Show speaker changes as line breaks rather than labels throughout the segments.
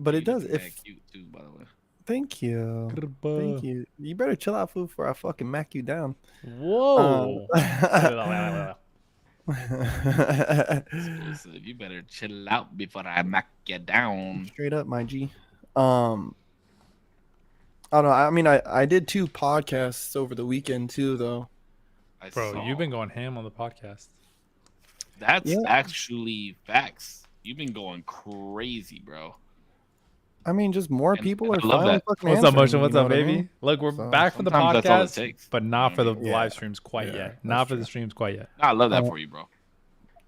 But it does.
Mad cute too, by the way.
Thank you. Thank you. You better chill out, fool, before I fucking mac you down.
Whoa.
Exclusive. You better chill out before I knock you down.
Straight up, my G. I don't know. I mean, I did 2 podcasts over the weekend too, though.
Bro, you've been going ham on the podcast.
That's actually facts. You've been going crazy, bro.
I mean, just more people are
I love
finally
that.
fucking
What's up,
answering,
Motion? What's
you know
up,
what I
baby?
mean?
Look, we're
So,
back for the
sometimes that's all it
podcast,
takes.
but not for the
Yeah.
live streams quite
Yeah,
yet.
that's
Not for
true.
the streams quite yet.
I love that for you, bro.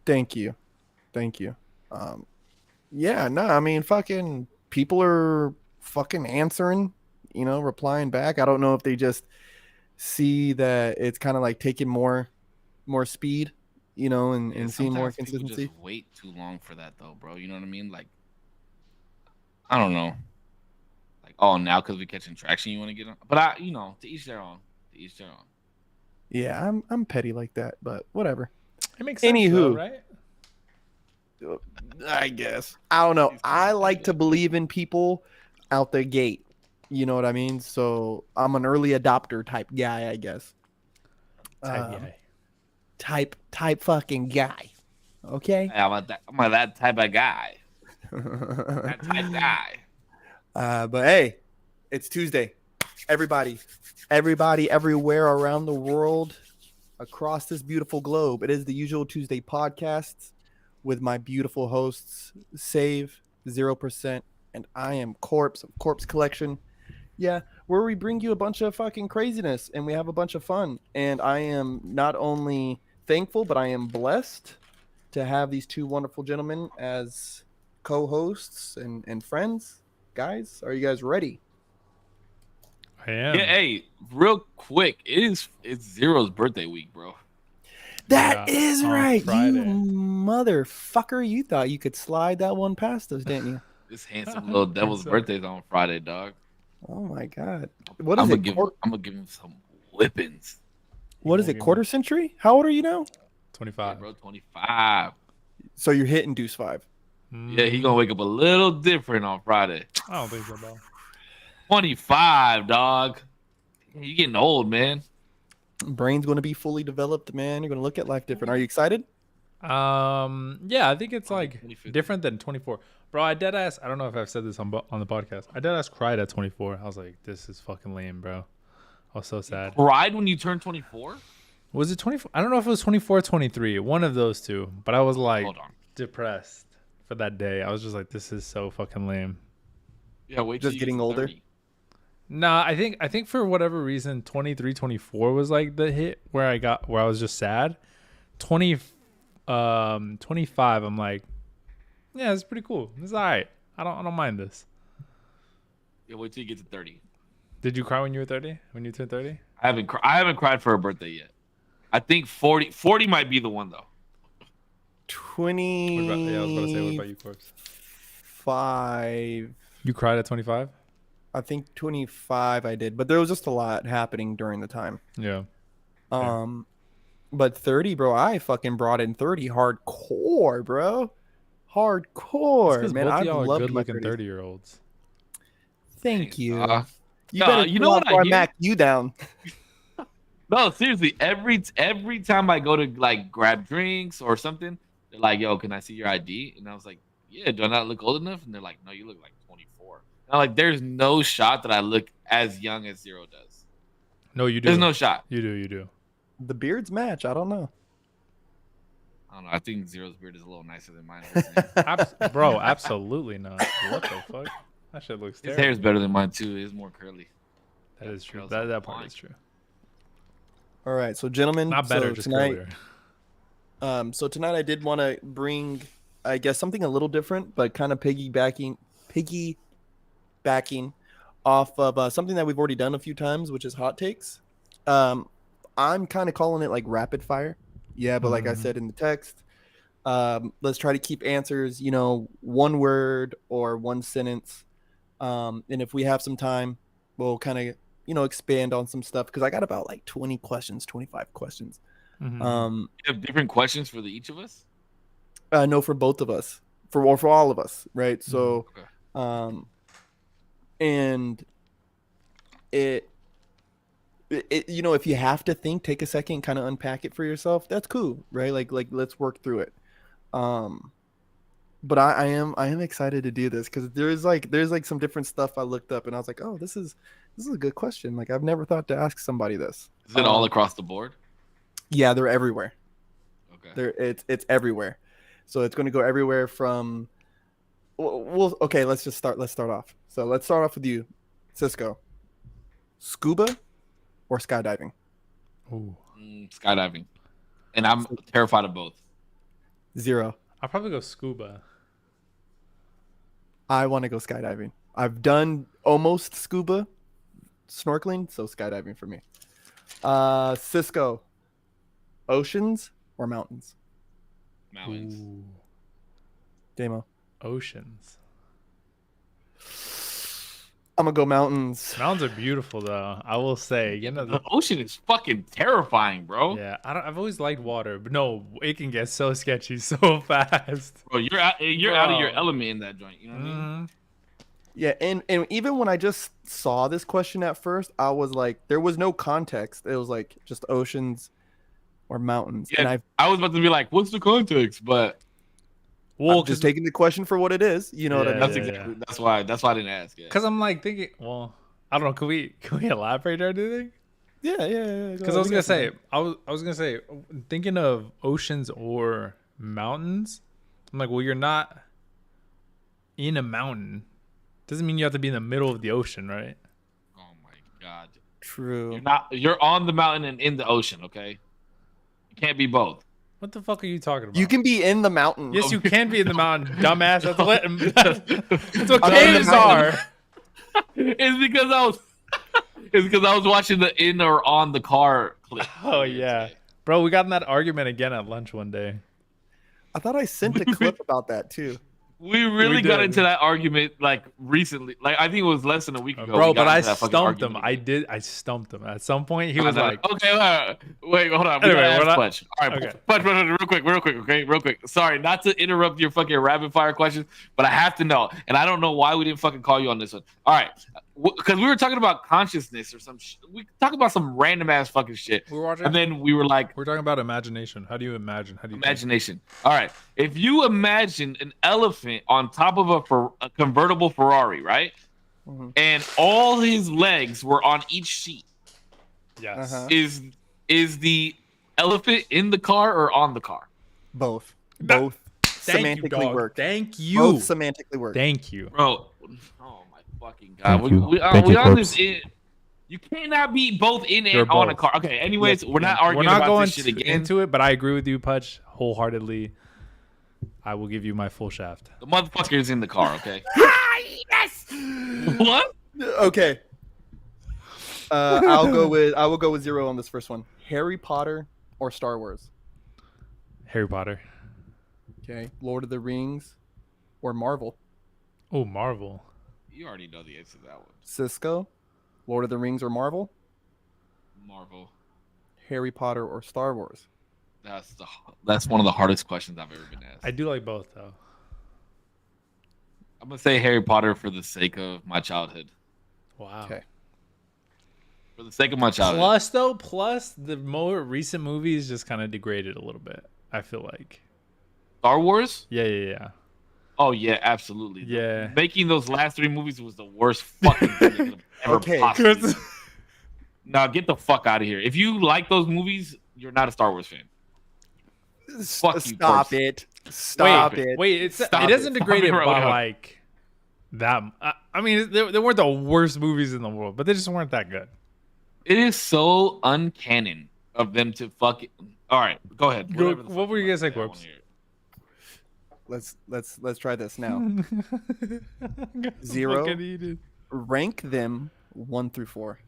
Thank you. Yeah, no, I mean, fucking people are fucking answering, you know, replying back. I don't know if they just see that it's kind of like taking more speed, you know, and seeing more
Sometimes people
consistency.
just wait too long for that, though, bro. You know what I mean? Like, I don't know. Like, oh, now because we're catching traction, you want to get on? But to each their own. To each their own.
Yeah, I'm petty like that, but whatever.
It makes sense, though, right?
I guess. I don't know. I like to believe in people out the gate. You know what I mean? So I'm an early adopter type guy, I guess. Type fucking guy. Okay?
Hey, I'm that type of guy. That type guy.
But hey, it's Tuesday. Everybody, everywhere around the world, across this beautiful globe, it is the usual Tuesday podcasts with my beautiful hosts, Save, 0%, and I am Corpse of Corpse Collection. Yeah, where we bring you a bunch of fucking craziness and we have a bunch of fun. And I am not only thankful, but I am blessed to have these 2 wonderful gentlemen as co-hosts and friends. Guys, are you guys ready?
I am.
Yeah, hey, real quick, it's Zero's birthday week, bro.
That is
on
right,
Friday.
you motherfucker. You thought you could slide that one past us, didn't you?
This handsome little devil's birthday's on Friday, dog.
Oh my god. What is
I'm
it?
gonna give him some whippings.
What is it? Quarter century? How old are you now?
25.
Yeah, bro, 25.
So you're hitting Deuce 5.
Yeah, he gonna wake up a little different on Friday.
I don't think so, bro.
25, dog. You getting old, man.
Brain's going to be fully developed, man. You're going to look at life different. Are you excited?
Yeah, I think it's like
25th.
different than 24. Bro, I deadass. I don't know if I've said this on the podcast. I deadass cried at 24. I was like, this is fucking lame, bro. I was so sad.
Cried when you turned 24?
Was it 24? I don't know if it was 24 or 23. One of those two. But I was like
Hold on.
depressed for that day. I was just like, this is so fucking lame.
Yeah, wait.
Just
till you
getting
get to
older?
30.
Nah, I think for whatever reason, 23, 24 was like the hit where I was just sad. 25, I'm like, yeah, it's pretty cool. It's all right. I don't mind this.
Yeah, wait till you get to 30.
Did you cry when you were 30? When you turned 30?
I haven't cried for a birthday yet. I think 40 might be the one though.
20.
I was about to say, what about you, Corpse?
5.
You cried at 25?
I think 25 I did, but there was just a lot happening during the time.
Yeah.
But 30, bro, I fucking brought in 30 hardcore, bro. Hardcore, man.
Both
I
of y'all are
love
good-looking
30s.
30-year-olds.
Thank you. You
no,
better
you know what I hear?
Mac you down.
No, seriously. Every time I go to like grab drinks or something, they're like, "Yo, can I see your ID?" And I was like, "Yeah, do I not look old enough?" And they're like, "No, you look like 24." And I'm like, "There's no shot that I look as young as Zero does.
No, you do.
There's no shot."
You do.
The beards match. I don't know.
I don't know. I think Zero's beard is a little nicer than mine.
Bro, absolutely not. What the fuck? That shit looks
His
terrible.
hair is better than mine too. It's more curly.
That is true.
Curls
That
on
part
mine.
is true.
All right, so gentlemen,
Not better,
so
just
tonight,
curlier.
so tonight I did want to bring, I guess, something a little different, but kind of piggybacking off of something that we've already done a few times, which is hot takes. I'm kind of calling it like rapid fire. Yeah, but like I said in the text, let's try to keep answers, one word or one sentence. And if we have some time, we'll kind of, expand on some stuff because I got about like 20 questions, 25 questions.
You have different questions for each of us?
No, for both of us, for all of us, right? So, And it if you have to think, take a second, kind of unpack it for yourself. That's cool, right? Like let's work through it. But I am excited to do this because there's like some different stuff I looked up and I was like, oh, this is a good question. Like I've never thought to ask somebody this.
Is it all across the board?
Yeah, they're everywhere.
Okay.
It's everywhere. So it's going to go everywhere from. Well, okay. Let's start off. So let's start off with you, Cisco. Scuba or skydiving?
Ooh.
Skydiving, and I'm terrified of both.
0.
I'll probably go scuba.
I want to go skydiving. I've done almost scuba snorkeling, so skydiving for me. Cisco, oceans or mountains?
Mountains.
Ooh.
Damo.
Oceans.
I'm gonna go mountains.
Mountains are beautiful though. I will say,
The ocean is fucking terrifying, bro.
yeah, I've always liked water, but no, it can get so sketchy so fast.
Bro, you're out of your element in that joint. You know what I mean?
Yeah, and even when I just saw this question at first, I was like, there was no context. It was like just oceans or mountains.
Yeah,
And
I was about to be like, what's the context? But
I'm just taking the question for what it is. You know what I mean?
that's exactly that's why I didn't ask. Yeah.
Because I'm like thinking, well, I don't know. Can we elaborate or anything?
Yeah.
Because I was gonna say, thinking of oceans or mountains, I'm like, well, you're not in a mountain. Doesn't mean you have to be in the middle of the ocean, right?
Oh my god.
True.
You're on the mountain and in the ocean. Okay. You can't be both.
What the fuck are you talking about?
You can be in the mountain.
Yes, you can be in the mountain, dumbass. That's what
I'm in the
caves
mountain.
are.
It's because I was watching the in or on the car clip.
Oh yeah, bro, we got in that argument again at lunch one day.
I thought I sent a clip about that too.
We really got
did.
into that argument like recently. Like I think it was less than a week ago.
Bro, but I stumped him. I stumped him. At some point, he was like,
okay, wait, hold on.
Anyway,
Anyway,
we're not-
Pudge. All right,
okay.
Pudge, real quick, okay? Real quick. Sorry, not to interrupt your fucking rapid fire questions, but I have to know. And I don't know why we didn't fucking call you on this one. All right. Because we were talking about consciousness or some shit. We talked about some random ass fucking shit.
We were watching.
And then we were like,
We're talking about imagination. How do you imagine? How do you think?
imagination. All right. If you imagine an elephant on top of a convertible Ferrari, right?
Mhm.
And all his legs were on each seat.
Yes.
Uh-huh.
Is the elephant in the car or on the car?
Both
Thank you,
semantically
dog.
work.
Thank you.
Both semantically work.
Thank you.
Bro, oh my fucking god.
Thank you.
We
Thank
on
you,
this you cannot be both in
You're
and on a
both.
car. Okay, anyways,
Yes,
we're not
We're
arguing
not
about
going
this shit again.
into it, but I agree with you, Pudge, wholeheartedly. I will give you my full shaft.
The motherfucker is in the car, okay? Yes! What?
Okay. I will go with 0 on this first one. Harry Potter or Star Wars?
Harry Potter.
Okay. Lord of the Rings or Marvel?
Oh, Marvel.
You already know the answer to that one.
Cisco, Lord of the Rings or Marvel?
Marvel.
Harry Potter or Star Wars?
That's one of the hardest questions I've ever been asked.
I do like both, though.
I'm gonna say Harry Potter for the sake of my childhood.
Wow.
Okay.
For the sake of my childhood.
Plus the more recent movies just kind of degraded a little bit, I feel like.
Star Wars?
Yeah.
Oh yeah, absolutely.
Yeah.
Making those last 3 movies was the worst fucking thing they could have ever
Okay.
possibly done. Now get the fuck out of here. If you like those movies, you're not a Star Wars fan. Fuck you,
Stop
person.
it. Stop it.
Wait, it
Stop
doesn't
it.
degrade it
Stop it right
by
now.
like that. I mean, they weren't the worst movies in the world, but they just weren't that good.
It is so uncanon of them to fucking. All right, go ahead.
Go-
Whatever the
what
fuck
were you
about
gonna say,
that, I wanna
Corpse?
hear it.
Let's try this now.
I'm
0.
fucking eating.
Rank them 1 through 4.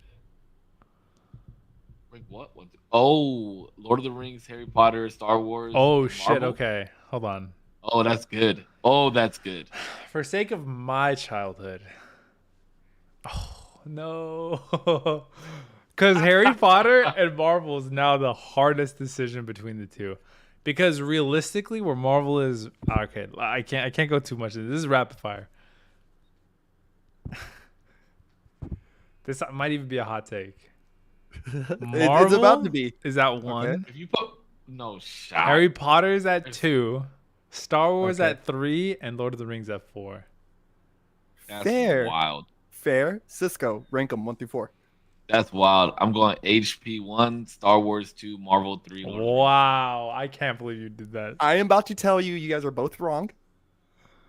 Wait, what? Oh, Lord of the Rings, Harry Potter, Star Wars.
Oh shit.
Marvel?
Okay, hold on.
Oh, that's good. Oh, that's good.
For sake of my childhood. Oh no. Because Harry Potter and Marvel is now the hardest decision between the two. Because realistically, where Marvel is okay, I can't go too much. This is rapid fire. This might even be a hot take.
It's about to be.
is at 1.
If you put no shot.
Harry Potter is at 2. Star Wars
Okay.
at 3, and Lord of the Rings at 4.
That's
Fair.
wild.
Fair. Cisco, rank them 1 through 4.
That's wild. I'm going HP 1, Star Wars 2, Marvel 3. Lord of the Rings.
Wow, I can't believe you did that.
I am about to tell you, you guys are both wrong.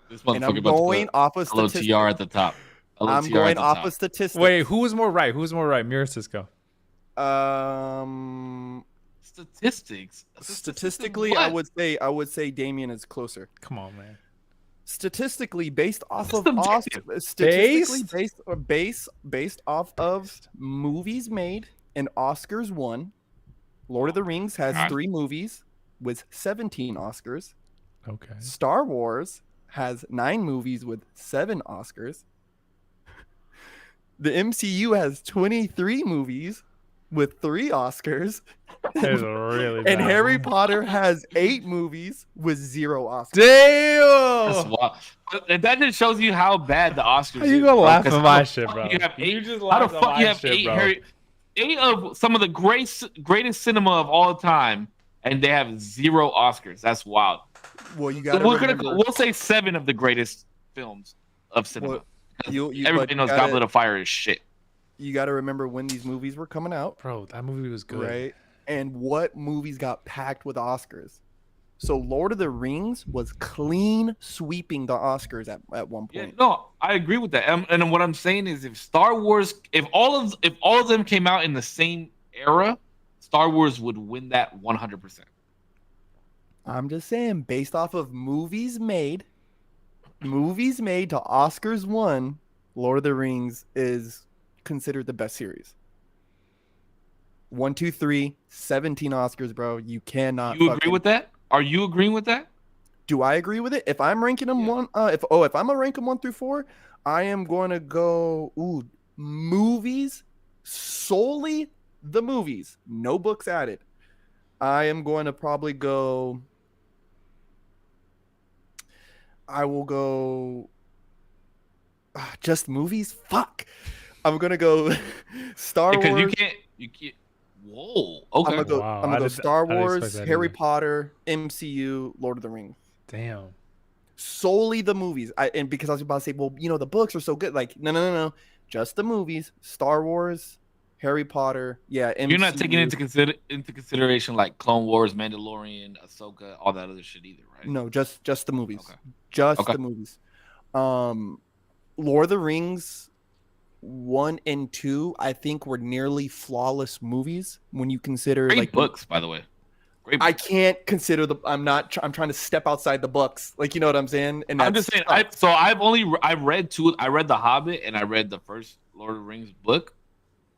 This
And I'm
motherfucker about to
going
put
off of
LOTR
statistics.
at the top. LOTR
I'm
at
going
the
off
top.
of statistics.
Wait, who was more right? Who was more right? Me or Cisco?
Statistics.
Statistically,
What?
I would say Damien is closer.
Come on, man.
Statistically, based off
What's
of
subjective?
statistically based off of movies made and Oscars won, Lord of the Rings has
God.
3 movies with 17 Oscars.
Okay.
Star Wars has 9 movies with 7 Oscars. The MCU has 23 movies with 3 Oscars.
That is really bad.
And Harry Potter has 8 movies with 0 Oscars.
That's
Damn!
wild. But that just shows you how bad the Oscars.
How you
is,
gonna
bro,
laugh
'cause
at
how
my
the
shit,
fuck
bro?
You have
You
8,
just
how the
laughed at
fuck
my
you have
shit,
8
bro.
8 of some of the greatest cinema of all time, and they have 0 Oscars. That's wild.
Well, you
So
got to remember.
we'll say 7 of the greatest films of cinema.
Well,
Because
but
everybody knows
gotta-
Goblet of Fire is shit.
You got to remember when these movies were coming out,
Bro, that movie was good.
right? And what movies got packed with Oscars. So Lord of the Rings was clean sweeping the Oscars at one
Yeah,
point.
no, I agree with that. And what I'm saying is, if Star Wars, if all of them came out in the same era, Star Wars would win that 100%.
I'm just saying, based off of movies made to Oscars won, Lord of the Rings is considered the best series. 1, 2, 3, 17 Oscars, bro. You cannot.
You agree with that? Are you agreeing with that?
Do I agree with it? If I'm ranking them if I'm gonna rank them 1 through 4, I am going to go movies, solely the movies, no books added. I am going to probably go. I will go. Just movies. Fuck. I'm gonna go Star
Because
Wars.
you can't. Whoa. Okay.
I'm gonna go.
Wow,
I'm
I
gonna go
didn't
Star
expect
Wars,
that
Harry
either.
Potter, MCU, Lord of the Rings.
Damn.
Solely the movies. And because I was about to say, well, the books are so good. Like, no. Just the movies. Star Wars, Harry Potter. Yeah, MCU.
You're not taking into consideration like Clone Wars, Mandalorian, Ahsoka, all that other shit either, right?
No, just the movies.
Okay.
Just
Okay.
the movies. Lord of the Rings 1 and 2, I think, were nearly flawless movies when you consider
Great
like
books, by the way. Great.
I
Books.
can't consider I'm trying to step outside the books. Like, you know what I'm saying? And
I'm just saying. I've read 2. I read The Hobbit and I read the first Lord of the Rings book.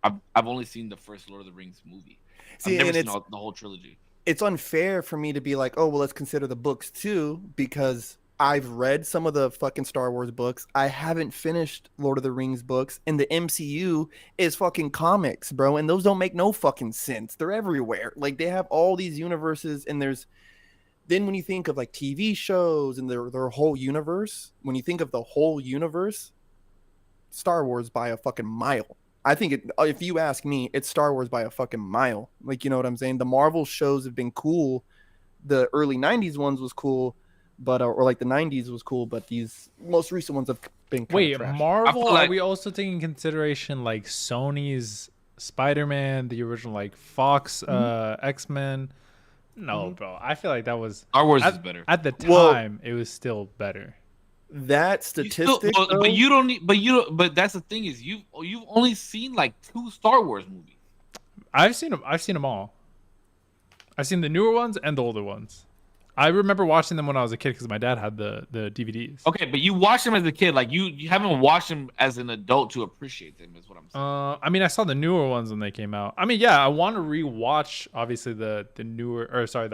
I've only seen the first Lord of the Rings movie.
See,
I've never
and
seen the whole trilogy.
it's unfair for me to be like, oh, well, let's consider the books too, because I've read some of the fucking Star Wars books. I haven't finished Lord of the Rings books, and the MCU is fucking comics, bro. And those don't make no fucking sense. They're everywhere. Like, they have all these universes, and then when you think of like TV shows and their whole universe, when you think of the whole universe, Star Wars by a fucking mile. I think if you ask me, it's Star Wars by a fucking mile. Like, you know what I'm saying? The Marvel shows have been cool. The early 90s ones was cool, but or like the 90s was cool, but these most recent ones have been
Wait,
trash.
Marvel?
like-
Are we also taking into consideration like Sony's Spider-Man, the original like Fox X-Men? No, bro. I feel like that was
Star Wars is better.
at the
Well-
time. It was still better.
That
You still-
statistic,
but you don't need. But that's the thing is you've only seen like 2 Star Wars movies.
I've seen them. I've seen them all. I've seen the newer ones and the older ones. I remember watching them when I was a kid because my dad had the DVDs.
Okay, but you watched them as a kid. Like you haven't watched them as an adult to appreciate them. Is what I'm saying.
I mean, I saw the newer ones when they came out. I mean, yeah, I want to rewatch obviously the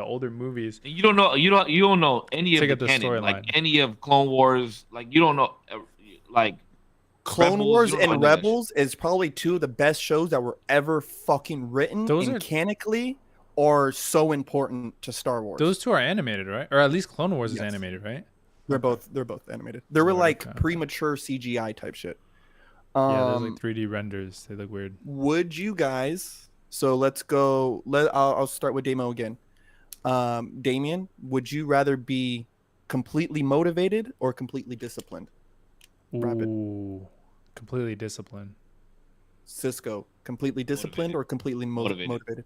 older movies.
And you don't know any of
Check
the
out the
canon, like
storyline.
any of Clone Wars. Like you don't know, like
Clone
Rebels,
Wars
you don't know
and
any of that
Rebels is probably 2 of the best shows that were ever fucking written
Those
and
are-
mechanically or so important to Star Wars.
Those 2 are animated, right? Or at least Clone Wars is
Yes.
animated, right?
They're both animated. They were
Oh,
like
okay.
premature CGI type shit.
Yeah, there's like
Um,
3D renders. They look weird.
would you guys? So let's go. I'll start with Damo again. Damien, would you rather be completely motivated or completely disciplined? Rabbit.
Ooh, completely disciplined.
Cisco, completely disciplined
Motivated.
or completely
Motivated.
motivated?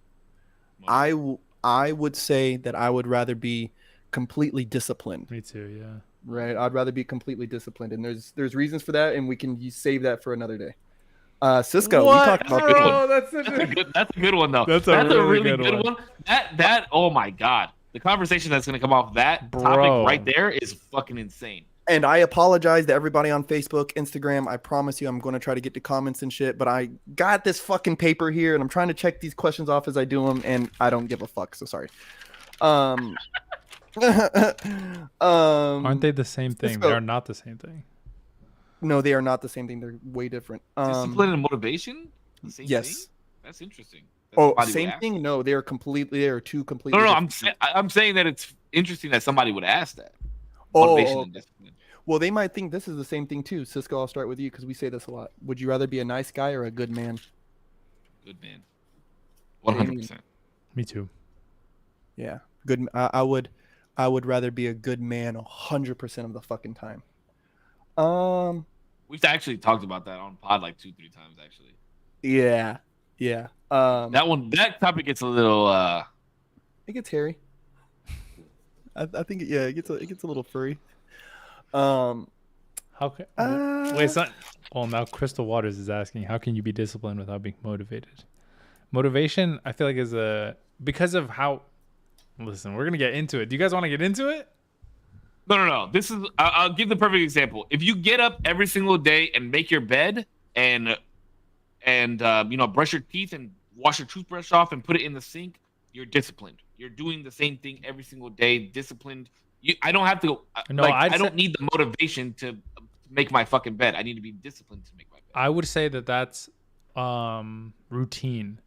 Motivated.
I would say that I would rather be completely disciplined.
Me too. Yeah.
Right, I'd rather be completely disciplined, and there's reasons for that, and we can save that for another day. Cisco, we talked
That's a
about
good
this
one.
one.
That's a good one though.
That's a
That's a
really
really
good
good
one.
one. That oh my god. The conversation that's gonna come off that
Bro.
topic right there is fucking insane.
And I apologize to everybody on Facebook, Instagram. I promise you, I'm going to try to get to comments and shit. But I got this fucking paper here, and I'm trying to check these questions off as I do them, and I don't give a fuck. So sorry.
Aren't they the same thing?
Cisco.
They are not the same thing.
No, they are not the same thing. They're way different.
Discipline and motivation? The same
Yes.
thing? That's interesting.
Oh,
somebody would
same
ask.
thing? No, they are two completely.
No,
different
I'm saying that it's interesting that somebody would ask that.
Oh,
Motivation
okay.
and discipline.
Well, they might think this is the same thing too. Cisco, I'll start with you because we say this a lot. Would you rather be a nice guy or a good man?
Good man. 100%.
Me too.
Yeah, good. I would rather be a good man 100% of the fucking time.
We've actually talked about that on pod like 2-3 times actually.
Yeah.
That topic gets a little
It gets hairy. I think it gets a little furry.
How can wait? It's
Uh,
not. Well, now Crystal Waters is asking, how can you be disciplined without being motivated? Motivation, I feel like, is because of how. Listen, we're gonna get into it. Do you guys want to get into it?
No. This is I'll give the perfect example. If you get up every single day and make your bed and brush your teeth and wash your toothbrush off and put it in the sink, you're disciplined. You're doing the same thing every single day, disciplined. I don't have to.
No,
I don't need the motivation to make my fucking bed. I need to be disciplined to make my bed.
I would say that's routine.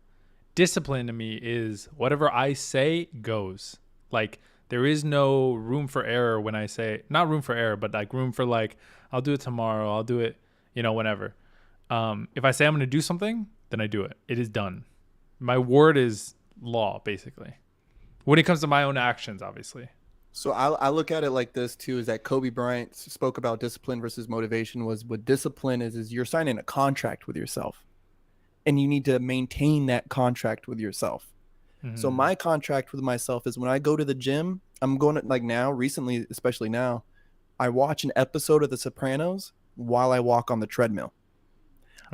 Discipline to me is whatever I say goes. Like, there is no room for error when I say, not room for error, but like room for like, I'll do it tomorrow. I'll do it, whenever. If I say I'm going to do something, then I do it. It is done. My word is law, basically. When it comes to my own actions, obviously.
So I look at it like this too: is that Kobe Bryant spoke about discipline versus motivation. Was what discipline is you're signing a contract with yourself, and you need to maintain that contract with yourself.
Mm-hmm.
So my contract with myself is when I go to the gym, I'm going to, like now, recently, especially now, I watch an episode of The Sopranos while I walk on the treadmill.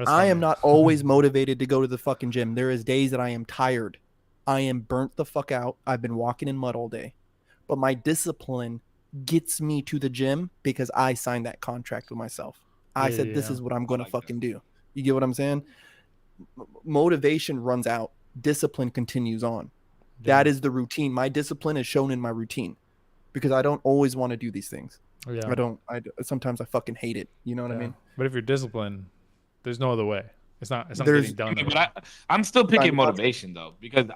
I am not always motivated to go to the fucking gym. There is days that I am tired. I am burnt the fuck out. I've been walking in mud all day. But my discipline gets me to the gym because I signed that contract with myself. I said, this is what I'm going to fucking do. You get what I'm saying? Motivation runs out. Discipline continues on. That is the routine. My discipline is shown in my routine because I don't always want to do these things.
Yeah.
Sometimes I fucking hate it. You know what I mean?
But if you're disciplined, there's no other way. It's not
There's-
getting done.
But I'm still picking motivation though, because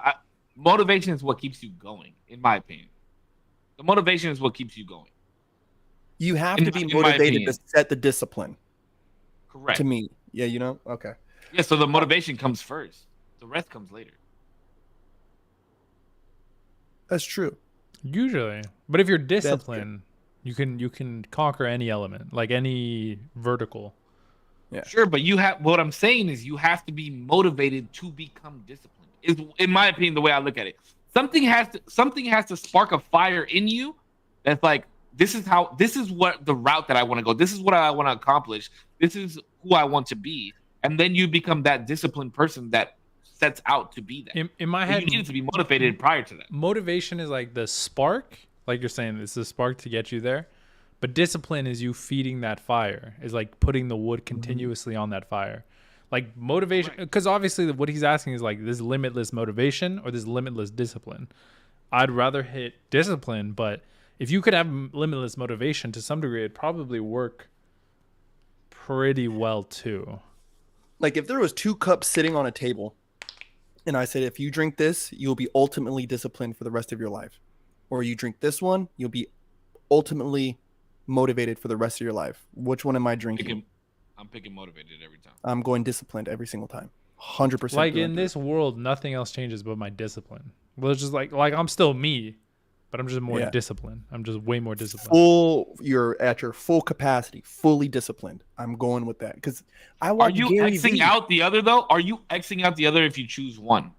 motivation is what keeps you going, in my opinion. The motivation is what keeps you going.
You have
In
to be
my
motivated
opinion.
to set the discipline.
Correct.
To me. Yeah, Okay.
Yeah, so the motivation comes first. The rest comes later.
That's true.
Usually. But if you're disciplined, you can conquer any element, like any vertical.
Yeah.
Sure, but what I'm saying is you have to be motivated to become disciplined. Is, in my opinion, the way I look at it. Something has to spark a fire in you that's like, this is what the route that I want to go. This is what I want to accomplish. This is who I want to be. And then you become that disciplined person that sets out to be that.
In my
But
head,
you needed to be motivated prior to that.
motivation is like the spark, like you're saying, it's the spark to get you there. But discipline is you feeding that fire, is like putting the wood continuously on that fire. Like motivation, because obviously what he's asking is like this limitless motivation or this limitless discipline. I'd rather hit discipline, but if you could have limitless motivation to some degree, it'd probably work pretty well too.
Like if there was 2 cups sitting on a table and I said, if you drink this, you'll be ultimately disciplined for the rest of your life. Or you drink this one, you'll be ultimately motivated for the rest of your life. Which one am I drinking?
I'm I'm picking motivated every time.
I'm going disciplined every single time. 100%.
Like in this world, nothing else changes but my discipline. Well, it's just like I'm still me, but I'm just more disciplined. I'm just way more disciplined.
You're at your full capacity, fully disciplined. I'm going with that because I watch.
Are you
Gary
Xing
Vee.
out the other though? Are you Xing out the other if you choose one?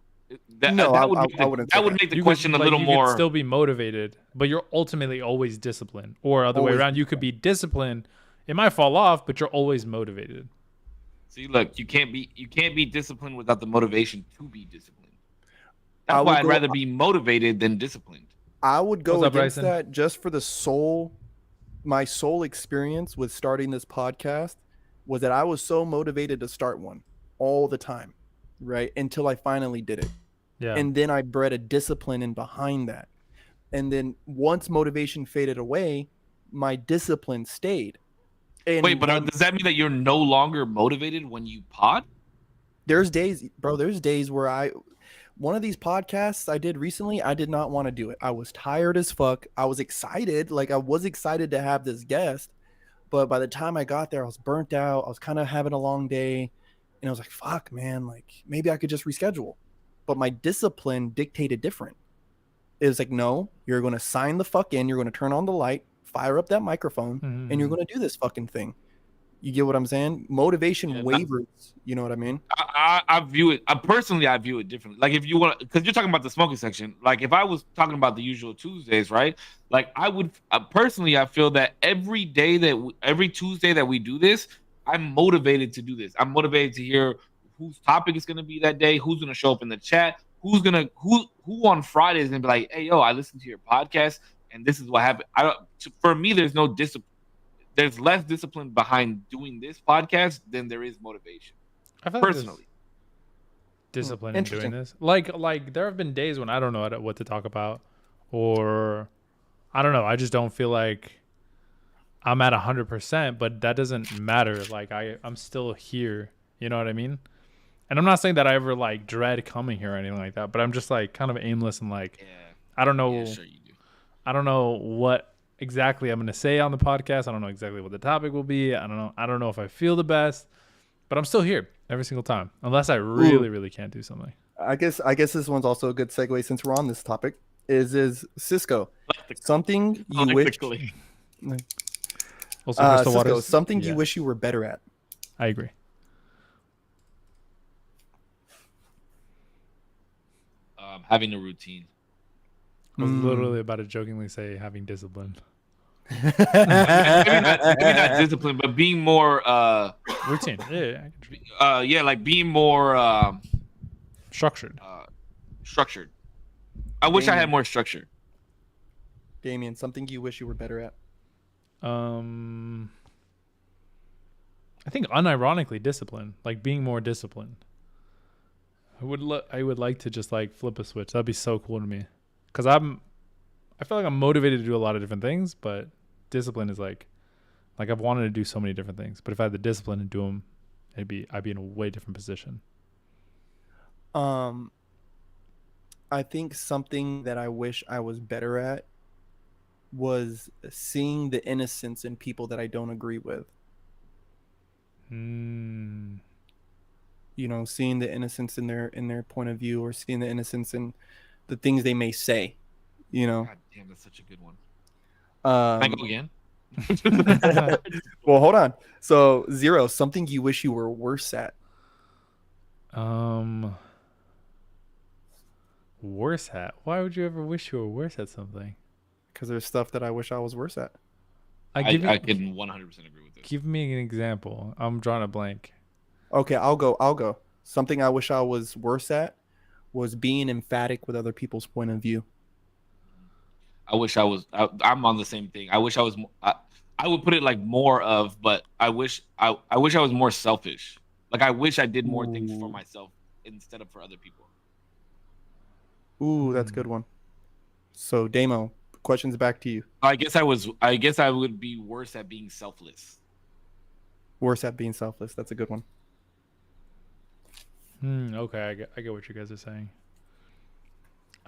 I
would make the question a little more.
You could still be motivated, but you're ultimately always disciplined. Or other way around, you could be disciplined. It might fall off, but you're always motivated.
See, look, you can't be disciplined without the motivation to be disciplined. That's why I'd rather be motivated than disciplined.
I would go against that just for my sole experience with starting this podcast was that I was so motivated to start one all the time, right? Until I finally did it.
Yeah.
And then I bred a discipline in behind that. And then once motivation faded away, my discipline stayed. And
wait, but does that mean that you're no longer motivated when you pod?
There's days where one of these podcasts I did recently, I did not want to do it. I was tired as fuck. I was excited. Like I was excited to have this guest, but by the time I got there, I was burnt out. I was kind of having a long day and I was like, fuck, man, like maybe I could just reschedule. But my discipline dictated different. It was like, no, you're going to sign the fuck in. You're going to turn on the light, fire up that microphone, and you're going to do this fucking thing. You get what I'm saying? Motivation wavers. You know what I mean?
I view it. I view it differently. Like if you want, because you're talking about the smoking section. Like if I was talking about the usual Tuesdays, right? Like I would personally, I feel that every Tuesday that we do this, I'm motivated to do this. I'm motivated to hear whose topic is going to be that day, who's going to show up in the chat, who on Friday is going to be like, hey, yo, I listened to your podcast and this is what happened. For me, there's no discipline. There's less discipline behind doing this podcast than there is motivation.
I feel personally, discipline in doing this. Like there have been days when I don't know what to talk about, or I don't know. I just don't feel like I'm at 100%, but that doesn't matter. Like I'm still here. You know what I mean? And I'm not saying that I ever like dread coming here or anything like that, but I'm just like kind of aimless and like, I don't know.
Yeah, sure you do.
I don't know what exactly I'm going to say on the podcast. I don't know exactly what the topic will be. I don't know if I feel the best, but I'm still here every single time, unless I really can't do something.
I guess this one's also a good segue since we're on this topic. Is Cisco something you wish? Cisco, something you wish you were better at.
I agree.
Having a routine.
I was literally about to jokingly say having discipline.
maybe not discipline, but being more
routine.
Like being more
structured.
Structured. I wish I had more structure.
Damien, something you wish you were better at.
I think unironically discipline, like being more disciplined. I would like to just like flip a switch. That'd be so cool to me. Cause I feel like I'm motivated to do a lot of different things, but discipline is like I've wanted to do so many different things, but if I had the discipline to do them, I'd be in a way different position.
I think something that I wish I was better at was seeing the innocence in people that I don't agree with. You know, seeing the innocence in their point of view, or seeing the innocence in the things they may say, you know.
God damn, that's such a good one. Can I go again?
Well, hold on. So, Zero, something you wish you were worse at.
Worse at? Why would you ever wish you were worse at something?
Because there's stuff that I wish I was worse at.
I can 100% agree with this.
Give me an example. I'm drawing a blank.
Okay, I'll go. Something I wish I was worse at was being emphatic with other people's point of view.
I wish I was. I'm on the same thing. I wish I was. I would put it like more of, but I wish I was more selfish. Like I wish I did more things for myself instead of for other people.
Ooh, that's a good one. So, Damo, questions back to you.
I guess I would be worse at being selfless.
Worse at being selfless. That's a good one.
Okay, I get what you guys are saying.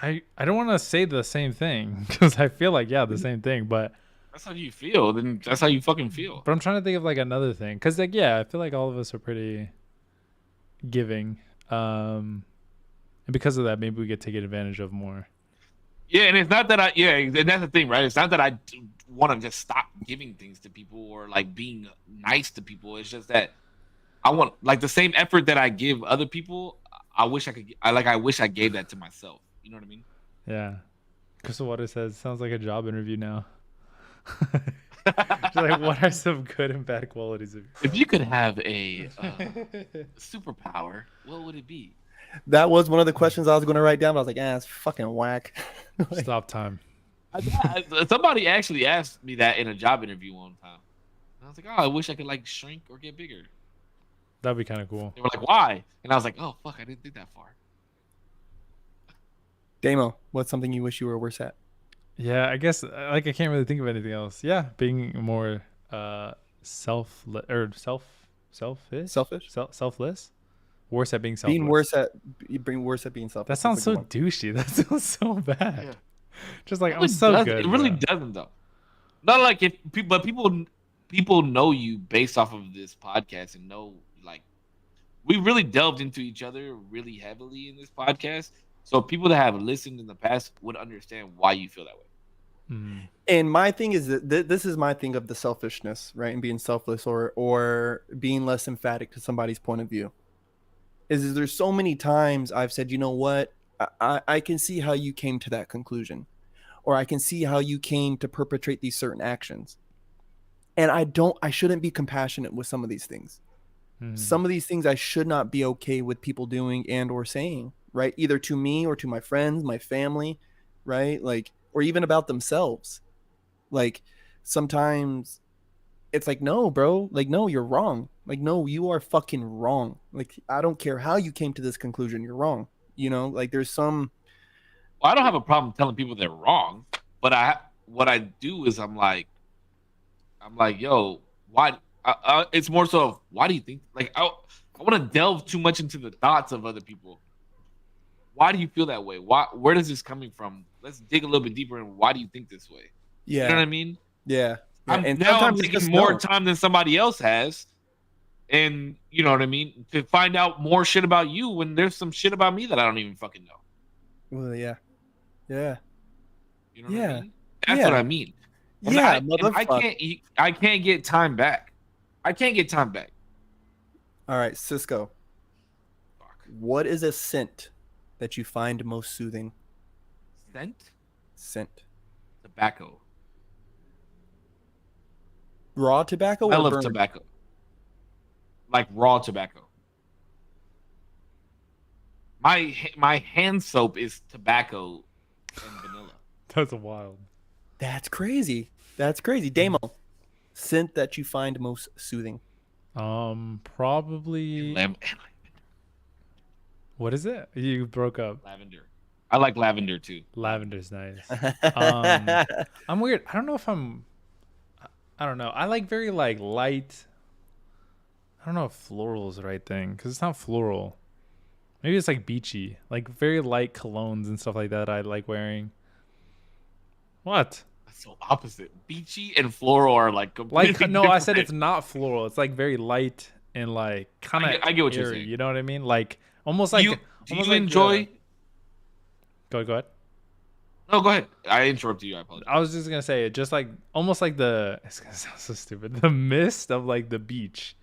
I don't want to say the same thing because I feel like the same thing, but
that's how you feel, then that's how you fucking feel.
But I'm trying to think of like another thing, because like I feel like all of us are pretty giving, and because of that, maybe we get taken advantage of more.
Yeah, and it's not that and that's the thing, right? It's not that I want to just stop giving things to people or like being nice to people. It's just that I want like the same effort that I give other people. I wish I could. I wish I gave that to myself. You know what I mean?
Yeah. Crystal Water says, sounds like a job interview now. She's like, what are some good and bad qualities of you?
If you could have a superpower, what would it be?
That was one of the questions I was going to write down. But I was like, it's fucking whack.
Stop time.
Somebody actually asked me that in a job interview one time. And I was like, I wish I could like shrink or get bigger.
That'd be kind of cool.
They were like, why? And I was like, oh, fuck, I didn't think that far.
Damo, what's something you wish you were worse at?
Yeah, I guess like I can't really think of anything else. Yeah, being more selfless. Worse at being selfless.
Being worse at being selfish.
That sounds so douchey. That sounds so bad. Yeah. Just like I'm so good.
It really doesn't though. Not like but people know you based off of this podcast and know like we really delved into each other really heavily in this podcast. So people that have listened in the past would understand why you feel that way.
Mm.
And my thing is that this is my thing of the selfishness, right? And being selfless or being less emphatic to somebody's point of view. Is there's so many times I've said, you know what? I can see how you came to that conclusion. Or I can see how you came to perpetrate these certain actions. And I shouldn't be compassionate with some of these things. Mm. Some of these things I should not be okay with people doing and or saying. Right, either to me or to my friends, my family, right, like, or even about themselves. Like, sometimes it's like, no, bro, like, no, you're wrong. Like, no, you are fucking wrong. Like, I don't care how you came to this conclusion, you're wrong. You know, like, there's some.
Well, I don't have a problem telling people they're wrong, but what I do is I'm like, yo, why? It's more so of, why do you think? Like, I want to delve too much into the thoughts of other people. Why do you feel that way? Where does this coming from? Let's dig a little bit deeper in why do you think this way?
Yeah.
You know what I mean?
Yeah.
And now I'm taking more time than somebody else has. And you know what I mean? To find out more shit about you when there's some shit about me that I don't even fucking know.
Well, yeah. Yeah.
You know what I mean? That's what I mean. And I can't get time back. I can't get time back.
All right, Cisco. Fuck. What is a scent that you find most soothing? Scent.
Tobacco.
Raw tobacco?
I love tobacco. Like raw tobacco. My hand soap is tobacco and vanilla.
That's wild.
That's crazy. Damo, scent that you find most soothing?
Probably. What is it? You broke up.
Lavender. I like lavender too.
Lavender's nice. I'm weird. I don't know if I don't know. I like very like light. I don't know if floral is the right thing because it's not floral. Maybe it's like beachy, like very light colognes and stuff like that. I like wearing. What?
That's so opposite. Beachy and floral are like completely
no.
different.
I said it's not floral. It's like very light and like kind of.
I get what you're saying.
You know what I mean? Like almost like.
Do you enjoy?
Go ahead.
No, go ahead. I interrupted you. I apologize.
I was just gonna say just like almost like it's gonna sound so stupid. The mist of like the beach.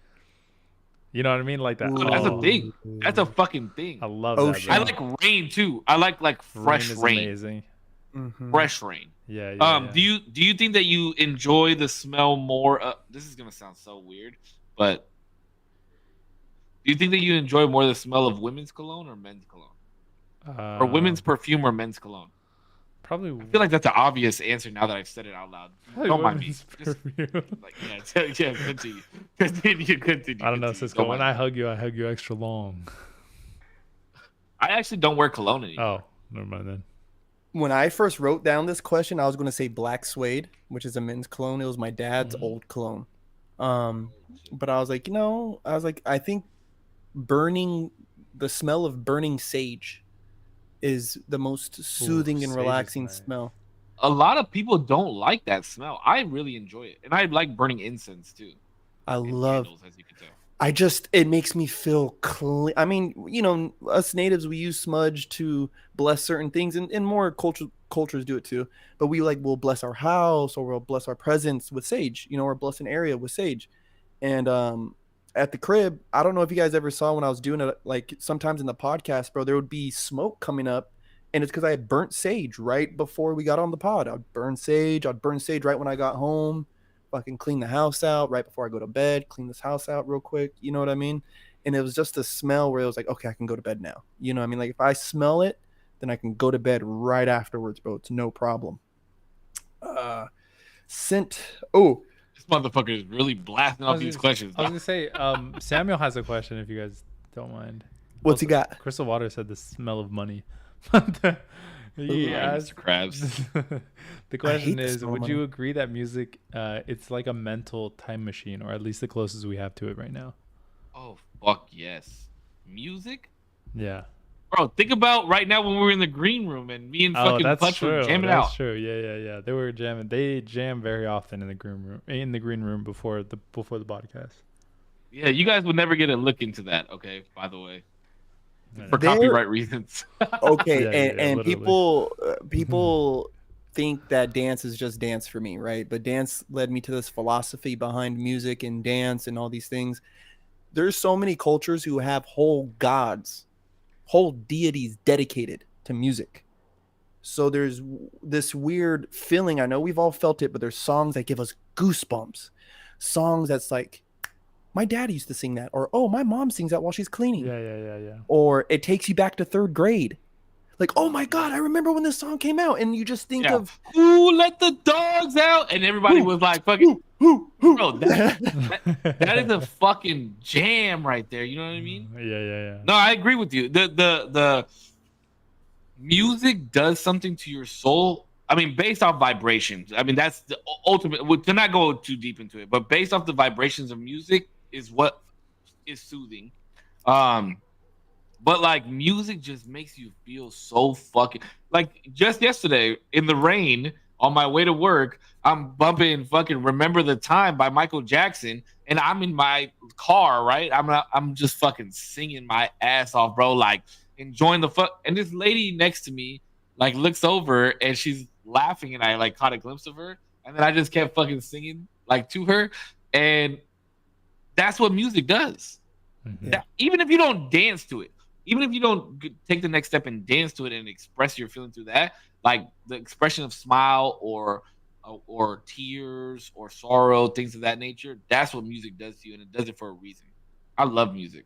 You know what I mean? Like that.
Oh, that's a thing. That's a fucking thing.
I love that. Bro.
I like rain too. I like fresh rain.
Amazing.
Mm-hmm. Fresh rain.
Yeah.
Do you think that you enjoy the smell more? This is gonna sound so weird, but do you think that you enjoy more the smell of women's cologne or men's cologne, or women's perfume or men's cologne?
Probably.
I feel like that's an obvious answer now that I've said it out loud. Don't mind me. Continue.
I don't know, Cisco. When I hug you extra long.
I actually don't wear cologne anymore.
Oh, never mind then.
When I first wrote down this question, I was going to say Black Suede, which is a men's cologne. It was my dad's old cologne. But I was like, I think the smell of burning sage is the most soothing and relaxing smell.
a lot of people don't like that smell. I really enjoy it, and I like burning incense too,
I
and
love.
candles, as you can tell.
It makes me feel clean. I mean, us natives, we use smudge to bless certain things, and more cultures do it too. But we'll bless our house, or we'll bless our presence with sage, or bless an area with sage. And at the crib, I don't know if you guys ever saw when I was doing it, like sometimes in the podcast, bro, there would be smoke coming up, and it's because I had burnt sage right before we got on the pod. I'd burn sage right when I got home, fucking clean the house out right before I go to bed, clean this house out real quick, you know what I mean? And it was just a smell where it was like, okay, I can go to bed now. You know what I mean? Like if I smell it, then I can go to bed right afterwards, bro. It's no problem. Scent. Oh,
This motherfucker is really blasting off these questions.
I was gonna say, Samuel has a question if you guys don't mind.
what's he got?
Crystal Water said the smell of money. He
Alright,
asked,
Mr. Krabs.
the question
the
is,
smell of
would
money.
you agree that music, it's like a mental time machine, or at least the closest we have to it right now?
Oh fuck yes, music,
Yeah.
bro. Think about right now when we were in the green room and me and
Oh,
fucking
that's
Punch were
true.
jamming
That's
out.
true. Yeah. They were jamming. They jam very often in the green room before the podcast.
Yeah, you guys would never get a look into that. Okay, by the way,
Yeah.
for copyright reasons.
Okay,
Yeah,
and
literally.
people think that dance is just dance for me, right? But dance led me to this philosophy behind music and dance and all these things. There's so many cultures who have whole gods, whole deities dedicated to music. So there's this weird feeling. I know we've all felt it, but there's songs that give us goosebumps. Songs that's like, my dad used to sing that, or oh, my mom sings that while she's cleaning,
Yeah.
or it takes you back to third grade. Like, oh my god, I remember when this song came out, and you just think
Yeah.
of
Ooh, let the dogs out, and everybody was like, "Fucking, bro, that is a fucking jam right there." You know what I mean?
Yeah.
No, I agree with you. The music does something to your soul. I mean, based off vibrations. I mean, that's the ultimate. To not go too deep into it, but based off the vibrations of music is what is soothing. But like music just makes you feel so fucking like just yesterday in the rain on my way to work, I'm bumping fucking Remember the Time by Michael Jackson, and I'm in my car, right? I'm just fucking singing my ass off, bro, like enjoying the fuck. And this lady next to me like looks over and she's laughing, and I like caught a glimpse of her, and then I just kept fucking singing like to her, and that's what music does.
Mhm.
That, even if you don't dance to it, even if you don't take the next step and dance to it and express your feeling through that, like the expression of smile or tears or sorrow, things of that nature, that's what music does to you, and it does it for a reason. I love music.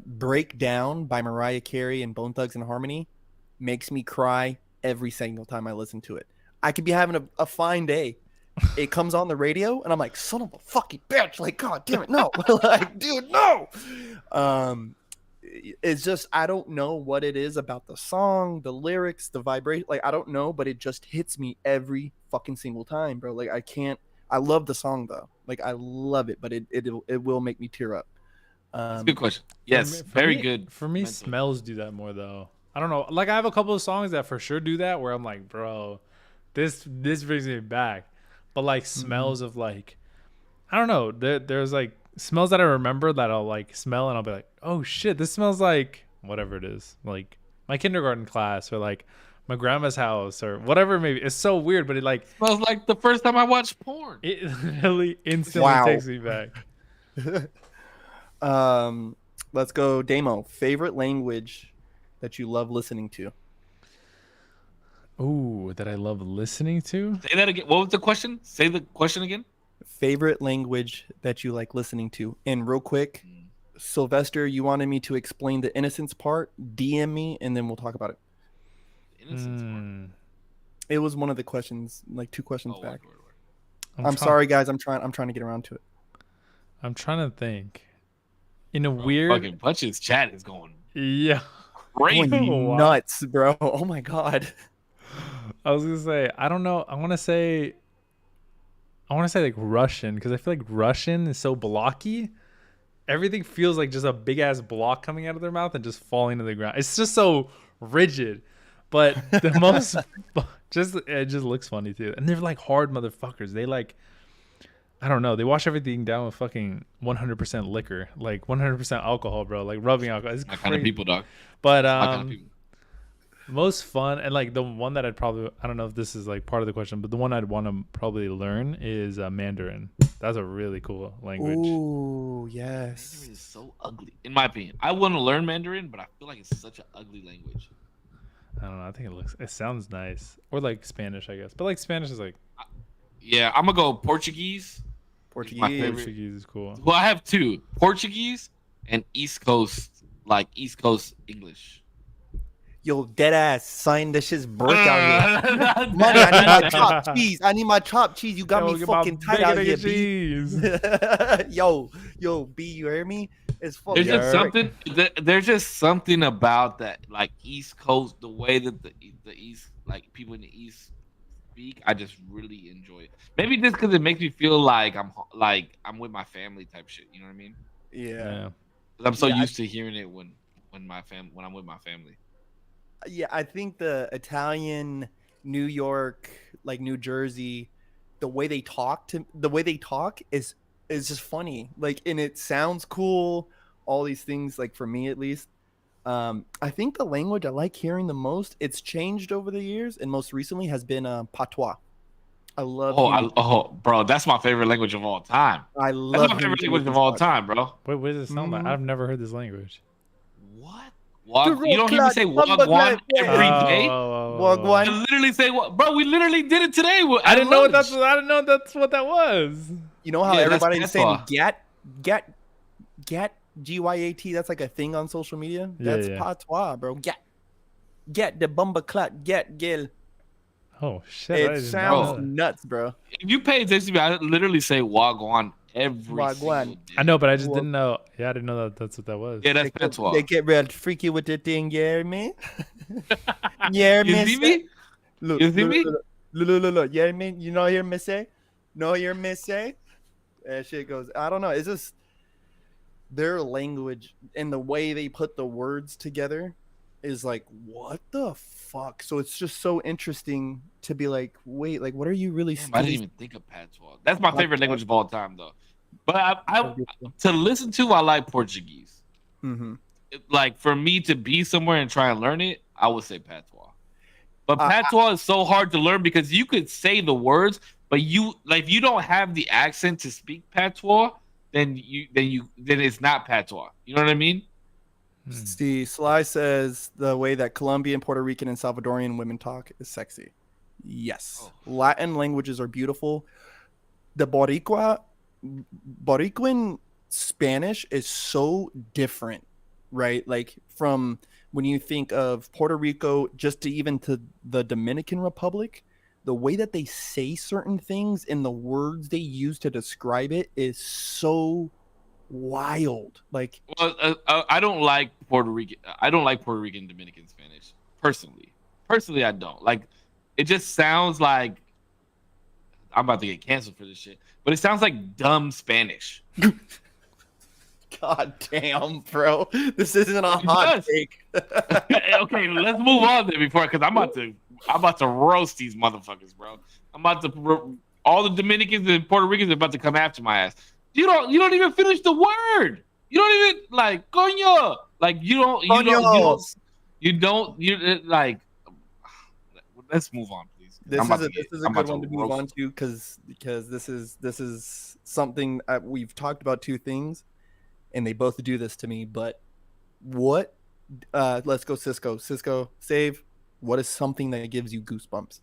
Break Down by Mariah Carey and Bone Thugs and Harmony makes me cry every single time I listen to it. I could be having a fine day. It comes on the radio and I'm like, son of a fucking bitch. Like, god damn it, no. Like, dude, no. It's just, I don't know what it is about the song, the lyrics, the vibration. Like, I don't know, but it just hits me every fucking single time, bro. Like, I love the song though. Like, I love it, but it will make me tear up.
That's a good question. Yes,
For
very
me-
good.
For me,
mental.
smells do that more though. I don't know. Like I have a couple of songs that for sure do that where I'm like, bro, this brings me back. But like smells of like, I don't know. There's like smells that I remember that I'll like smell and I'll be like, oh shit, this smells like whatever it is, like my kindergarten class or like my grandma's house or whatever. Maybe it's so weird, but it like
Smells like the first time I watched porn.
it really instantly
Wow.
takes me back.
Let's go, Damo. Favorite language that you love listening to?
Ooh, that I love listening to.
Say that again. What was the question? Say the question again.
Favorite language that you like listening to? And real quick, Sylvester, you wanted me to explain the innocence part. DM me, and then we'll talk about it.
Innocence part.
It was one of the questions, like 2 questions
Oh,
back.
word.
I'm sorry, guys. I'm trying to get around to it.
I'm trying to think. In a
Bro,
weird,
fucking Punch's chat is going
yeah.
crazy.
Going
Wow.
nuts, bro. Oh my god.
I was gonna say I don't know. I want to say like Russian because I feel like Russian is so blocky. Everything feels like just a big ass block coming out of their mouth and just falling to the ground. It's just so rigid. But the most it just looks funny too. And they're like hard motherfuckers. They like I don't know. They wash everything down with fucking 100% liquor, like 100% alcohol, bro. Like rubbing alcohol. It's
My
crazy.
kind of people, dog.
But
My kind of people.
most fun and like the one that I'd probably I don't know if this is like part of the question, but the one I'd want to probably learn is Mandarin. That's a really cool language.
Ooh, yes.
Mandarin is so ugly, in my opinion. I want to learn Mandarin, but I feel like it's such an ugly language.
I don't know. I think it sounds nice, or like Spanish, I guess. But like Spanish is like
Yeah, I'm gonna go Portuguese.
Portuguese.
My favorite.
Portuguese is cool.
Well, I have two: Portuguese and East Coast English.
Yo, dead ass, sign this shit's brick out here. Money, I need my chopped cheese. I need my chopped cheese. You got me fucking tight out here, B. yo, B, you hear me? It's fucking.
There's just something about that, like East Coast, the way that the East, like people in the East speak. I just really enjoy it. Maybe just because it makes me feel like I'm with my family type shit. You know what I mean?
Yeah.
'Cause I'm so used to hearing it when I'm with my family.
Yeah, I think the Italian, New York, like New Jersey, the way they talk is just funny. Like, and it sounds cool. All these things, like for me at least. I think the language I like hearing the most, it's changed over the years, and most recently has been patois. I love.
Bro, that's my favorite language of all time.
I love
that's my favorite language of all time, bro.
Wait, what does it sound like? I've never heard this language.
What? You don't hear me say wagwan every day?
Wagwan.
I literally say what, bro? We literally did it today.
I didn't know that's what that was.
You know how everybody's saying gat, GYAT. That's like a thing on social media. That's patois, bro. Get the bumba clat, get gil.
Oh shit!
It sounds nuts, bro.
If you pay attention to me, I literally say wagwan every single day.
I know, but I just didn't know. Yeah, I didn't know that's what that was.
Yeah, that's patois.
They get real freaky with the thing, you hear me? Yeah,
you see me?
Look,
you see me?
Look. Yeah, me. You know, hear me say? No, hear me say? That shit goes. I don't know. It's just their language and the way they put the words together is like, what the fuck? So it's just so interesting to be like, wait, like, what are you really?
I didn't even think of patois. That's my favorite language of all time, though. But I to listen to, I like Portuguese.
Mm-hmm.
Like for me to be somewhere and try and learn it, I would say patois. But patois is so hard to learn because you could say the words, but you don't have the accent to speak patois, then it's not patois. You know what I mean?
See, Sly says the way that Colombian, Puerto Rican, and Salvadorian women talk is sexy. Yes. Latin languages are beautiful. The Boricuan Spanish is so different, right? Like from when you think of Puerto Rico just to even to the Dominican Republic, the way that they say certain things and the words they use to describe it is so wild. Like,
well, I don't like Puerto Rican. I don't like Puerto Rican Dominican Spanish personally. I don't like. It just sounds like I'm about to get canceled for this shit. But it sounds like dumb Spanish.
God damn, bro! This isn't a hot take.
Okay, let's move on there because I'm about to roast these motherfuckers, bro. All the Dominicans and Puerto Ricans are about to come after my ass. You don't even finish the word. You don't even like coño. Like you don't like. Let's move on, please.
This is a good one to move on to because this is something we've talked about two things, and they both do this to me. But what? Let's go, Cisco. Cisco, save. What is something that gives you goosebumps?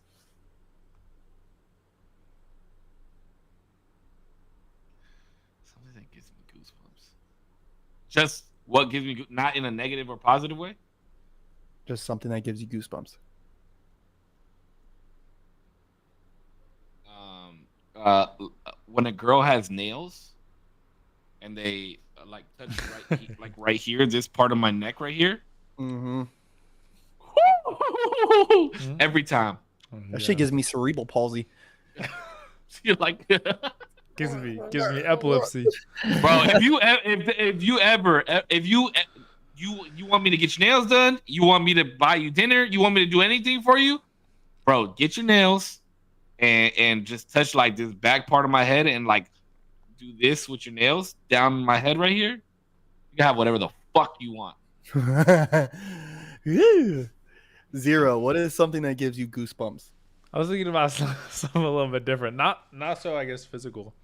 Just what gives me, not in a negative or positive way?
Just something that gives you goosebumps.
When a girl has nails and they like touch right here, this part of my neck right here.
Mm-hmm.
Every time.
That shit gives me cerebral palsy.
You're like...
Gives me epilepsy,
bro. If you You want me to get your nails done? You want me to buy you dinner? You want me to do anything for you? Bro, get your nails and just touch like this back part of my head and like do this with your nails down my head right here. You can have whatever the fuck you want.
Zero. What is something that gives you goosebumps?
I was thinking about something a little bit different. Not so I guess physical.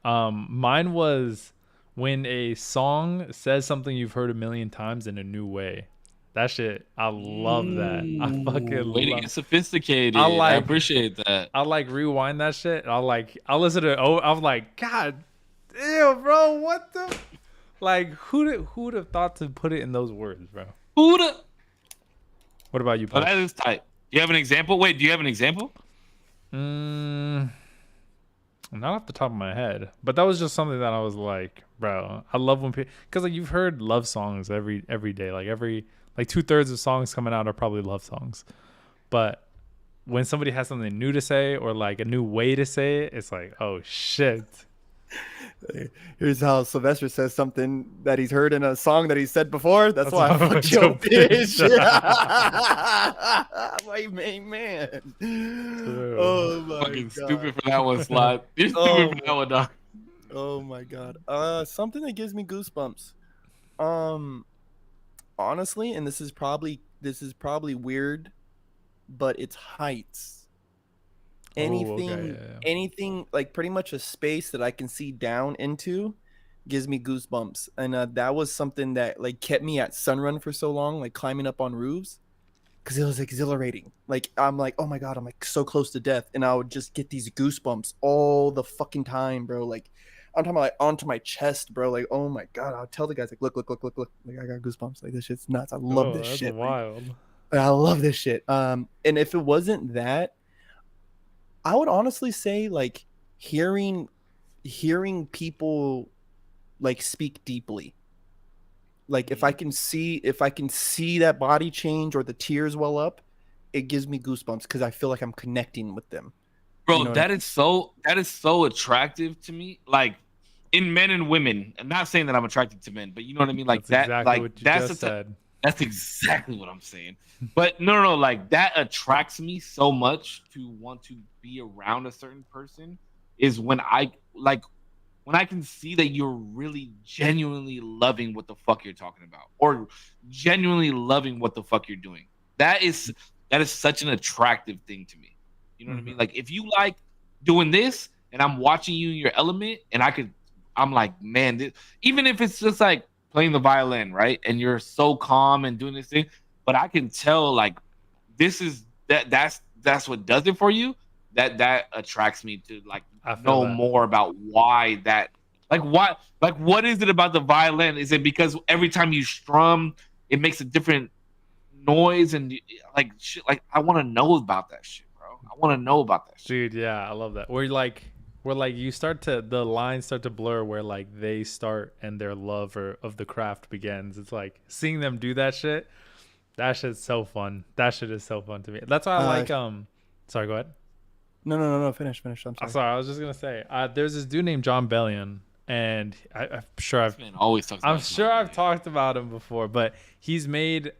Mine was when a song says something you've heard a million times in a new way. That shit, I love that. I fucking
Way to
love.
get sophisticated.
I
I appreciate that.
I like rewind that shit. I'll listen to it. Oh, I'm like, God damn, bro, what the? Like, who'd have thought to put it in those words, bro?
Who'da?
What about you,
Oh,
Pops?
that is tight. Do you have an example? Wait, do you have an example?
Not off the top of my head, but that was just something that I was like, bro, I love when people, because like you've heard love songs every day, like 2/3 of songs coming out are probably love songs, but when somebody has something new to say or like a new way to say it, it's like, oh shit.
Here's how Sylvester says something that he's heard in a song that he said before. That's why I fucked
your
your bitch. My main man. Oh my
Fucking
god.
stupid for that one, Slot. You're stupid
Oh.
for that one, dog.
Oh my god. Something that gives me goosebumps. Honestly, and this is probably weird, but it's heights. Anything,
okay, yeah.
anything like pretty much a space that I can see down into gives me goosebumps. And that was something that like kept me at Sunrun for so long, like climbing up on roofs, because it was exhilarating. Like I'm like, oh my god, I'm like so close to death, and I would just get these goosebumps all the fucking time, bro. Like I'm talking about like onto my chest, bro. Like oh my god, I'll tell the guys like, look, like I got goosebumps. Like this shit's nuts. I love this
That's
shit.
wild.
Like, I love this shit. And if it wasn't that, I would honestly say like hearing people like speak deeply. Like if I can see that body change or the tears well up, it gives me goosebumps because I feel like I'm connecting with them.
Bro,
You know what
that is so attractive to me. Like in men and women. I'm not saying that I'm attracted to men, but you know what I mean? Like
That's
that,
exactly
like
what you
that's
just said.
that's exactly what I'm saying. But no, like that attracts me so much to want to be around a certain person is when I can see that you're really genuinely loving what the fuck you're talking about or genuinely loving what the fuck you're doing. That is such an attractive thing to me. You know what I mean? Like if you like doing this and I'm watching you in your element and I'm like, man, even if it's just like playing the violin, right? And you're so calm and doing this thing, but I can tell like that's what does it for you. That attracts me to like know more about why that what is it about the violin? Is it because every time you strum it makes a different noise and like shit? Like I want to know about that shit, bro. I want to know about that shit.
Dude, yeah, I love that. Where you start to, the lines start to blur where like they start and their love of the craft begins. It's like seeing them do that shit. That shit's so fun. That shit is so fun to me. That's why I like sorry, go ahead.
No. Finish. I'm sorry.
I was just gonna say, there's this dude named John Bellion, and I'm sure I've talked about him before, but he's made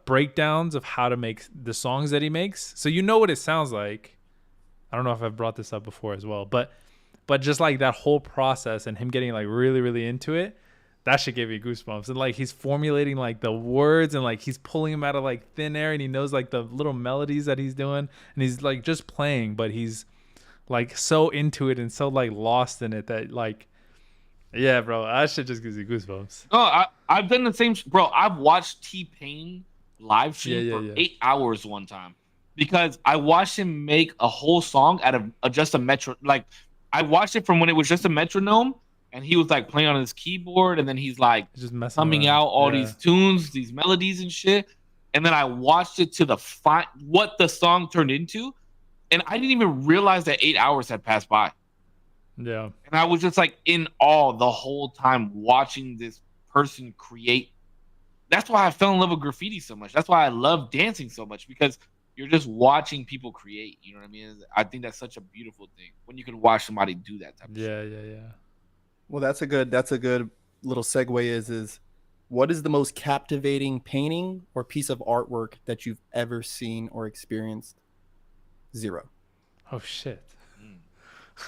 breakdowns of how to make the songs that he makes, so you know what it sounds like. I don't know if I've brought this up before as well, but just like that whole process and him getting like really, really into it, that should give you goosebumps. And like he's formulating like the words and like he's pulling them out of like thin air, and he knows like the little melodies that he's doing, and he's like just playing, but he's like so into it and so like lost in it that like, yeah, bro, that shit just gives you goosebumps.
No, I've done the same, bro. I've watched T-Pain live stream for 8 hours one time because I watched him make a whole song out of just a metro. Like I watched it from when it was just a metronome. And he was like playing on his keyboard, and then he's like
just
humming out all these tunes, these melodies and shit. And then I watched it to what the song turned into, and I didn't even realize that 8 hours had passed by.
Yeah.
And I was just like in awe the whole time watching this person create. That's why I fell in love with graffiti so much. That's why I love dancing so much, because you're just watching people create. You know what I mean? I think that's such a beautiful thing when you can watch somebody do that type of shit.
Yeah.
Well, that's a good little segue is what is the most captivating painting or piece of artwork that you've ever seen or experienced? 0.
Oh shit.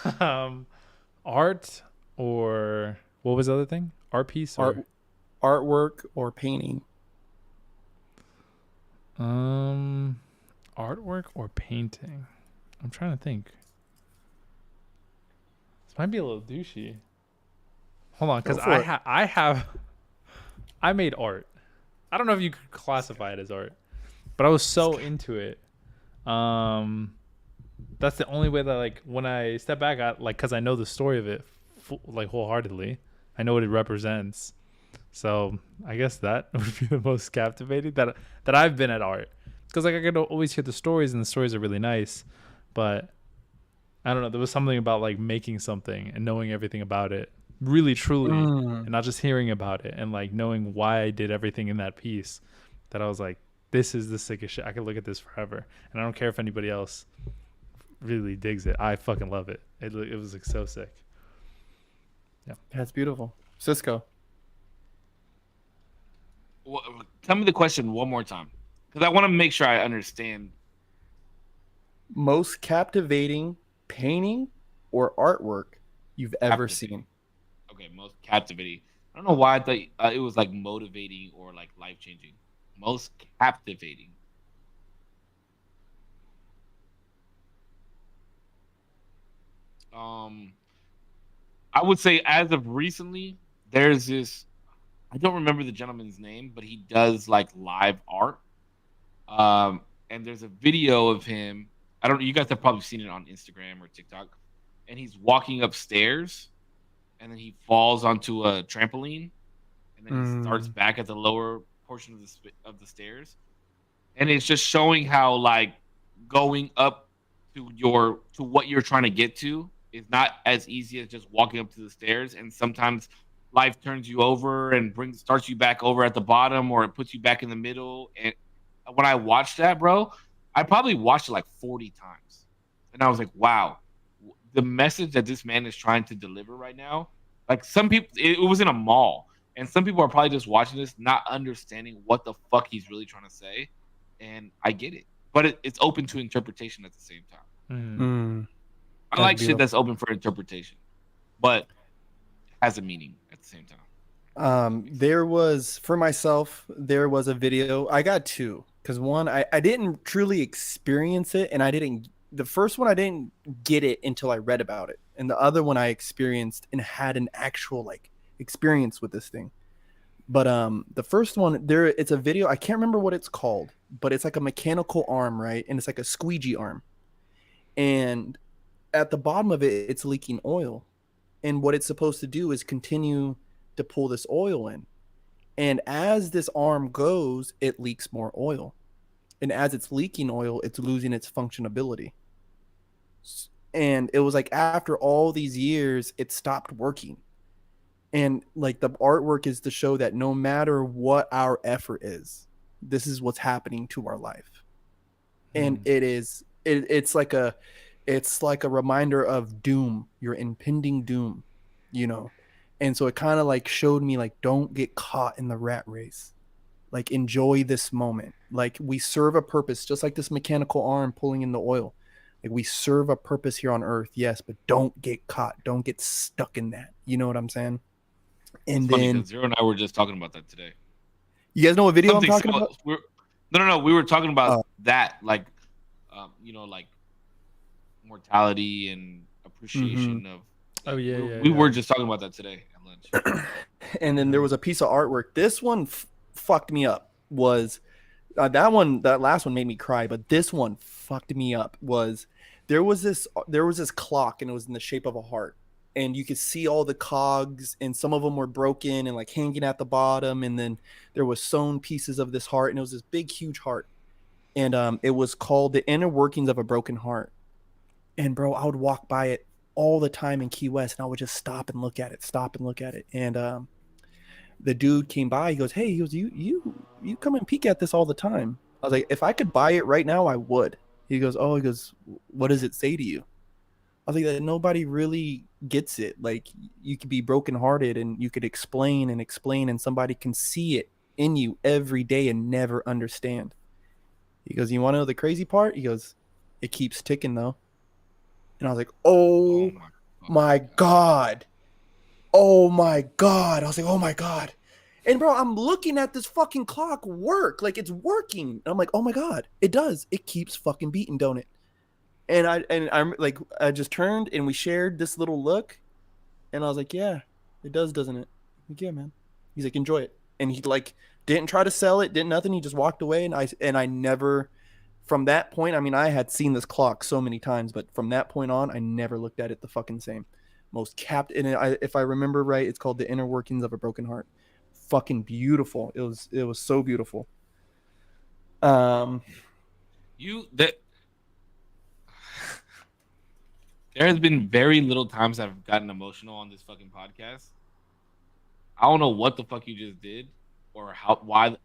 Mm.
Art or what was the other thing? Art piece or
Artwork or painting?
artwork or painting. I'm trying to think. This might be a little douchey. Hold on, because I made art. I don't know if you could classify it as art, but I was so into it. That's the only way that like when I step back, because I know the story of it, like wholeheartedly. I know what it represents. So I guess that would be the most captivating that I've been at art, because like I could always hear the stories and the stories are really nice, but I don't know. There was something about like making something and knowing everything about it, really truly, and not just hearing about it and like knowing why I did everything in that piece. That I was like, this is the sickest shit. I could look at this forever, and I don't care if anybody else really digs it. I fucking love it. It was like so sick. Yeah,
That's beautiful. Cisco.
Well, tell me the question one more time, because I want to make sure I understand.
Most captivating painting or artwork you've ever seen?
Okay, most captivating. I don't know why I thought it was like motivating or like life changing. Most captivating. I would say as of recently, there's this. I don't remember the gentleman's name, but he does like live art. And there's a video of him. I don't. You guys have probably seen it on Instagram or TikTok, and he's walking upstairs, and then he falls onto a trampoline, and then he starts back at the lower portion of the stairs, and it's just showing how like going up to what you're trying to get to is not as easy as just walking up to the stairs, and sometimes life turns you over and starts you back over at the bottom, or it puts you back in the middle. And when I watched that, bro, I probably watched it like 40 times, and I was like, wow, the message that this man is trying to deliver right now. Like some people, it was in a mall, and some people are probably just watching this, not understanding what the fuck he's really trying to say. And I get it, but it's open to interpretation at the same time. I like shit that's open for interpretation, but has a meaning at the same time.
There was, for myself, there was a video. I got 2, because one, I didn't truly experience it, and the first one I didn't get it until I read about it, and the other one I experienced and had an actual like experience with this thing. But the first one, it's a video. I can't remember what it's called, but it's like a mechanical arm, right? And it's like a squeegee arm, and at the bottom of it, it's leaking oil. And what it's supposed to do is continue to pull this oil in. And as this arm goes, it leaks more oil. And as it's leaking oil, it's losing its functionability. And it was like after all these years, it stopped working. And like the artwork is to show that no matter what our effort is, this is what's happening to our life. And it's like a reminder of doom, your impending doom, you know? And so it kind of like showed me like, don't get caught in the rat race. Like enjoy this moment. Like we serve a purpose, just like this mechanical arm pulling in the oil. Like we serve a purpose here on earth, yes, but don't get caught. Don't get stuck in that. You know what I'm saying? And
it's funny
then
Zero and I were just talking about that today.
You guys know what video I'm talking about?
No. We were talking about that, like, like mortality and appreciation of.
Oh yeah,
we were just talking about that today at lunch.
And then there was a piece of artwork. This one fucked me up. Was that last one made me cry, but this one fucked me up. There was this clock, and it was in the shape of a heart, and you could see all the cogs, and some of them were broken and like hanging at the bottom, and then there was sewn pieces of this heart, and it was this big huge heart, and it was called The Inner Workings of a Broken Heart. And bro, I would walk by it all the time in Key West, and I would just stop and look at it. And the dude came by. He goes, "Hey," he goes, "You come and peek at this all the time." I was like, "If I could buy it right now, I would." He goes, "Oh," he goes, "What does it say to you?" I was like, that nobody really gets it. Like, you could be brokenhearted and you could explain and explain, and somebody can see it in you every day and never understand. He goes, you want to know the crazy part? He goes, it keeps ticking though. And I was like,
Oh
oh
my
my God. Oh my God. I was like, oh my God. And bro, I'm looking at this fucking clock work. Like, it's working. And I'm like, oh my God, it does. It keeps fucking beating, don't it? And I'm like, I just turned and we shared this little look. And I was like, yeah, it does, doesn't it? I'm like, yeah, man. He's like, enjoy it. And he like didn't try to sell it, didn't nothing. He just walked away. And I never, from that point, I mean, I had seen this clock so many times, but from that point on, I never looked at it the fucking same. Most capped, and if I remember right, it's called The Inner Workings of a Broken Heart. Fucking beautiful. It was so beautiful.
That there has been very little times I've gotten emotional on this fucking podcast. I don't know what the fuck you just did, or why,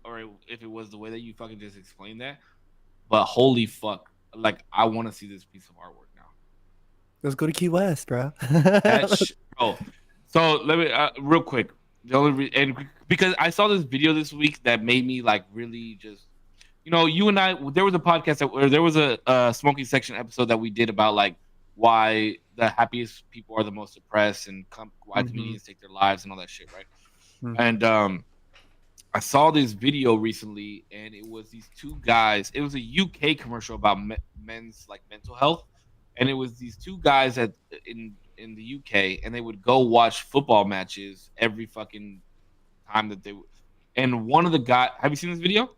or if it was the way that you fucking just explained that. But holy fuck, like I want to see this piece of artwork now.
Let's go to Key West, bro.
Bro. So let me real quick. And because I saw this video this week that made me like really just, you and I. There was a podcast or there was a smoking section episode that we did about like why the happiest people are the most depressed and why comedians take their lives and all that shit, right? And I saw this video recently, and it was these two guys. It was a UK commercial about men's like mental health, and it was these two guys in the UK, and they would go watch football matches every fucking time that they would. And one of the guys, have you seen this video?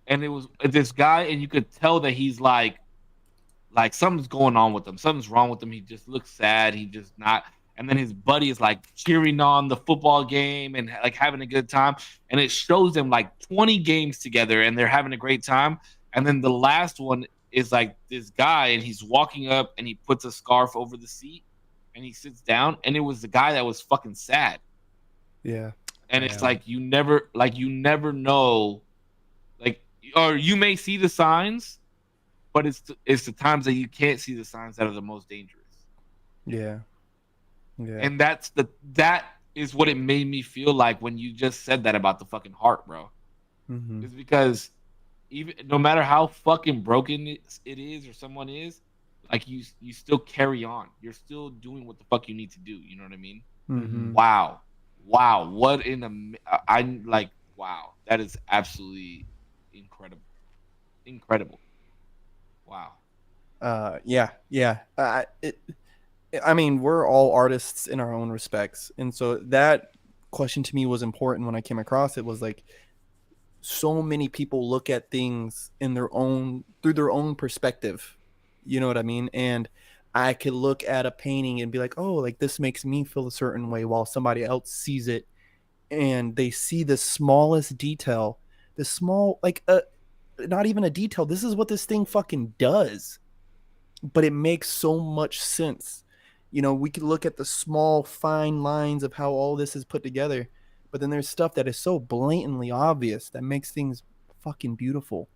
And it was this guy, and you could tell that he's like something's going on with him. Something's wrong with him. He just looks sad. He just not. And then his buddy is like cheering on the football game and like having a good time. And it shows them like 20 games together, and they're having a great time. And then the last one is like this guy, and he's walking up, and he puts a scarf over the seat, and he sits down. And it was the guy that was fucking sad.
Yeah.
And it's like you never know, like, or you may see the signs, but it's the times that you can't see the signs that are the most dangerous.
Yeah. Yeah.
And that is what it made me feel like when you just said that about the fucking heart, bro.
Mm-hmm.
It's because even no matter how fucking broken it is or someone is, like you still carry on. You're still doing what the fuck you need to do. You know what I mean?
Mm-hmm.
Wow. What I'm like, wow. That is absolutely incredible. Wow.
Yeah. I mean, we're all artists in our own respects. And so that question to me was important when I came across it. Was like, so many people look at things through their own perspective. You know what I mean? And I could look at a painting and be like, oh, like this makes me feel a certain way, while somebody else sees it and they see the smallest detail, the small, like, not even a detail. This is what this thing fucking does. But it makes so much sense. We could look at the small, fine lines of how all this is put together, but then there's stuff that is so blatantly obvious that makes things fucking beautiful.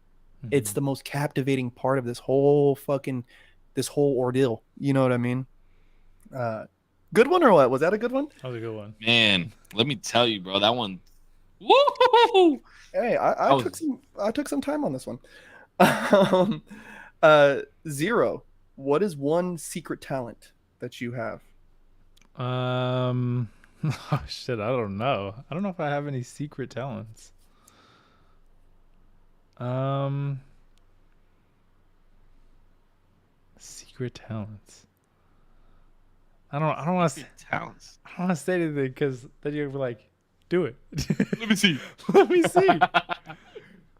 Mm-hmm. It's the most captivating part of this whole ordeal. You know what I mean? Good one or what? Was that a good one?
That was a good one.
Man, let me tell you, bro, that one. Woo!
Hey, I took some time on this one. Zero. What is one secret talent that you have?
Oh shit, I don't know. I don't know if I have any secret talents. Secret talents. I don't want to
talents.
I don't want to say anything because then you're like, do it.
Let me see.
Let me see.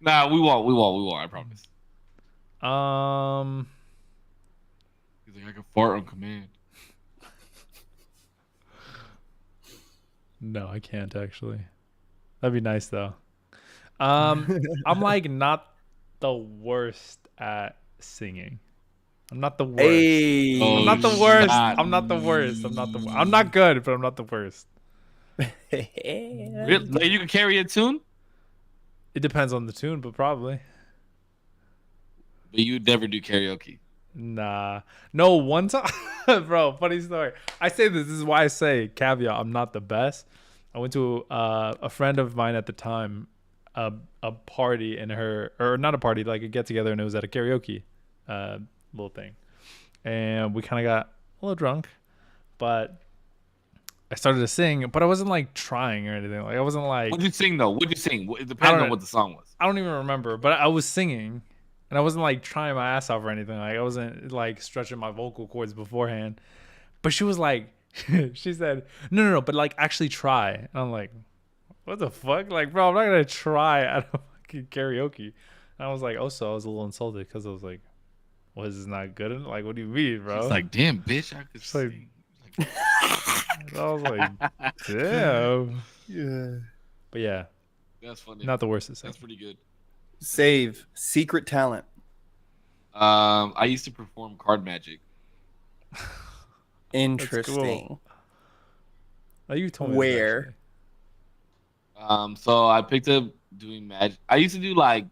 Nah, we won't. I promise. He's like, I can fart on command.
No, I can't actually. That'd be nice though. I'm like not the worst at singing. I'm not the worst.
Hey.
I'm not the worst. I'm not the worst. I'm not good, but I'm not the worst.
Really? Like you can carry a tune?
It depends on the tune, but probably.
But you would never do karaoke.
Nah. No, one time, bro, funny story. I say this is why I say caveat. I'm not the best. I went to a friend of mine at the time, a party in her, or not a party, like a get together, and it was at a karaoke little thing. And we kind of got a little drunk, but I started to sing, but I wasn't like trying or anything. Like I wasn't like,
What'd you sing though? What'd you sing? It
I
depends
don't
on what the song was.
I don't even remember, but I was singing and I wasn't like trying my ass off or anything. Like I wasn't like stretching my vocal cords beforehand. But she was like, she said, no, but like actually try. And I'm like, what the fuck? Like, bro, I'm not gonna try at a fucking karaoke. And I was like, also, I was a little insulted because I was like, what, is this not good? Like, what do you mean, bro?
It's like, damn, bitch, I could
It's like-
sing.
I was like, damn.
Yeah.
But yeah,
That's funny.
not the worst to say.
That's pretty good.
Save secret talent.
I used to perform card magic.
Interesting.
Oh, you told me this,
Where?
actually.
So I picked up doing magic. I used to do like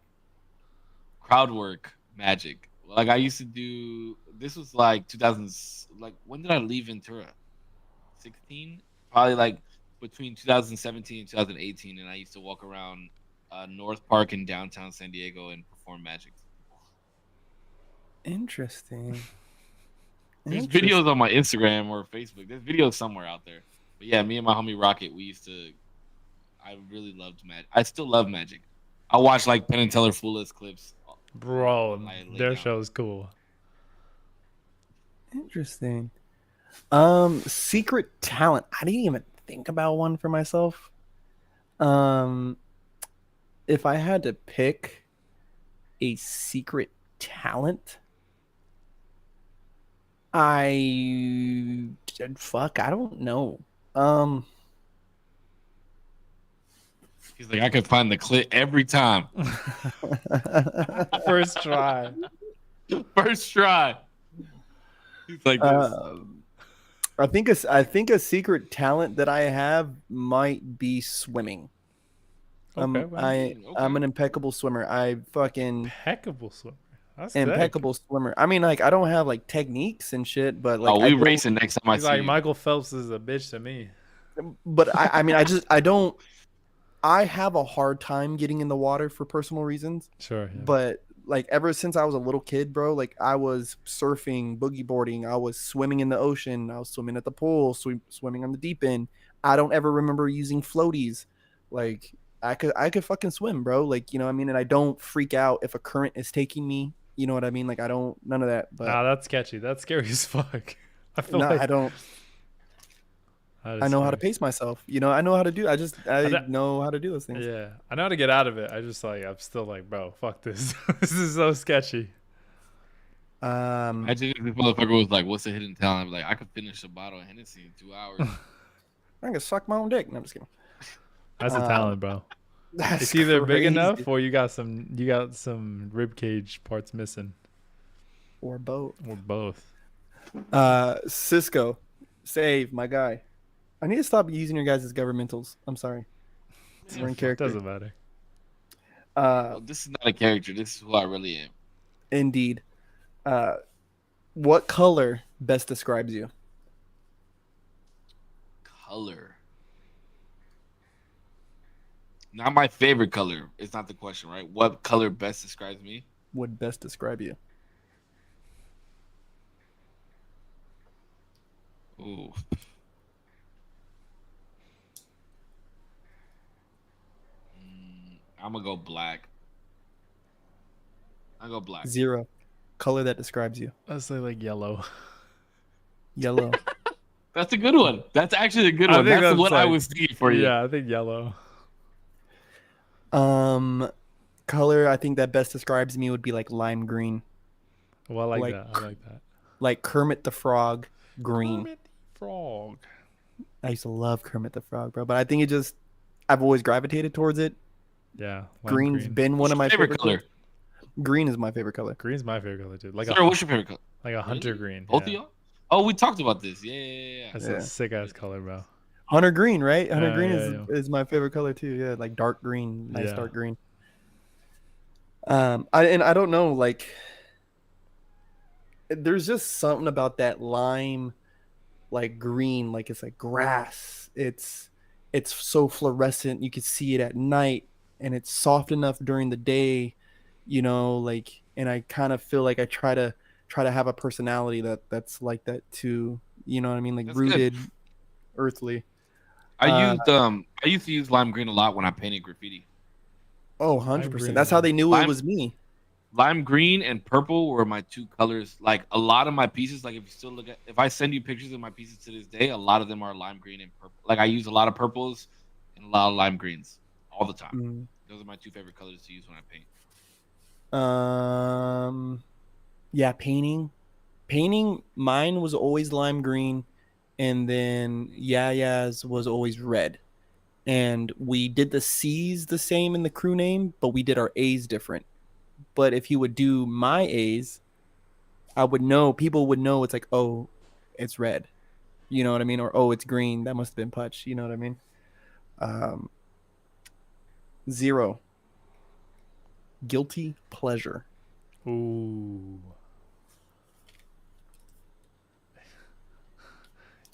crowd work magic. Like I used to do. This was like 2000s. Like when did I leave Ventura? 16, probably like between 2017 and 2018. And I used to walk around North Park in downtown San Diego and perform magic.
Interesting.
There's videos on my Instagram or Facebook. There's videos somewhere out there. But yeah, me and my homie Rocket, we used to. I really loved magic. I still love magic. I watch like Penn and Teller Fool clips.
Bro,
when I lay
their
down.
show is cool.
Interesting. Secret talent. I didn't even think about one for myself. If I had to pick a secret talent, I don't know.
He's like, I could find the clip every time.
First try.
First try. He's like this.
I think a secret talent that I have might be swimming.
Okay,
I'm an impeccable swimmer. I fucking
impeccable swimmer. That's
impeccable swimmer. I mean, like I don't have like techniques and shit, but like
we racing next time I
He's
see
like
you.
Michael Phelps is a bitch to me.
But I mean, I have a hard time getting in the water for personal reasons.
Sure. Yeah.
But like ever since I was a little kid, bro, like I was surfing, boogie boarding, I was swimming in the ocean, I was swimming at the pool, swimming on the deep end. I don't ever remember using floaties. Like I could fucking swim, bro. Like, you know what I mean? And I don't freak out if a current is taking me. You know what I mean? Like I don't none of that. But
Nah, that's sketchy. That's scary as fuck. I feel
no,
like
I don't. I know how to pace myself. You know, I know how to do. I know how to do those things.
Yeah, I know how to get out of it. I'm still like, bro, fuck this. This is so sketchy.
Imagine if this motherfucker was like, what's the hidden talent? I'm like, I could finish a bottle of Hennessy in 2 hours.
I can suck my own dick. No, I'm just kidding.
That's a talent, bro.
That's
It's either big
crazy.
enough or you got some rib cage parts missing,
or both.
or both.
Cisco, save my guy. I need to stop using your guys' governmentals. I'm sorry. We're in character.
Doesn't matter.
Well, this is not a character. This is who I really am.
Indeed. What color best describes you?
Color. Not my favorite color. It's not the question, right? What color best describes me?
Would best describe you?
Ooh. I'm gonna go black. I go black.
0. Color that describes you.
Let's say like yellow.
Yellow.
That's a good one. That's actually a good
I
one.
think
That's
that's
what I
like-
was thinking for you.
Yeah, I think yellow.
Color I think that best describes me would be like lime green,
Well, I like
Like-
that. I like that.
like Kermit the Frog green.
Kermit the Frog.
I used to love Kermit the Frog, bro, but I think I've always gravitated towards it.
Yeah. lime
Green's
green.
been one
What's
of
your
my
favorite
favorite
color?
colors. Green is my favorite color.
Green's my favorite color, dude. Like
Sir, what's your favorite color?
a hunter
Really?
green.
Both
yeah.
of y'all? Oh, we talked about this. Yeah.
That's
Yeah.
a sick ass color, bro.
Hunter green, right? Hunter
Yeah,
green
yeah,
is my favorite color too. Yeah, like dark green, nice
Yeah.
dark green. I don't know, like there's just something about that lime, like green, like it's like grass. It's so fluorescent. You can see it at night, and it's soft enough during the day, like. And I kind of feel like I try to have a personality that's like that too. You know what I mean? Like
That's good.
rooted, earthly.
I used to use lime green a lot when I painted graffiti.
Oh, 100%. That's how they knew it
Lime
was me.
lime green and purple were my two colors. Like a lot of my pieces, like if you still look at, if I send you pictures of my pieces to this day, a lot of them are lime green and purple. Like I use a lot of purples and a lot of lime greens all the time.
Mm.
Those are my two favorite colors to use when I paint.
Yeah, painting. Mine was always lime green, and then Yaya's was always red. And we did the C's the same in the crew name, but we did our A's different. But if he would do my A's, I would know, people would know it's like, oh, it's red. You know what I mean? Or, oh, it's green. That must have been Putch. You know what I mean? Um, Zero. Guilty pleasure.
Ooh.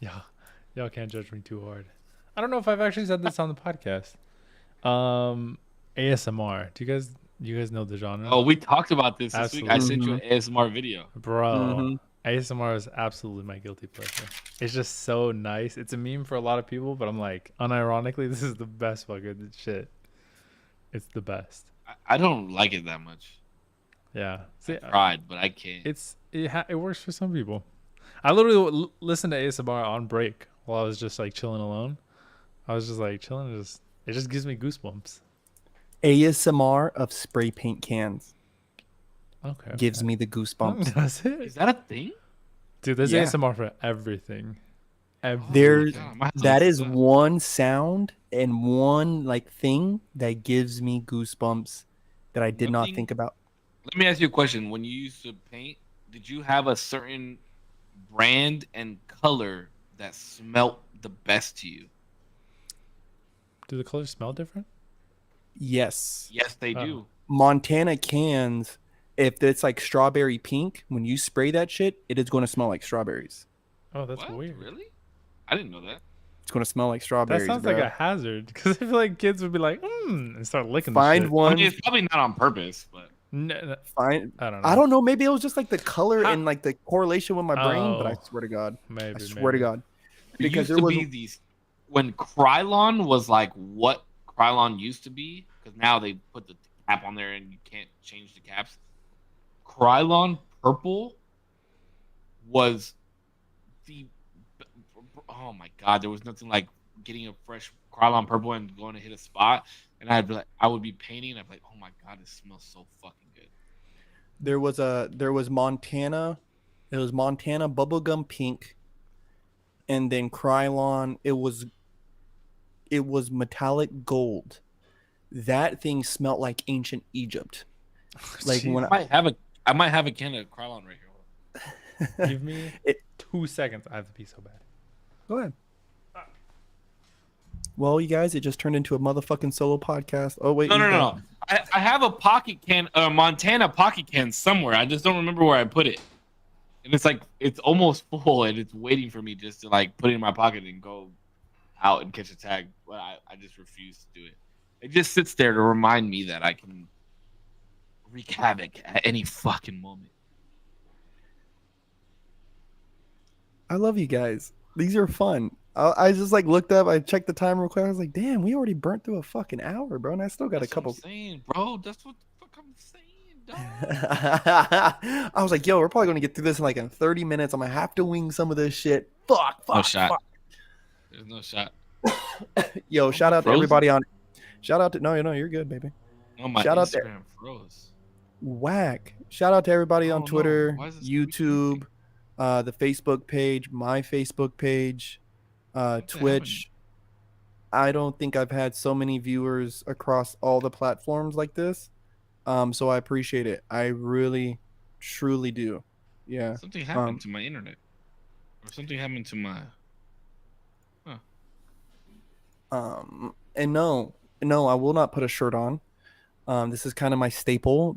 Yeah. Y'all can't judge me too hard. I don't know if I've actually said this on the podcast. ASMR. Do you guys know the genre?
Oh, we talked about this week. I sent you
Mhm.
an ASMR video.
Bro,
Mhm.
ASMR is absolutely my guilty pleasure. It's just so nice. It's a meme for a lot of people, but I'm like, unironically, this is the best fucking shit. It's the best.
I don't like it that much.
Yeah. See,
I tried, but I can't.
it works for some people. I literally listened to ASMR on break while I was just like chilling alone. I was just like chilling. It just gives me goosebumps.
ASMR of spray paint cans
Okay.
gives me the goosebumps.
That's it.
Is that a thing?
Dude, there's
Yeah.
ASMR for everything.
There's
God, I might have to
that
listen
is
to that.
one sound and one like thing that gives me goosebumps that I did not
Nothing-
think about.
Let me ask you a question. When you used to paint, did you have a certain brand and color that smelt the best to you?
Do the colors smell different?
Yes.
Yes, they do.
Montana cans, if it's like strawberry pink, when you spray that shit, it is going to smell like strawberries.
Oh, that's
What?
weird.
Really? I didn't know that.
It's going to smell like
That
strawberries,
sounds
bro.
like a hazard because I feel like kids would be like, and start licking the
Find
shit.
I
one.
mean, it's probably not on purpose, but
No,
Find.
I don't know.
I don't know. Maybe it was just like the color
How-
and like the correlation with my brain, but I
Oh.
swear to God.
Maybe.
I swear to God.
there
Because
used
there
to
was
be these when Krylon was like what Krylon used to be, because now they put the cap on there and you can't change the caps. Krylon purple was the oh my God, there was nothing like getting a fresh Krylon purple and going to hit a spot, and I would be painting and I'd be like, oh my God, this smells so fucking good.
there was Montana. It was Montana bubblegum pink, and then Krylon. It was metallic gold. That thing smelled like ancient Egypt. Like when
I might have a can of Krylon right here.
Give me
It-
2 seconds. I have to pee so bad.
Go ahead. Well, you guys, it just turned into a motherfucking solo podcast. Oh wait,
No. I have a pocket can, a Montana pocket can somewhere. I just don't remember where I put it. And it's like it's almost full, and it's waiting for me just to like put it in my pocket and go out and catch a tag. But I just refuse to do it. It just sits there to remind me that I can wreak havoc at any fucking moment.
I love you guys. These are fun. I just like looked up. I checked the time real quick. I was like, damn, we already burnt through a fucking hour, bro, and I still got
That's
a couple.
what I'm saying, bro. That's what the fuck I'm saying, dog.
I was like, yo, we're probably gonna get through this in like in 30 minutes. I'm gonna have to wing some of this shit. Fuck.
No shot. There's no shot.
Yo, shout out to
Frozen?
everybody on. Shout out to no, you're good, baby.
Oh, my
Shout out to-
Instagram froze.
Whack. Shout out to everybody on
Oh, no.
Twitter,
Why is this
YouTube, the Facebook page, my Facebook page,
the
Twitch. I don't think I've had so many viewers across all the platforms like this. So I appreciate it. I really, truly do. Yeah.
Something happened to my internet, or something happened to my.
And no, I will not put a shirt on. This is kind of my staple.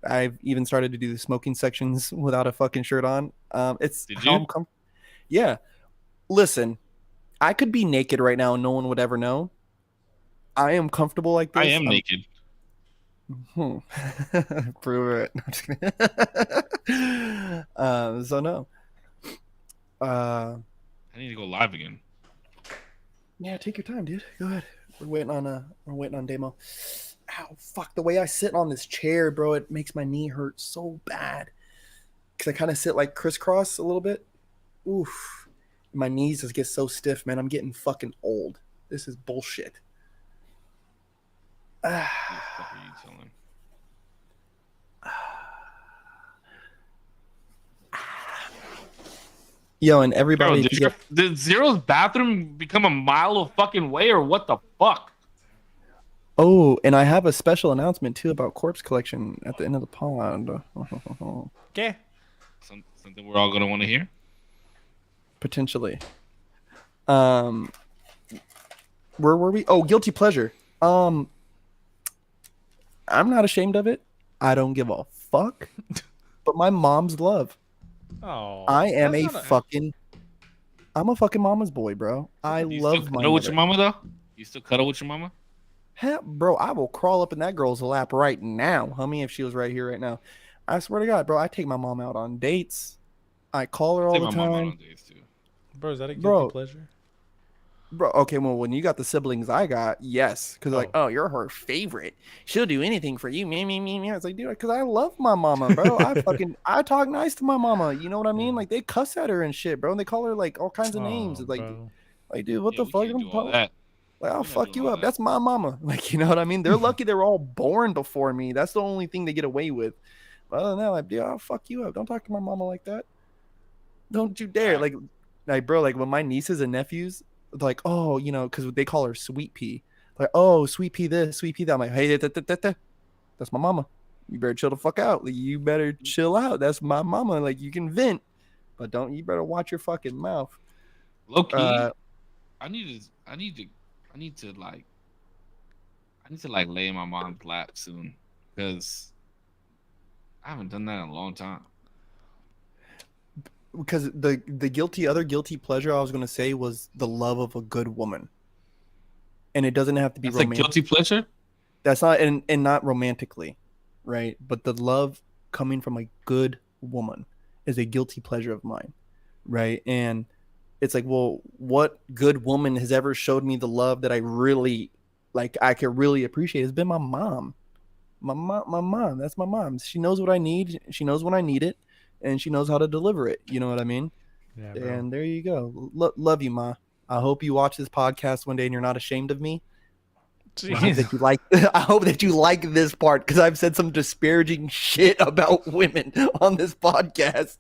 I've even started to do the smoking sections without a fucking shirt on. It's
Did
how
you?
I'm Yeah. Listen, I could be naked right now and no one would ever know. I am comfortable like
I
this.
am naked.
Hmm. Prove it. No, I'm just kidding. So no. Uh,
I need to go live again.
yeah, take your time, dude. Go ahead. We're waiting on demo. Ow, fuck! The way I sit on this chair, bro, it makes my knee hurt so bad. Cause I kind of sit like crisscross a little bit. Oof. My knees just get so stiff, man. I'm getting fucking old. This is bullshit.
What the fuck are you telling?
Yo, and everybody,
Bro, did Zero's bathroom become a mile of fucking way or what the fuck?
oh, and I have a special announcement too about corpse collection at the end of the pod.
Okay.
Something we're all gonna want to hear.
Potentially. Where were we? Oh, guilty pleasure. I'm not ashamed of it. I don't give a fuck. But my mom's love.
Oh,
I'm a fucking mama's boy, bro. I
Do you
love
still
my
cuddle with
mother.
your mama though? You still cuddle with your mama?
Hell, bro, I will crawl up in that girl's lap right now, homie, if she was right here right now. I swear to God, bro, I take my mom out on dates. I call her all
Take
the
my mama out
time.
on dates too.
bro, is that a guilty
Bro,
pleasure?
Bro, okay, well, when you got the siblings I got, yes, because like,
Oh.
oh, you're her favorite. She'll do anything for you. Me. It's like, dude, because I love my mama, bro. I talk nice to my mama. You know what I mean?
Yeah.
Like they cuss at her and shit, bro. And they call her like all kinds of names.
Oh,
It's
bro.
like, dude, what
Yeah,
the
we
fuck?
can't do all that.
Like, I'll
We're not
fuck
doing
you
all
up.
that.
That's my mama. Like, you know what I mean? They're lucky they were all born before me. That's the only thing they get away with. But other than that, like, dude, I'll fuck you up. Don't talk to my mama like that. Don't you dare.
Right.
Like, bro, like when my nieces and nephews, like, oh, you know, because they call her Sweet Pea. Like, oh, Sweet Pea this, Sweet Pea that. I'm like, hey, that's my mama. You better chill the fuck out. Like, you better chill out. That's my mama. Like, you can vent, but you better watch your fucking mouth.
Low key,
Uh,
I need to like lay in my mom's lap soon because I haven't done that in a long time.
because the other guilty pleasure I was gonna say was the love of a good woman, and it doesn't have to be
That's a
romantic.
guilty pleasure.
That's not and not romantically, right? But the love coming from a good woman is a guilty pleasure of mine, right? And it's like, well, what good woman has ever showed me the love that I really like? I can really appreciate has been my mom. My mom. That's my mom. She knows what I need. She knows when I need it, and she knows how to deliver it. You know what I mean?
Yeah, bro.
And there you go. Love you, ma. I hope you watch this podcast one day and you're not ashamed of me. I hope that you like. I hope that you like this part because I've said some disparaging shit about women on this podcast,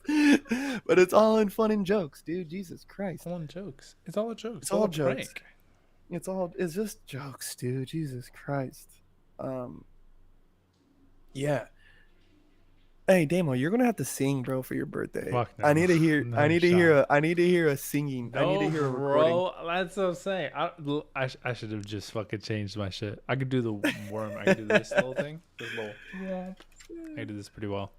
but it's all in fun and jokes, dude. Jesus Christ,
It's all in jokes. It's all a joke.
It's all
a
jokes.
prank.
It's just jokes, dude. Jesus Christ. Yeah. Hey, Damo, you're gonna have to sing, bro, for your birthday.
Fuck no.
I need to hear.
No
I need to
shot.
hear. I need to hear a singing. I need
No,
to hear a recording.
bro. That's what I'm saying. I should have just fucking changed my shit. I could do the worm. I could do this little thing. This little. I could do this pretty well.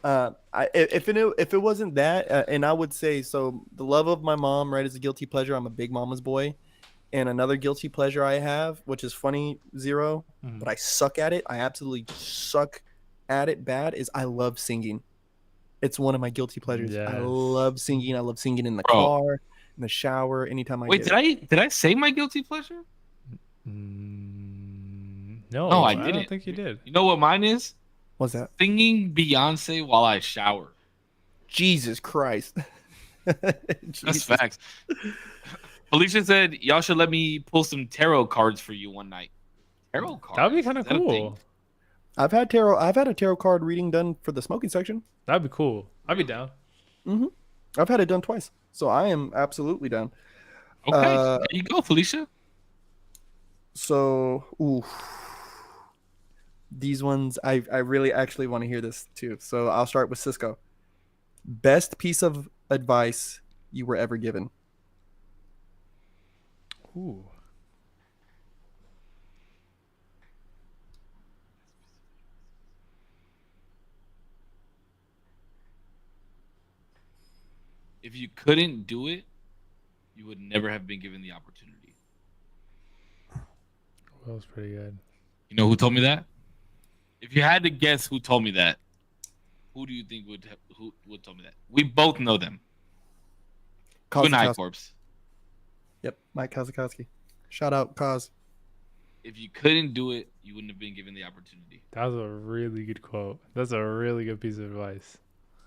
If it wasn't that, and I would say so, the love of my mom, right, is a guilty pleasure. I'm a big mama's boy, and another guilty pleasure I have, which is funny, Zero, but I suck at it. I absolutely suck at it bad. Is I love singing. It's one of my guilty pleasures.
Yes.
I love singing. I love singing in the
Bro.
car, in the shower, anytime I
Wait,
get
did I say my guilty pleasure?
No,
No, I
I
didn't.
don't think you did.
You know what mine is?
What's that?
Singing Beyonce while I shower.
Jesus Christ.
That's facts. Felicia said y'all should let me pull some tarot cards for you one night. Tarot cards.
That'd be kind of
Is that a thing?
cool.
I've had a tarot card reading done for the smoking section.
That'd be cool. I'd be down.
I've had it done twice, so I am absolutely down.
Okay, there you go, Felicia.
So, these ones I really actually want to hear this too. So I'll start with Cisco. Best piece of advice you were ever given?
Ooh.
if you couldn't do it, you would never have been given the opportunity.
That was pretty good.
You know who told me that? If you had to guess who told me that, who do you think who would tell me that? We both know them. Good night,
Kazakowski.
corpse.
Yep, Mike Kazakowski. Shout out, Kaz.
If you couldn't do it, you wouldn't have been given the opportunity.
That was a really good quote. That's a really good piece of advice.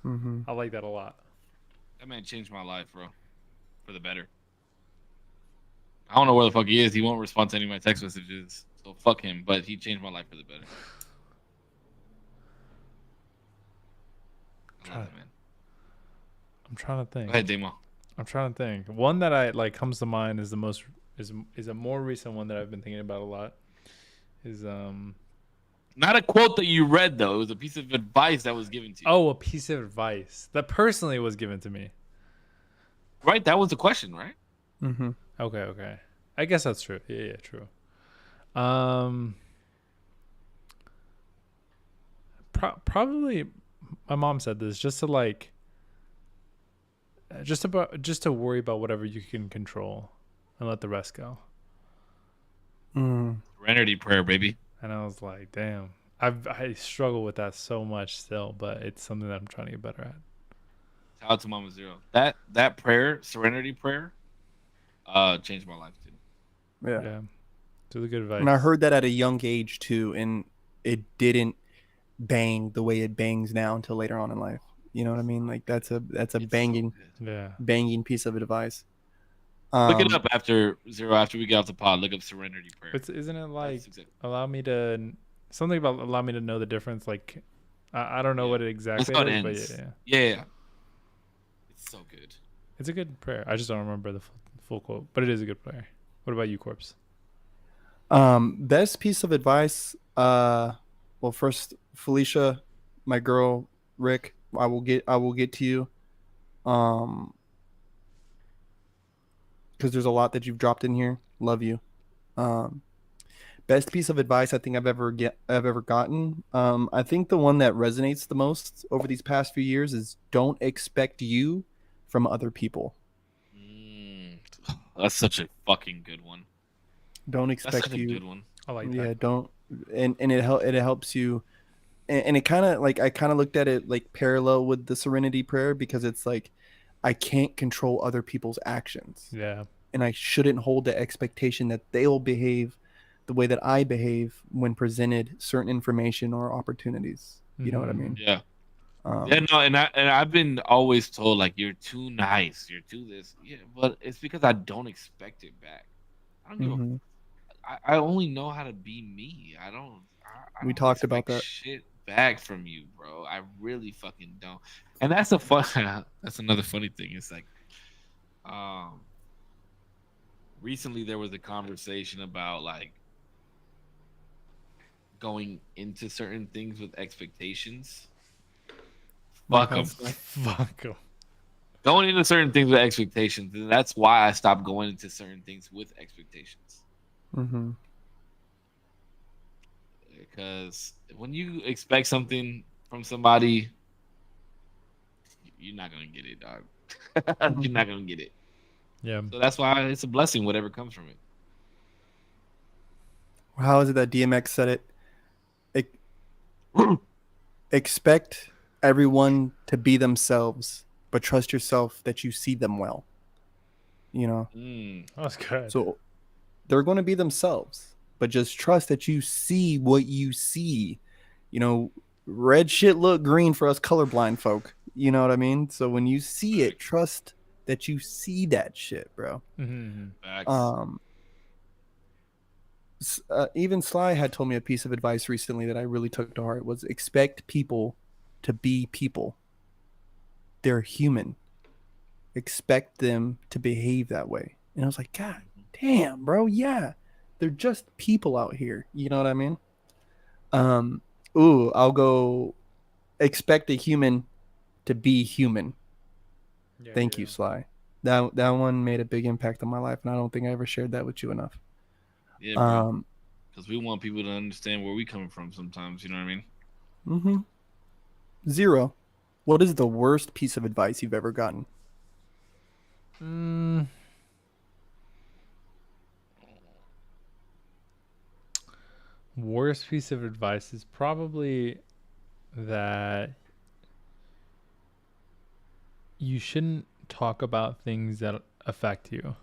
Mm-hmm.
I like that a lot.
That man changed my life, bro, for the better. I don't know where the fuck he is. He won't respond to any of my text messages, so fuck him. But he changed my life for the better. I love that man.
I'm trying to think.
Go ahead, Damo.
I'm trying to think. One that I like comes to mind is the most is a more recent one that I've been thinking about a lot. Is
Not a quote that you read though. It was a piece of advice that was given to you.
a piece of advice that personally was given to me.
Right, that was the question, right?
Mm-hmm.
Okay. I guess that's true. Yeah, true. Probably my mom said this just to like just to worry about whatever you can control and let the rest go.
Serenity prayer, baby.
And I was like, damn. I struggle with that so much still, but it's something that I'm trying to get better at.
Shout out to Mama Zero. That prayer, serenity prayer, changed my life too.
Yeah.
It's really good advice.
And I heard that at a young age too, and it didn't bang the way it bangs now until later on in life. You know what I mean? Like that's a
It's
banging
so good.
banging piece of advice.
Look it up after we get off the pod. Look up serenity prayer.
Isn't it like
That's
allow me to something about allow me to know the difference? Like I don't know what it exactly
That's how it
is,
ends.
but
Yeah. It's so good.
it's a good prayer. I just don't remember the full quote, but it is a good prayer. What about you, Corpse?
Best piece of advice. Well, first, Felicia, my girl, Rick. I will get to you. Because there's a lot that you've dropped in here. Love you. Best piece of advice I think I've ever gotten. I think the one that resonates the most over these past few years is don't expect you from other people.
That's such a fucking good one.
Don't
That's
expect
such a good one.
I like that.
Yeah, don't, and it helps you, and it kind of like I kind of looked at it like parallel with the Serenity Prayer because it's like I can't control other people's actions.
Yeah.
And I shouldn't hold the expectation that they'll behave the way that I behave when presented certain information or opportunities. You know what I mean?
Yeah. No, and I've been always told like you're too nice, you're too this. Yeah, but it's because I don't expect it back. I don't give a. I only know how to be me. I don't
We talked about
expect
that.
shit back from you, bro. I really fucking don't. And that's a fun. That's another funny thing. It's like, recently there was a conversation about like going into certain things with expectations. Fuck them.
Fuck 'em.
Going into certain things with expectations, and that's why I stopped going into certain things with expectations.
Mm-hmm.
Because when you expect something from somebody, you're not gonna get it, dog. You're not gonna get it.
Yeah.
So that's why it's a blessing, whatever comes from it.
How is it that DMX said it? Expect everyone to be themselves, but trust yourself that you see them well. You know?
That's good.
So they're going to be themselves, but just trust that you see what you see. You know, red shit look green for us colorblind folk. You know what I mean? So when you see it, trust that you see that shit, bro.
Mm-hmm.
Even Sly had told me a piece of advice recently that I really took to heart was expect people to be people. They're human. Expect them to behave that way. And I was like, God damn, bro. Yeah. They're just people out here. You know what I mean? I'll go expect a human to be human.
Yeah,
Thank you, Sly. That one made a big impact on my life, and I don't think I ever shared that with you enough.
Yeah, bro. Because we want people to understand where we coming from sometimes. You know what I mean?
Mm-hmm. Zero. What is the worst piece of advice you've ever gotten?
Worst piece of advice is probably that you shouldn't talk about things that affect you.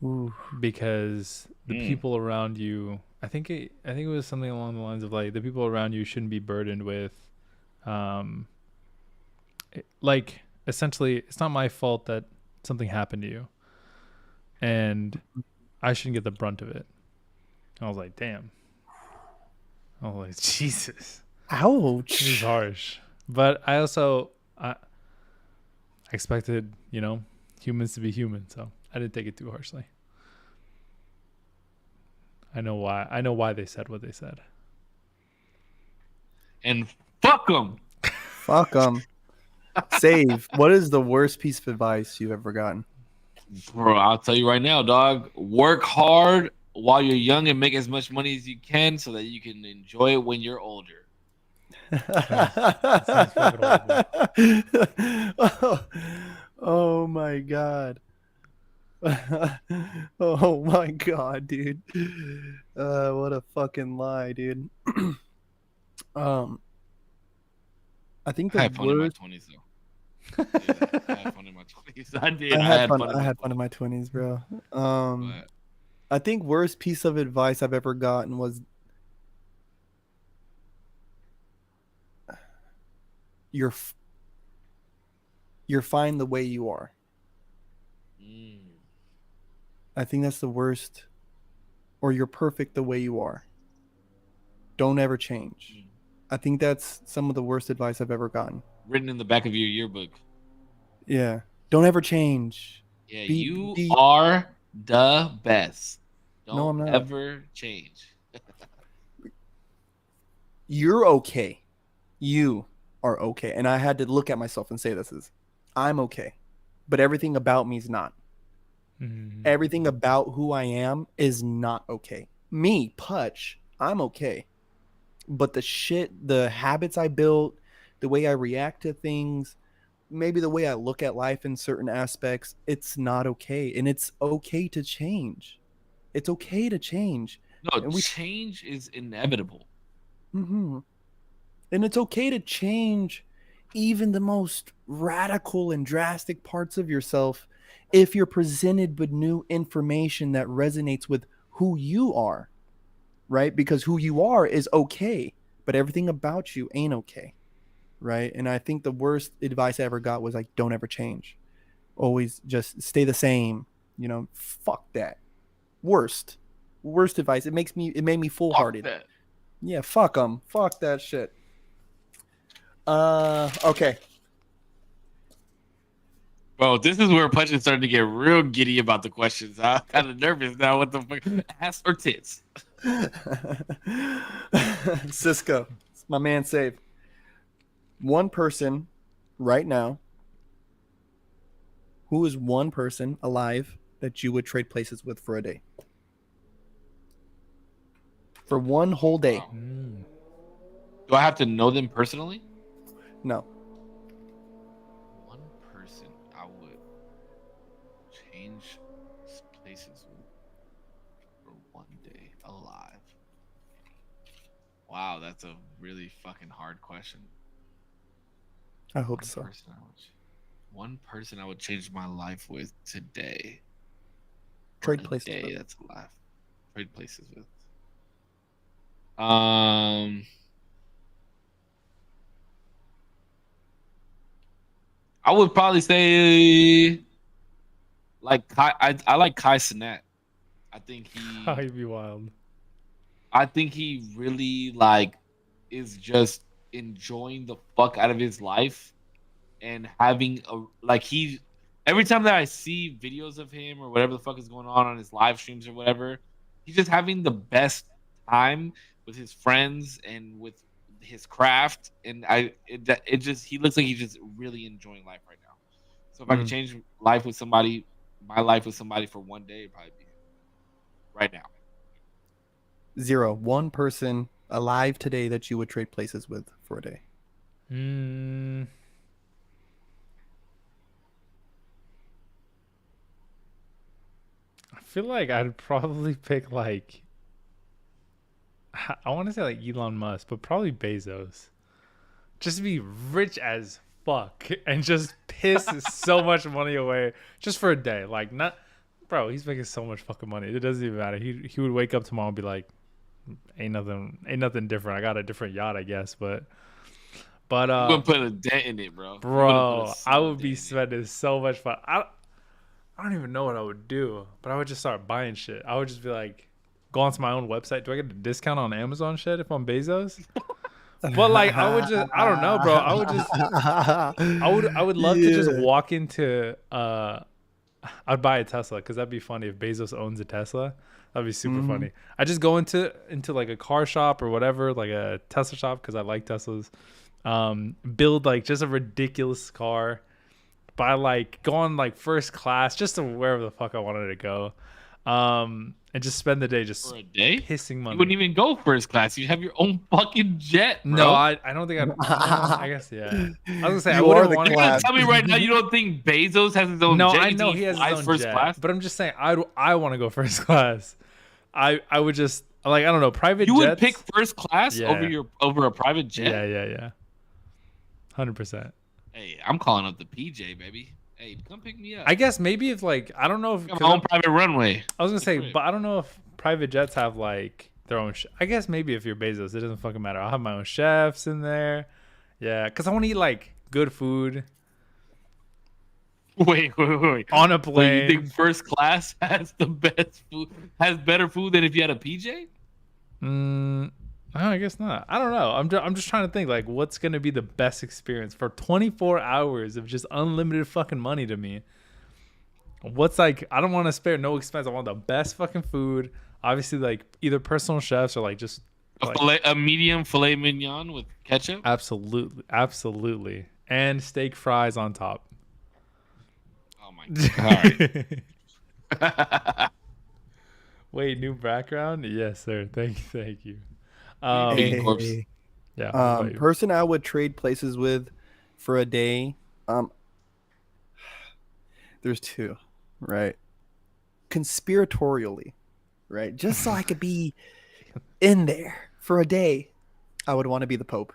Ooh.
Because the people around you, I think it was something along the lines of like the people around you shouldn't be burdened with like essentially it's not my fault that something happened to you and I shouldn't get the brunt of it. I was like, damn. I was like, Jesus.
Ouch.
It was harsh. But I also I expected, humans to be human, so I didn't take it too harshly. I know why they said what they said.
And fuck them.
Fuck them. Save. What is the worst piece of advice you've ever gotten?
Bro, I'll tell you right now, dog. Work hard while you're young and make as much money as you can so that you can enjoy it when you're older.
Sounds fucking horrible.
Oh my god. Oh my god, dude. What a fucking lie, dude. I think
I
the
had fun in my
worst.
20s, though. I had fun in my 20s. I did.
I
I
had
had
fun.
fun.
I had fun in my 20s, bro.
But
I think worst piece of advice I've ever gotten was you're fine the way you are. I think that's the worst. Or you're perfect the way you are. Don't ever change. I think that's some of the worst advice I've ever gotten.
Written in the back of your yearbook.
Yeah. Don't ever change.
Yeah,
Be-
you
be-
are the best.
No, I'm
Don't
not.
ever change.
You're okay. You are okay. And I had to look at myself and say I'm okay. But everything about me is not. Everything about who I am is not okay. Me, Putch, I'm okay. But the habits I built, the way I react to things, maybe the way I look at life in certain aspects, it's not okay. And it's okay to change. It's okay to change.
No,
And
change is inevitable.
Mm-hmm. And it's okay to change even the most radical and drastic parts of yourself if you're presented with new information that resonates with who you are, right? Because who you are is okay, but everything about you ain't okay, right? And I think the worst advice I ever got was like, don't ever change. Always just stay the same, fuck that. Worst advice. It made me foolhardy. Yeah, fuck them. Fuck that shit. Okay.
Bro, this is where Punch is starting to get real giddy about the questions. I'm kind of nervous now. What the fuck? Ass or tits?
Cisco, my man, save one person right now. Who is one person alive that you would trade places with for a day? For one whole day.
Wow. Do I have to know them personally?
No.
One person I would change places with for one day alive. Wow, that's a really fucking hard question.
I hope so.
One person I would change my life with today.
Trade places.
Day that's alive. Trade places with. I would probably say like I like Kai Cenat. I think
he'd be wild.
I think he really is just enjoying the fuck out of his life and having every time that I see videos of him or whatever the fuck is going on his live streams or whatever, he's just having the best time with his friends and with his craft, and he looks like he's just really enjoying life right now. So if I could change my life with somebody for one day, it'd probably be him right now.
0. One person alive today that you would trade places with for a day.
feel like I'd probably pick like I want to say like Elon Musk, but probably Bezos. Just to be rich as fuck and just piss so much money away just for a day. Like not, bro. He's making so much fucking money. It doesn't even matter. He would wake up tomorrow and be like, ain't nothing different. I got a different yacht, I guess, but
I'm gonna put a dent in it, bro.
I would be spending so much fun. I don't even know what I would do, but I would just start buying shit. I would just be like, go onto my own website. Do I get a discount on Amazon shit if I'm Bezos? But like, I would just, I don't know, bro. I would love to just walk into, I'd buy a Tesla because that'd be funny if Bezos owns a Tesla. That'd be super funny. I just go into like a car shop or whatever, like a Tesla shop because I like Teslas. Build like just a ridiculous car. Buy like go on like first class just to wherever the fuck I wanted to go. And just spend the day just
for a day
pissing money.
You wouldn't even go first class. You have your own fucking jet, bro.
No, I don't think I guess yeah. I was gonna say I
You
wouldn't
are the
want
You're
to.
gonna tell me right now you don't think Bezos has his own
No,
jet?
I
You
know
think
he has his
flies
own
first
jet,
class?
but I'm just saying I want to go first class. I would just like I don't know private.
You
jets,
would pick first class
Yeah.
over a private jet?
Yeah. 100%.
Hey, I'm calling up the PJ, baby. Hey, come pick me up.
I guess maybe if like I don't know if
I got my own private runway.
I was gonna say,
Great.
but I don't know if private jets have like their own. I guess maybe if you're Bezos, it doesn't fucking matter. I'll have my own chefs in there. Yeah, because I want to eat like good food
Wait.
on a
Wait,
plane.
you think first class has the best food? Has better food than if you had a PJ?
I guess not. I don't know. I'm just trying to think like what's gonna be the best experience for 24 hours of just unlimited fucking money to me. What's like I don't want to spare no expense. I want the best fucking food. Obviously, like either personal chefs or like just like,
A medium filet mignon with ketchup?
absolutely, and steak fries on top.
Oh my god! All right.
Wait, new background? Yes, sir. Thank you.
Hey, corpse.
Yeah. what about you?
Person I would trade places with for a day. There's two, right? Conspiratorially, right? Just so I could be in there for a day. I would want to be the Pope.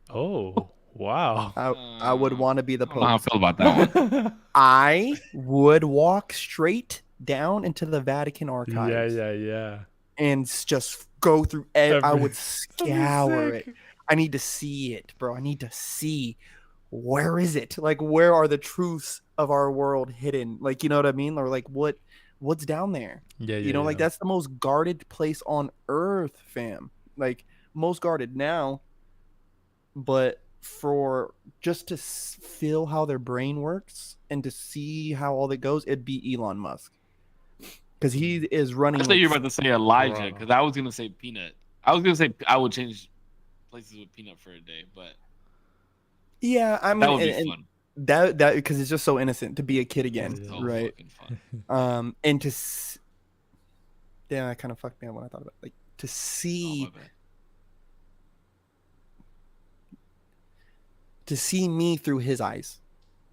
Oh, wow.
I would want to be the
I don't know how I
Pope.
feel about that one.
I would walk straight down into the Vatican archives.
Yeah.
And just go through. I would
That'd
scour
be
it.
sick.
I need to see it, bro. I need to see where is it? Like, where are the truths of our world hidden? Like, you know what I mean? Or like, what's down there?
Yeah.
You know, like that's the most guarded place on earth, fam. Like most guarded now, but for just to feel how their brain works and to see how all that goes, it'd be Elon Musk. Because he is running.
I thought you were about to say Elijah,
Bro.
because I was gonna say Peanut. I was gonna say I would change places with Peanut for a day, but
Yeah, I mean,
that would be fun.
that because it's just so innocent to be a kid again,
Yeah.
So
right?
fucking fun.
And yeah, that kind of fucked me up when I thought about it. Like to
Oh,
see
my bad.
me through his eyes.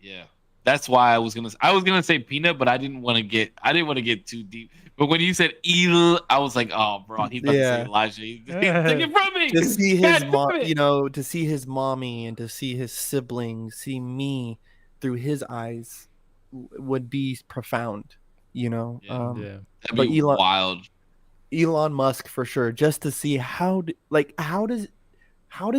Yeah, that's why I was gonna say Peanut, but I didn't want to get too deep. But when you said Eel, I was like, oh, bro, he's about to say
Yeah.
Elijah. He took it from me.
To see
God
his
damn
mom,
it.
you know, to see his mommy and to see his siblings, see me through his eyes would be profound, you know.
Yeah.
Yeah.
That'd
but
be
Elon-
wild.
Elon Musk for sure, just to see how does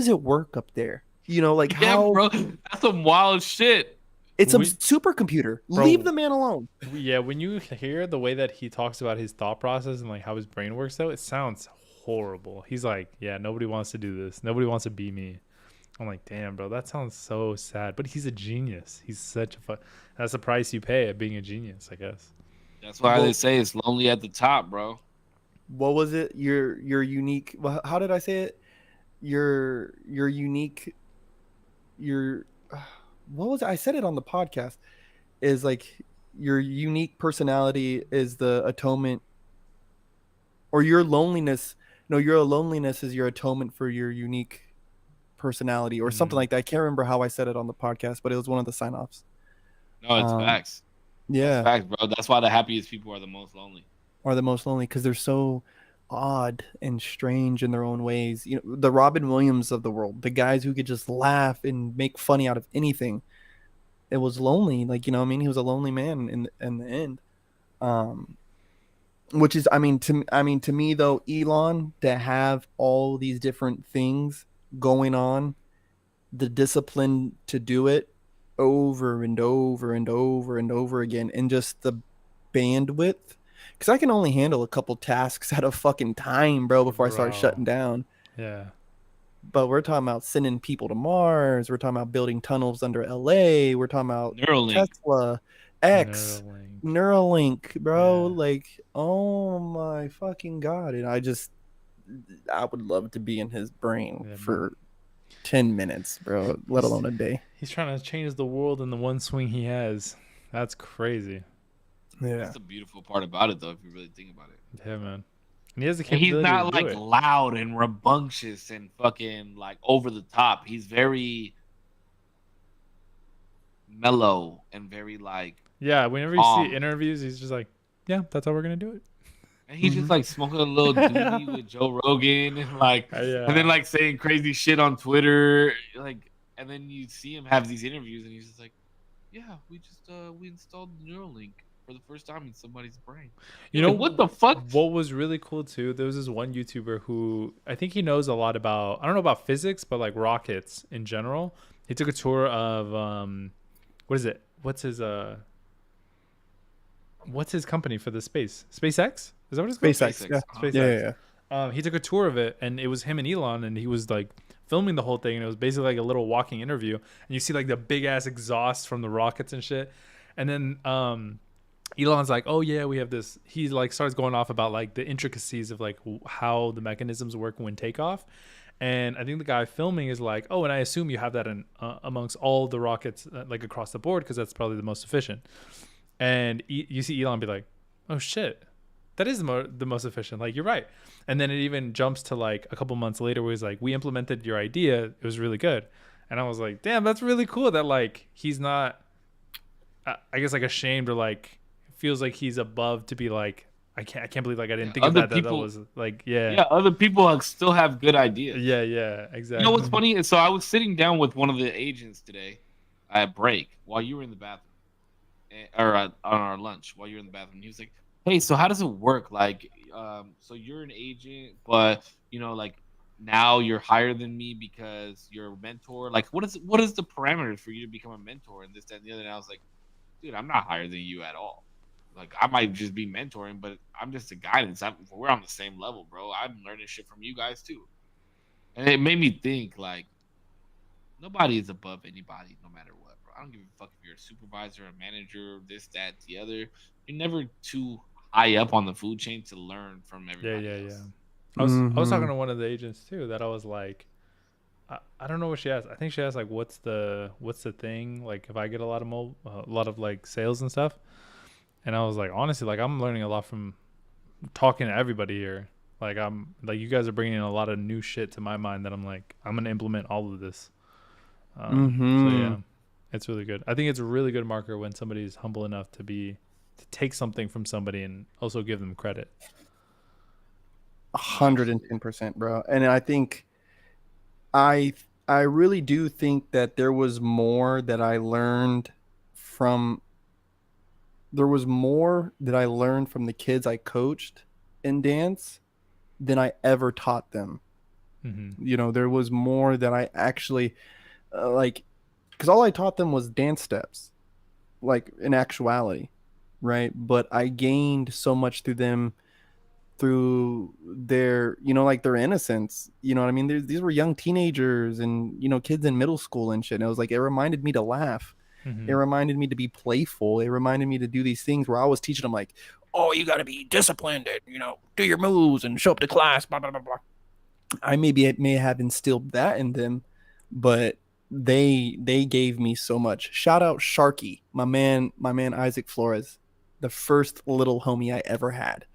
it work up there? You know, like
Yeah,
how
bro, that's some wild shit.
it's a
We-
supercomputer.
Bro.
Leave the man alone.
Yeah, when you hear the way that he talks about his thought process and like how his brain works, though, it sounds horrible. He's like, yeah, nobody wants to do this. Nobody wants to be me. I'm like, damn, bro, that sounds so sad. But he's a genius. He's such a that's the price you pay at being a genius, I guess.
That's why
Well-
they say it's lonely at the top, bro.
What was it? Your unique. Well, how did I say it? Your unique. Your what was it? I said it on the podcast. Is like your unique personality is the atonement, or your loneliness. No, your loneliness is your atonement for your unique personality, or something
Mhm.
like that. I can't remember how I said it on the podcast, but it was one of the sign-offs.
No, it's
Um,
facts.
Yeah,
Facts, bro. That's why the happiest people are the most lonely.
are the most lonely because they're so odd and strange in their own ways. You know, the Robin Williams of the world, the guys who could just laugh and make funny out of anything. It was lonely, like, you know what I mean? He was a lonely man in the end. Um, which is, to me though, Elon, to have all these different things going on, the discipline to do it over and over and over and over again, and just the bandwidth, because I can only handle a couple tasks at a fucking time, bro, before I start
Bro.
shutting down.
Yeah.
But we're talking about sending people to Mars, we're talking about building tunnels under LA, we're talking about
Neuralink.
Tesla, X,
Neuralink.
Neuralink, bro.
Yeah.
Like, oh my fucking god. And I would love to be in his brain
Yeah,
for 10 minutes, bro, let alone a day.
He's trying to change the world in the one swing he has. That's crazy.
Yeah.
That's the beautiful part about it, though, if you really think about it.
Yeah, man. And he has the
And he's
capability
not
to do
like
it.
loud and rambunctious and fucking like over the top. He's very mellow and very like,
Yeah, whenever you
calm.
see interviews, he's just like, yeah, that's how we're going to do it.
And he's just like smoking a little doobie with Joe Rogan and like,
Yeah.
and then like saying crazy shit on Twitter, like, and then you see him have these interviews and he's just like, yeah, we installed Neuralink for the first time in somebody's brain.
You know
like, what the fuck?
What was really cool too? There was this one YouTuber who I think he knows a lot about. I don't know about physics, but like rockets in general. He took a tour of what is it? What's his company for the space? SpaceX? Is that what it's called?
SpaceX. Yeah.
SpaceX.
Yeah.
He took a tour of it, and it was him and Elon, and he was like filming the whole thing, and it was basically like a little walking interview. And you see like the big ass exhaust from the rockets and shit. And then Elon's like, oh yeah, we have this. He like starts going off about like the intricacies of like how the mechanisms work when takeoff. And I think the guy filming is like, oh, and I assume you have that in amongst all the rockets like across the board because that's probably the most efficient. And you see Elon be like, oh shit, that is the most efficient. Like, you're right. And then it even jumps to like a couple months later where he's like, we implemented your idea. It was really good. And I was like, damn, that's really cool that like he's not, I guess, like ashamed or like feels like he's above to be like, I can't believe like I didn't think of that. That was like, yeah,
other people still have good ideas.
Yeah, exactly.
You know what's funny? So I was sitting down with one of the agents today at break while you were in the bathroom, or on our lunch while you were in the bathroom. He was like, hey, so how does it work? Like, so you're an agent, but you know, like now you're higher than me because you're a mentor. Like, what is the parameters for you to become a mentor and this, that, and the other? And I was like, dude, I'm not higher than you at all. Like, I might just be mentoring, but I'm just a guidance. We're on the same level, bro. I'm learning shit from you guys too. And it made me think, like, nobody is above anybody, no matter what, bro. I don't give a fuck if you're a supervisor, a manager, this, that, the other. You're never too high up on the food chain to learn from everybody else.
I was talking to one of the agents too that I was like, I don't know what she asked. I think she asked like, what's the thing? Like, if I get a lot of like sales and stuff. And I was like, honestly, like I'm learning a lot from talking to everybody here. Like like you guys are bringing in a lot of new shit to my mind that I'm like, I'm going to implement all of this. So yeah, it's really good. I think it's a really good marker when somebody's humble enough to take something from somebody and also give them credit.
110%, bro. And I think I really do think that there was more that I learned from the kids I coached in dance than I ever taught them.
Mm-hmm.
You know, there was more that I actually like, because all I taught them was dance steps, like in actuality, right? But I gained so much through them, through their, you know, like their innocence. You know what I mean? These were young teenagers and, you know, kids in middle school and shit. And it was like, it reminded me to laugh.
Mm-hmm.
It reminded me to be playful. It reminded me to do these things where I was teaching them like, oh, you got to be disciplined and, you know, do your moves and show up to class, blah, blah, blah, blah. I may have instilled that in them, but they gave me so much. Shout out Sharky, my man Isaac Flores, the first little homie I ever had.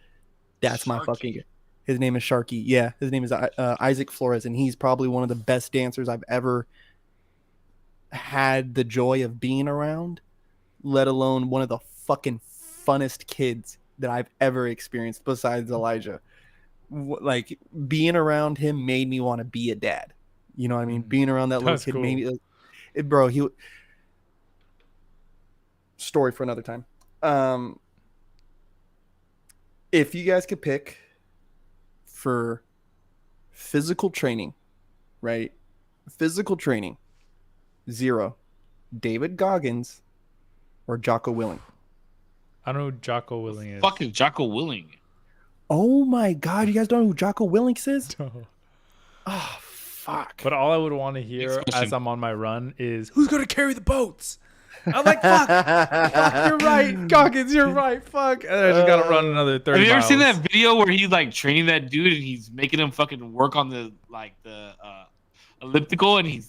That's my fucking. His name is Sharky. Yeah, his name is Isaac Flores, and he's probably one of the best dancers I've ever had the joy of being around. Let alone one of the fucking funnest kids that I've ever experienced besides Elijah. Like being around him made me want to be a dad. You know what I mean? Being around that little
That's
kid
cool.
made me, bro. Story for another time. If you guys could pick for physical training, right? Physical training, 0, David Goggins or Jocko Willing.
I don't know who Jocko Willing is.
Fucking Jocko Willing.
Oh my God, you guys don't know who Jocko Willink is?
No.
Oh, fuck.
But all I would want to hear
Next question.
as I'm on my run is, who's going to carry the boats? I'm like, fuck, you're right. Goggins, you're right. Fuck. And I just got to run another 30
Have you ever seen
miles.
that video where he's like training that dude and he's making him fucking work on the elliptical and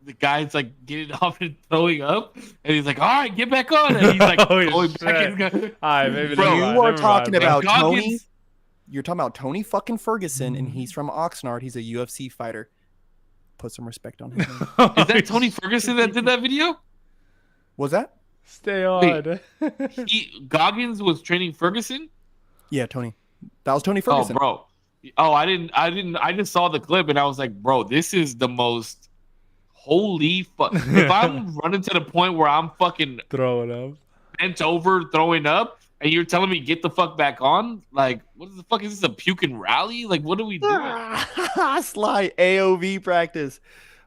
the guy's like getting off and throwing up and he's like, all right, get back on, and he's like
Holy
going back
shit.
and
All right, maybe
Bro,
never
you
mind,
are
never
talking
mind, bro.
about Tony.
Goggins.
You're talking about Tony fucking Ferguson, and he's from Oxnard. He's a UFC fighter. Put some respect on him. Man.
Is that Tony Ferguson that did that video?
Was that?
Stay on.
Goggins was training Ferguson?
Yeah, Tony. That was Tony
Oh,
Ferguson.
bro. Oh, I just saw the clip and I was like, bro, this is the most holy fuck. If I'm running to the point where I'm fucking
Throw it up.
bent over throwing up and you're telling me get the fuck back on, like, what the fuck is this, a puking rally? Like, what are we doing?
Sly AOV practice.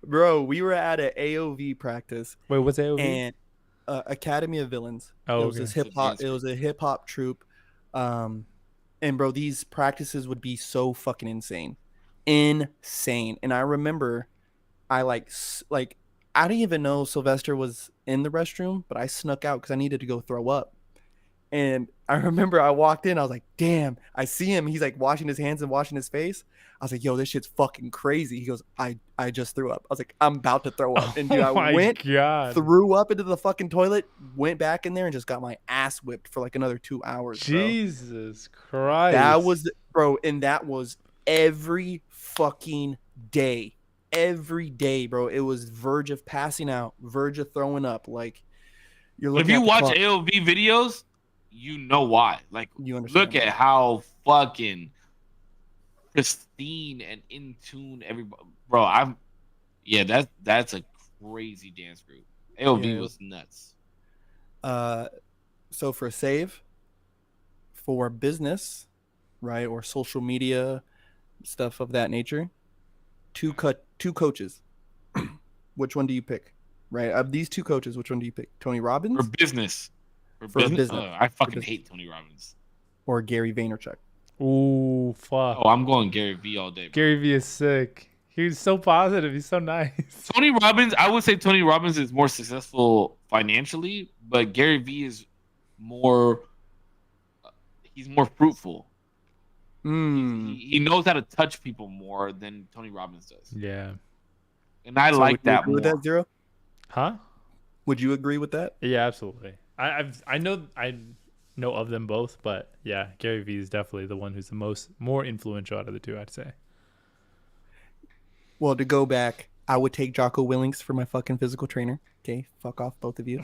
Bro, we were at an AOV practice
Wait, what's AOV?
and Academy of Villains.
Oh,
it was
okay.
this hip hop. It was a hip hop troupe. And bro, these practices would be so fucking insane. Insane. And I remember I like I didn't even know Sylvester was in the restroom, but I snuck out because I needed to go throw up. And I remember I walked in, I was like, damn, I see him. He's like washing his hands and washing his face. I was like, yo, this shit's fucking crazy. He goes, I just threw up. I was like, I'm about to throw up. And dude,
Oh
I
my
went,
God.
threw up into the fucking toilet, went back in there and just got my ass whipped for like another 2 hours. Bro.
Jesus Christ.
That was, bro, and that was every fucking day. Every day, bro. It was verge of passing out, verge of throwing up. Like, you're looking
If you
at the
watch
clock.
AOV videos, you know why. Like,
You understand.
look at how fucking pristine and in tune everybody. Bro, that's a crazy dance group. AOV
Yeah.
was nuts.
So for save, for business, right, or social media stuff of that nature, two coaches. Which one do you pick? Right, of these two coaches, which one do you pick? Tony Robbins
For business.
For business.
I fucking
business.
hate Tony Robbins.
or Gary Vaynerchuk?
Ooh, fuck.
Oh, I'm going Gary V all day. Bro.
Gary Vee is sick. He's so positive. He's so nice.
Tony Robbins, I would say Tony Robbins is more successful financially, but Gary V is more. He's more fruitful. He knows how to touch people more than Tony Robbins does,
Yeah.
and I
So
like
would you
that
agree
more.
with that, Zero?
Huh?
Would you agree with that?
Yeah, absolutely. I know of them both, but yeah, Gary Vee is definitely the one who's the more influential out of the two, I'd say.
Well, to go back, I would take Jocko Willings for my fucking physical trainer. Okay, fuck off, both of you.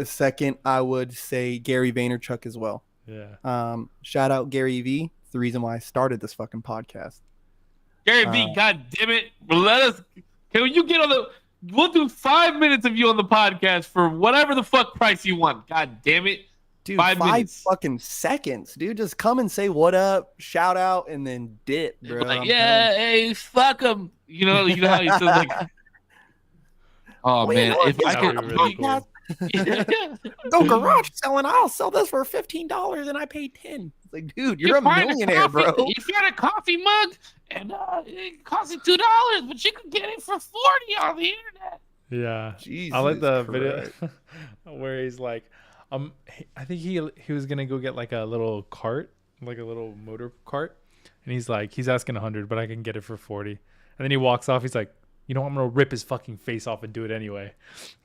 Second, I would say Gary Vaynerchuk as well.
Yeah.
Shout out Gary V. It's the reason why I started this fucking podcast.
Gary V, God damn it! Let us. Can you get on the? We'll do 5 minutes of you on the podcast for whatever the fuck price you want. God damn it!
Dude,
5
5
minutes.
fucking seconds, dude. Just come and say what up, shout out, and then dip, bro.
Like,
I'm
yeah, hey, fuck him. You know how he says like. Oh
We
man,
know
if I
That'd
could
be really
podcast.
cool.
Go garage selling. I'll sell this for $15 and I paid 10. It's like, dude, you're a
find
millionaire,
coffee,
bro.
If you had a coffee mug and it costs you $2, but you could get it for $40 on the internet.
Yeah.
Jesus
I like the
Christ.
video where he's like, I think he was gonna go get like a little cart, like a little motor cart, and he's asking 100, but I can get it for 40. And then he walks off. He's like, you know, I'm gonna rip his fucking face off and do it anyway,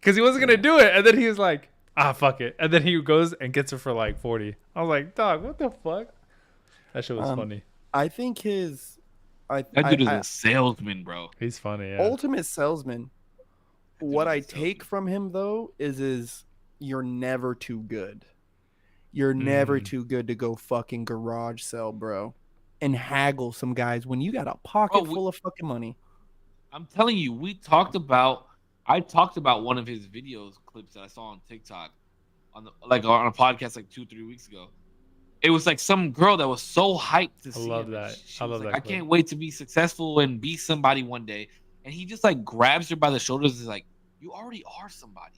because he wasn't gonna do it. And then he was like, fuck it. And then he goes and gets it for like 40. I was like, dog, what the fuck? That shit was funny.
I think
That dude is a salesman, bro.
He's funny. Yeah.
ultimate salesman. What
is a
I take from him though is you're never too good. You're never too good to go fucking garage sell, bro, and haggle some guys when you got a pocket full of fucking money.
I'm telling you, I talked about one of his videos clips that I saw on TikTok on a podcast like 2-3 weeks ago. It was like some girl that was so hyped to see him.
That.
She was like, I can't wait to be successful and be somebody one day. And he just like grabs her by the shoulders and is like, you already are somebody.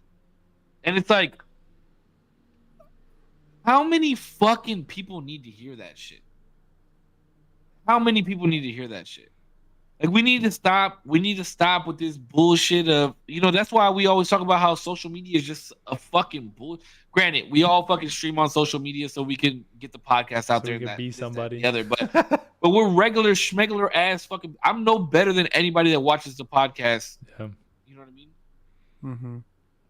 And it's like, how many fucking people need to hear that shit? How many people need to hear that shit? Like, we need to stop with this bullshit of, that's why we always talk about how social media is just a fucking bull. Granted, we all fucking stream on social media so we can get the podcast out there.
We can be somebody.
But we're regular schmegular ass fucking. I'm no better than anybody that watches the podcast.
Yeah.
You know what I mean?
Mm-hmm.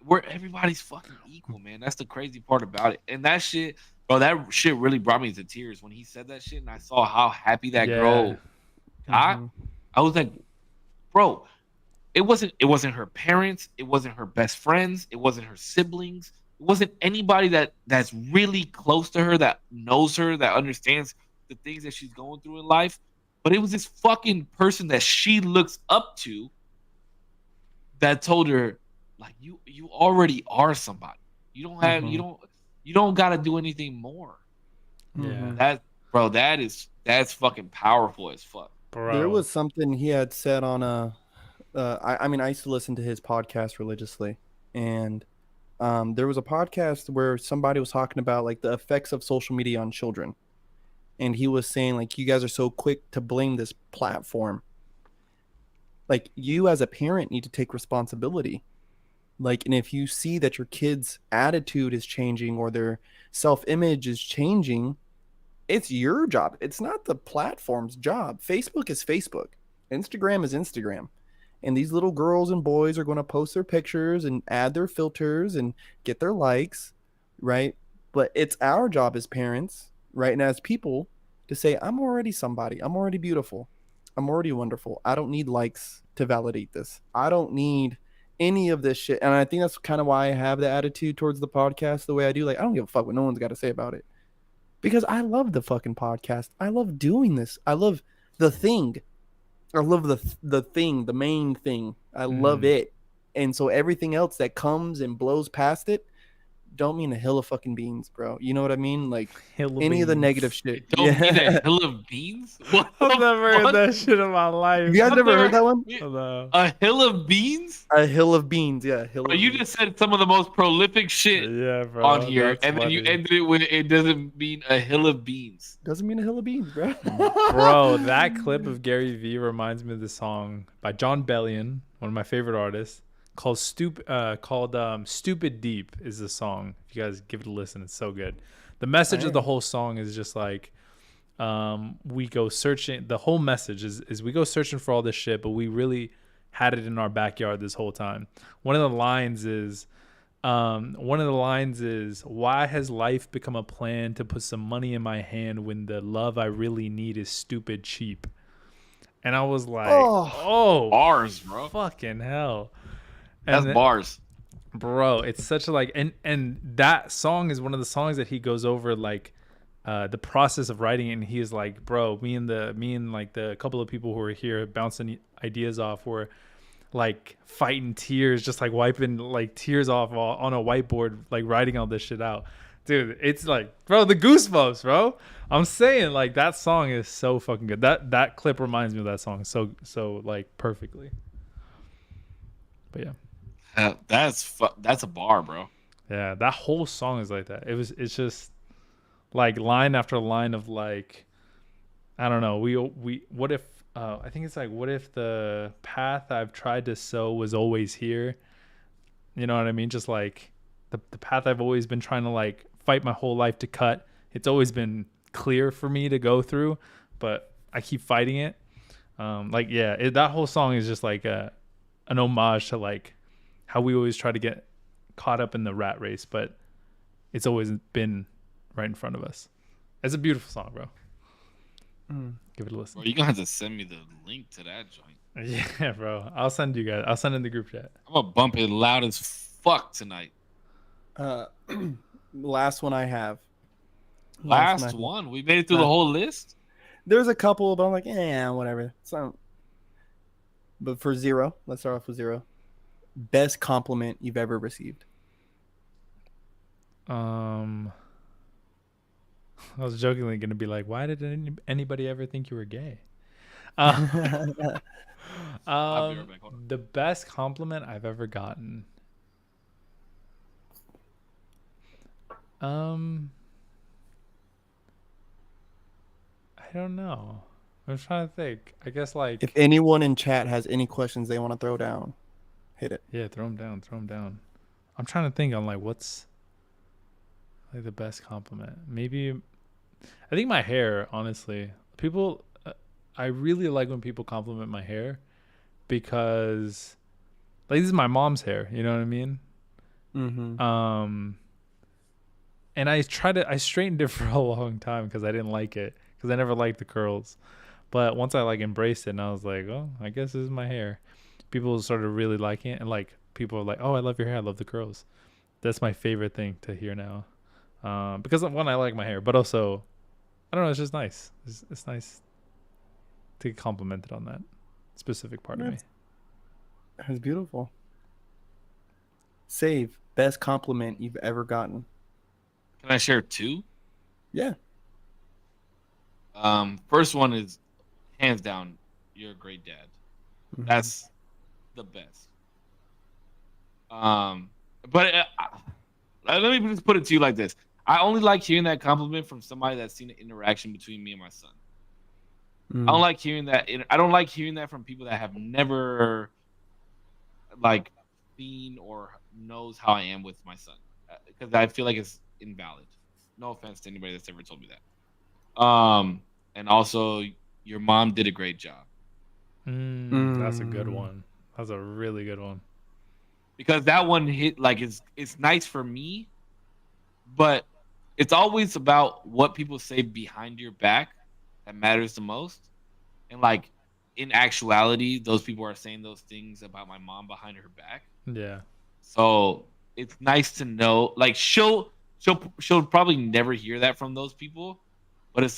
Where everybody's fucking equal, man. That's the crazy part about it. And that shit, bro, that shit really brought me to tears when he said that shit, and I saw how happy that girl got. I was like, bro, it wasn't her parents, it wasn't her best friends, it wasn't her siblings, it wasn't anybody that's really close to her, that knows her, that understands the things that she's going through in life. But it was this fucking person that she looks up to that told her, like, you already are somebody. You don't have you don't gotta do anything more.
Yeah.
That's fucking powerful as fuck.
Bro.
There was something he had said on I used to listen to his podcast religiously, and there was a podcast where somebody was talking about like the effects of social media on children, and he was saying like, you guys are so quick to blame this platform. Like, you as a parent need to take responsibility. Like, and if you see that your kid's attitude is changing or their self-image is changing, it's your job. It's not the platform's job. Facebook is Facebook. Instagram is Instagram. And these little girls and boys are going to post their pictures and add their filters and get their likes, right? But it's our job as parents, right, and as people to say, I'm already somebody. I'm already beautiful. I'm already wonderful. I don't need likes to validate this. I don't need any of this shit. And I think that's kind of why I have the attitude towards the podcast the way I do. Like, I don't give a fuck what no one's got to say about it. Because I love the fucking podcast. I love doing this. I love the thing. I love the thing, the main thing. I love it. And so everything else that comes and blows past it don't mean a hill of fucking beans, bro. You know what I mean? Like, any of the negative shit.
Don't mean a hill of beans? What
I've never heard that shit in my life.
You guys never heard that one?
A hill of beans?
A hill of beans, yeah.
You just said some of the most prolific shit on here, and then you ended it with it doesn't mean a hill of beans.
Doesn't mean a hill of beans, bro.
Bro, that clip of Gary Vee reminds me of the song by John Bellion, one of my favorite artists, called Stupid Deep is the song. If you guys give it a listen, it's so good. The message of the whole song is just like, we go searching. The whole message is we go searching for all this shit, but we really had it in our backyard this whole time. One of the lines is, why has life become a plan to put some money in my hand when the love I really need is stupid cheap? And I was like, oh
bars, bro.
Fucking hell.
That's bars.
Bro, it's such a like, and that song is one of the songs that he goes over like the process of writing it, and he is like, bro, me and like the couple of people who were here bouncing ideas off were like fighting tears, just like wiping like tears off on a whiteboard, like writing all this shit out. Dude, it's like, bro, the goosebumps, bro. I'm saying, like, that song is so fucking good. That clip reminds me of that song so like perfectly. But yeah.
That's a bar, bro.
Yeah, that whole song is like that. It's just like line after line of like, I don't know. We what if I think it's like, what if the path I've tried to sow was always here? You know what I mean? Just like the path I've always been trying to like fight my whole life to cut. It's always been clear for me to go through, but I keep fighting it. That whole song is just like an homage to like how we always try to get caught up in the rat race, but it's always been right in front of us. It's a beautiful song, bro. Give it a listen.
Bro, you're gonna have to send me the link to that joint.
Yeah, bro. I'll send you guys. I'll send in the group chat.
I'm gonna bump it loud as fuck tonight.
Uh, last one I have.
Last one. We made it through the
Last-
whole list.
There's a couple, but I'm like, whatever. So, but for zero, let's start off with zero. Best compliment you've ever received.
I was jokingly gonna be like, why did anybody ever think you were gay?
I'll be right back. Hold on.
The best compliment I've ever gotten. I don't know. I'm trying to think. I guess like
If anyone in chat has any questions they want to throw down, hit it.
yeah, throw them down, throw them down. I'm trying to think on like what's like the best compliment. Maybe I think my hair. Honestly, people. I really like when people compliment my hair because like this is my mom's hair. You know what I mean?
Mm-hmm.
And I straightened it for a long time because I didn't like it because I never liked the curls. But once I like embraced it and I was like, oh, I guess this is my hair. People started really liking it and like people are like, oh, I love your hair. I love the curls. That's my favorite thing to hear now. Because one, I like my hair, but also, I don't know, it's just nice. It's nice to get complimented on that specific part of me.
That's beautiful. Save best compliment you've ever gotten.
Can I share two?
Yeah.
First one is hands down, you're a great dad.
Mhm.
That's the best. But let me just put it to you like this: I only like hearing that compliment from somebody that's seen an interaction between me and my son. I don't like hearing that. I don't like hearing that from people that have never like seen or knows how I am with my son, because I feel like it's invalid. No offense to anybody that's ever told me that. And also, your mom did a great job.
That's a good one. That's a really good one.
Because that one hit like it's nice for me, but it's always about what people say behind your back that matters the most. And like in actuality, those people are saying those things about my mom behind her back.
Yeah.
So it's nice to know. Like she'll probably never hear that from those people, but it's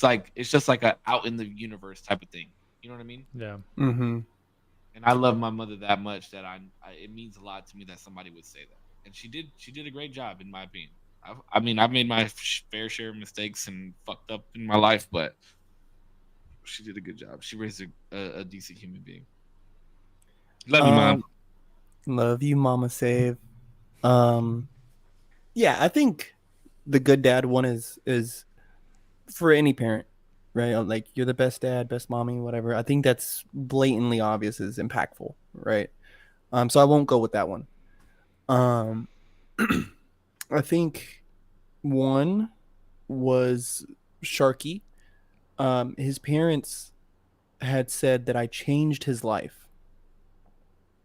just like a out in the universe type of thing. You know what I mean?
Yeah.
Mm-hmm.
And I love my mother that much that it means a lot to me that somebody would say that. And she did a great job in my opinion. I mean, I've made my fair share of mistakes and fucked up in my life, but she did a good job. She raised a decent human being. Love you, mom.
Love you, Mama Save. Yeah, I think the good dad one is for any parent, right? Like you're the best dad, best mommy, whatever. I think that's blatantly obvious is impactful, right? So I won't go with that one. I think one was Sharky. His parents had said that I changed his life.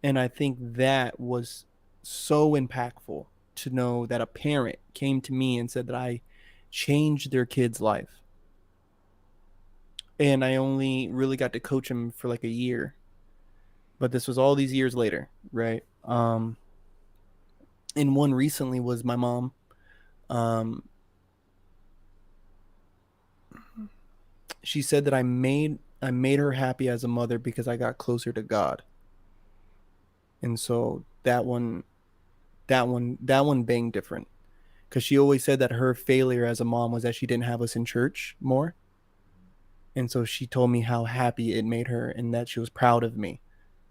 And I think that was so impactful to know that a parent came to me and said that I changed their kid's life. And I only really got to coach him for like a year. But this was all these years later, right? And one recently was my mom. She said that I made her happy as a mother because I got closer to God. And so that one banged different. Because she always said that her failure as a mom was that she didn't have us in church more. And so she told me how happy it made her and that she was proud of me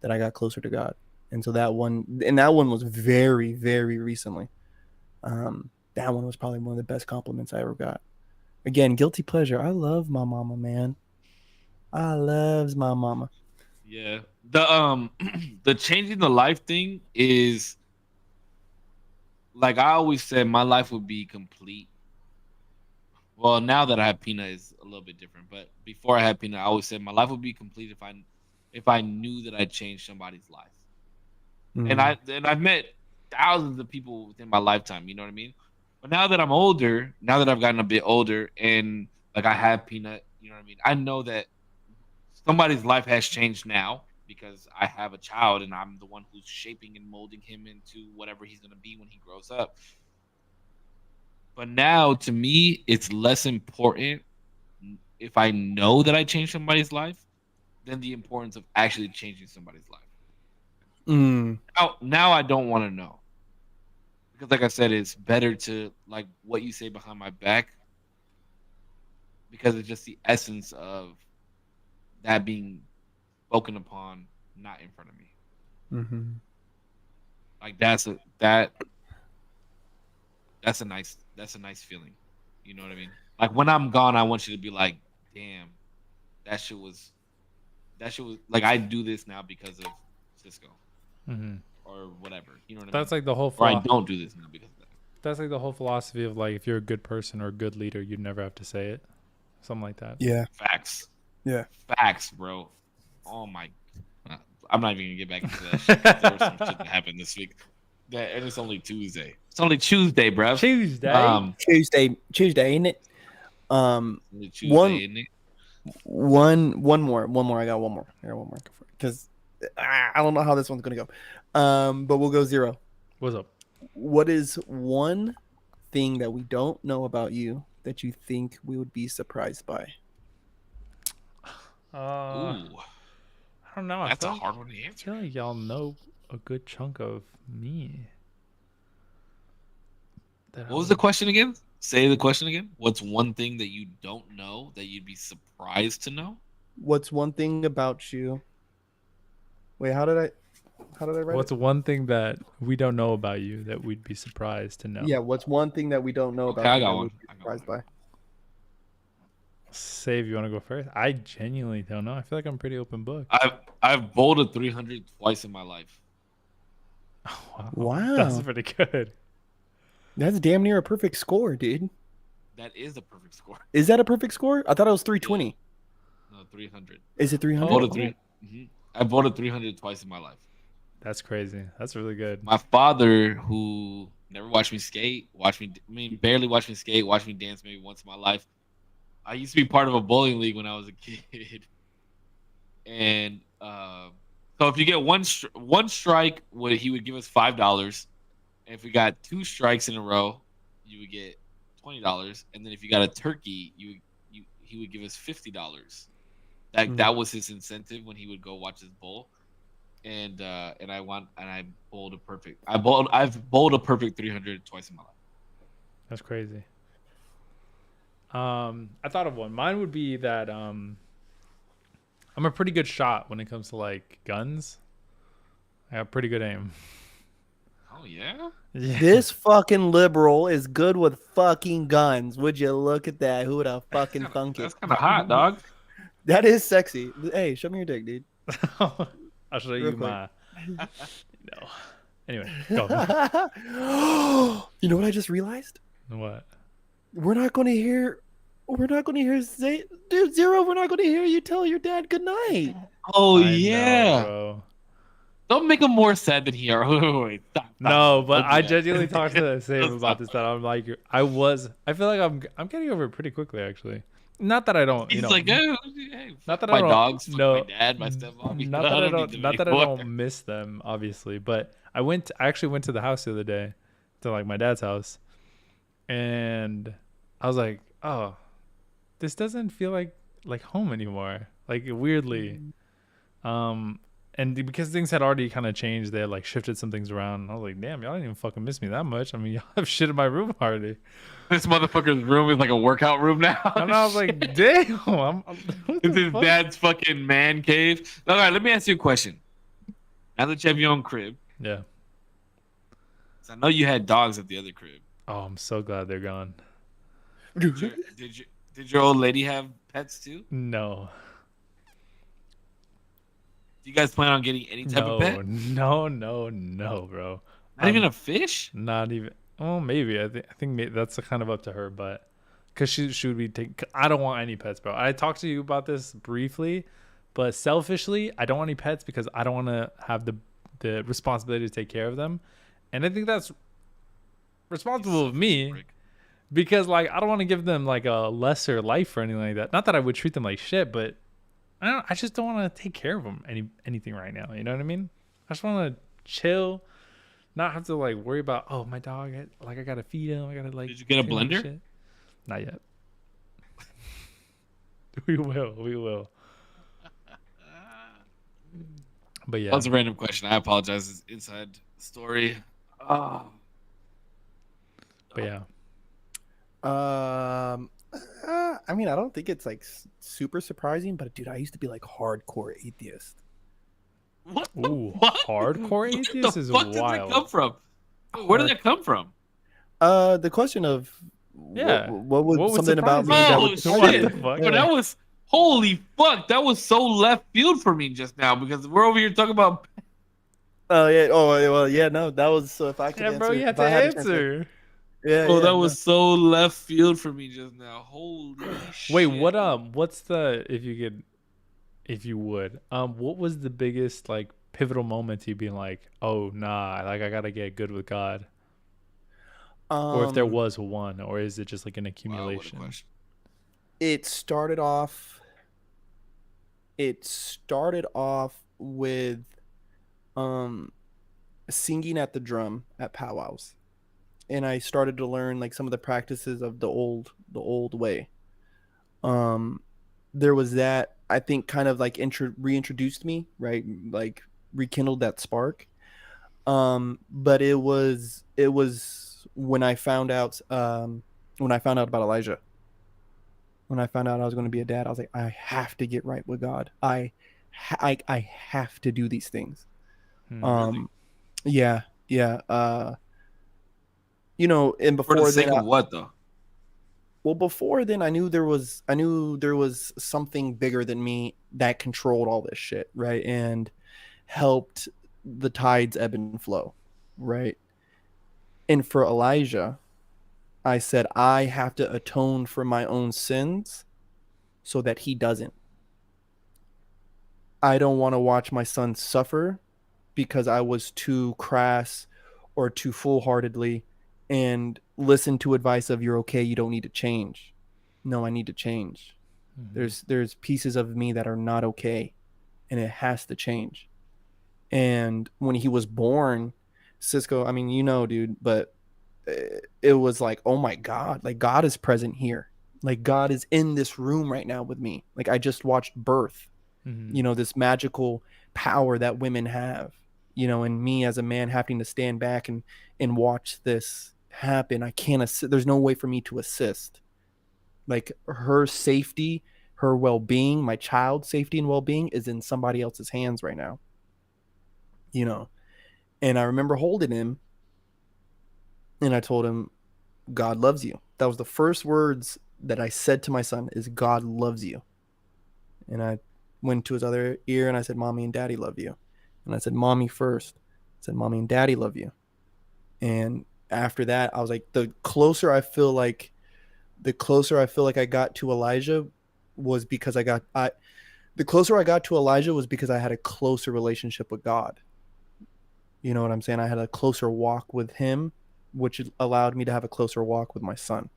that I got closer to God. And so that one was very, very recently. That one was probably one of the best compliments I ever got. Again, guilty pleasure. I love my mama, man. I loves my mama.
Yeah. The the changing the life thing is like I always said my life would be complete. Well, now that I have Peanut is a little bit different, but before I had Peanut, I always said my life would be complete if I knew that I changed somebody's life. And I've met thousands of people within my lifetime, you know what I mean? But now that I'm older, now that I've gotten a bit older and like I have Peanut, you know what I mean? I know that somebody's life has changed now because I have a child and I'm the one who's shaping and molding him into whatever he's going to be when he grows up. But now, to me, it's less important if I know that I changed somebody's life than the importance of actually changing somebody's life.
Mm.
Now I don't want to know because, like I said, it's better to like what you say behind my back because it's just the essence of that being spoken upon, not in front of me.
Mm-hmm.
Like that's a nice feeling. You know what I mean? Like when I'm gone, I want you to be like, damn, that shit was like I do this now because of Cisco
Mm-hmm.
or whatever. You know what I mean?
That's like the whole.
Or I don't do this now because of that.
That's like the whole philosophy of like if you're a good person or a good leader, you'd never have to say it. Something like that.
Yeah.
Facts.
Yeah.
Facts, bro. Oh my. I'm not even gonna get back into that shit. 'Cause there was some shit that happened this week. And it's only Tuesday. It's only Tuesday, bro.
Tuesday.
Tuesday, ain't it?
Only Tuesday, isn't it?
One more. I got one more because I don't know how this one's gonna go. But we'll go zero.
What's up?
What is one thing that we don't know about you that you think we would be surprised by?
Ooh,
I don't know.
that's a hard one to
I
answer.
feel like y'all know a good chunk of me.
What was the question again? Say the question again. What's one thing that you don't know that you'd be surprised to know?
What's one thing about you? Wait, how did I write
What's
it?
one thing that we don't know about you that we'd be surprised to know?
Yeah, what's one thing that we don't know
Okay,
about
I
you
got
that
one.
we'd be
I got
surprised
one.
by?
Say if you want to go first. I genuinely don't know. I feel like I'm pretty open book.
I've bowled a 300 twice in my life.
Wow.
That's pretty good.
That's damn near a perfect score, dude.
That is a perfect score.
Is that a perfect score? I thought it was 320.
No, 300.
Is it 300?
Bowled a three. I bowled a 300 twice in my life.
That's crazy. That's really good.
My father, who never watched me skate, barely watched me skate, watched me dance maybe once in my life. I used to be part of a bowling league when I was a kid, and so if you get one strike, he would give us $5, and if we got 2 strikes in a row, you would get $20, and then if you got a turkey, he would give us $50. That was his incentive when he would go watch his bowl. And I bowled a perfect. I've bowled a perfect 300 twice in my life.
That's crazy. I thought of one. Mine would be that I'm a pretty good shot when it comes to like guns. I have pretty good aim.
Oh yeah.
Yeah.
This fucking liberal is good with fucking guns. Would you look at that? Who would have fucking thunk it?
That's kind of hot, dog.
That is sexy. Hey, show me your dick, dude.
I'll show
Real
you
quick.
my. No. Anyway, go.
You know what I just realized?
What?
We're not going to hear say, dude, Zero. We're not going to hear you tell your dad good night.
Oh
I know,
yeah.
bro.
Don't make him more sad than he are. Wait, stop.
No, but
Don't do
I
that.
genuinely talked to Sam
Don't
about
stop.
this. That I'm like, I feel like I'm getting over it pretty quickly, actually. Not that I don't,
He's like, hey,
not that
my
I don't,
dogs,
no,
my dad, my stepmom.
not that I
need them
not that I
anymore.
don't miss them, obviously. But I actually went to the house the other day, to like my dad's house, and I was like, oh, this doesn't feel like home anymore. Like weirdly, and because things had already kind of changed, they had like shifted some things around. I was like, damn, y'all didn't even fucking miss me that much. I mean, y'all have shit in my room already.
This motherfucker's room is like a workout room now.
And I was like, damn, what
It's
the
his
fuck?
dad's fucking man cave. All right, let me ask you a question. Now that you have your own crib,
Yeah.
'cause I know you had dogs at the other crib.
Oh, I'm so glad they're gone.
Did your old lady have pets too?
No.
Do you guys plan on getting any type of pet?
No, bro.
Not even a fish?
Not even. Well, maybe. I think that's kind of up to her, but because she would be taking. I don't want any pets, bro. I talked to you about this briefly, but selfishly, I don't want any pets because I don't want to have the responsibility to take care of them, and I think that's responsible of me because like I don't want to give them like a lesser life or anything like that. Not that I would treat them like shit, but I just don't want to take care of them anything right now. You know what I mean? I just want to chill, not have to like worry about my dog. I gotta feed him. I gotta like.
Did you get a
take him to
blender?
shit. Not yet. We will. We will. But
That
yeah.
was a random question. I apologize. It's inside story. Oh.
But yeah.
I mean, I don't think it's like super surprising, but dude, I used to be like hardcore atheist.
What
Ooh,
the fuck?
hardcore atheist is
What did that
wild.
come from? Where did that come from?
The question of
Yeah.
what would
What would
something about me
surprise
that
Oh
would
What
shit!
the fuck?
Bro, that was holy fuck. That was so left field for me just now because we're over here talking about.
Oh yeah. Oh well. Yeah. No. That was so. If I could
Yeah,
answer,
bro, you have
if
to
I had a chance to-
answer.
yeah.
Oh,
Yeah.
that
No.
was so left field for me just now. Holy shit!
Wait, what's the if you would, what was the biggest like pivotal moment to you being like, oh nah, like I gotta get good with God? Or if there was one, or is it just like an
Wow, what a
accumulation?
question.
It started off. It started off with, singing at the drum at powwows, and I started to learn like some of the practices of the old way. There was that, I think, kind of like reintroduced me, right? Like rekindled that spark. But it was when I found out about Elijah. When I found out I was going to be a dad, I was like, I have to get right with God. I have to do these things.
Hmm.
Yeah, yeah. And
For the
before
sake
then,
of what though?
well, before then, I knew there was something bigger than me that controlled all this shit, right? And helped the tides ebb and flow, right? And for Elijah, I said, I have to atone for my own sins so that he doesn't. I don't want to watch my son suffer because I was too crass or too full-heartedly and listen to advice of you're okay, you don't need to change. No, I need to change. There's pieces of me that are not okay and it has to change. And when he was born, Cisco, I mean, dude, but it was like, oh my God, like God is present here. Like God is in this room right now with me. Like I just watched birth, this magical power that women have, and me as a man having to stand back and watch this happen. I can't assist. There's no way for me to assist. Like her safety, her well-being, my child's safety and well-being is in somebody else's hands right now. And I remember holding him and I told him, God loves you. That was the first words that I said to my son is God loves you. And I went to his other ear and I said, Mommy and Daddy love you. And I said, Mommy first. I said, Mommy and Daddy love you. And after that, I was like, the closer I feel like I got to Elijah was because the closer I got to Elijah was because I had a closer relationship with God. You know what I'm saying? I had a closer walk with him, which allowed me to have a closer walk with my son.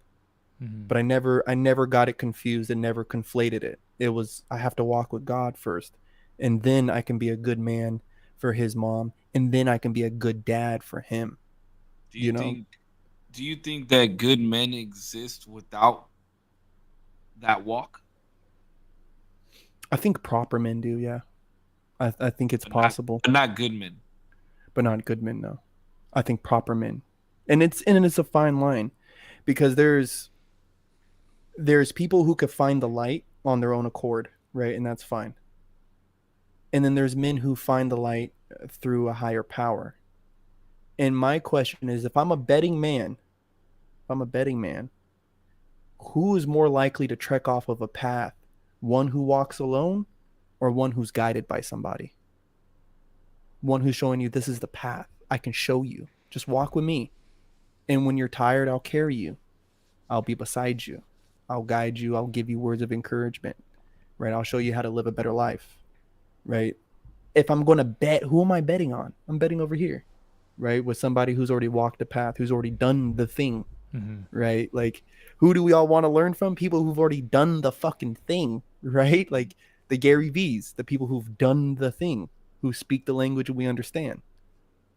But I never got it confused and never conflated it. It was, I have to walk with God first, and then I can be a good man for his mom, and then I can be a good dad for him.
Do you think that good men exist without that walk?
I think proper men do, yeah. I think it's possible,
But not good men.
but not good men, no. I think proper men. And it's a fine line, because there's people who could find the light on their own accord, right? And that's fine. And then there's men who find the light through a higher power. And my question is, if I'm a betting man, who is more likely to trek off of a path? One who walks alone or one who's guided by somebody? One who's showing you this is the path. I can show you. Just walk with me. And when you're tired, I'll carry you. I'll be beside you. I'll guide you. I'll give you words of encouragement, right? I'll show you how to live a better life, right? If I'm going to bet, who am I betting on? I'm betting over here, right? With somebody who's already walked the path, who's already done the thing, right? Like, who do we all want to learn from? People who've already done the fucking thing, right? Like the Gary V's, the people who've done the thing, who speak the language we understand.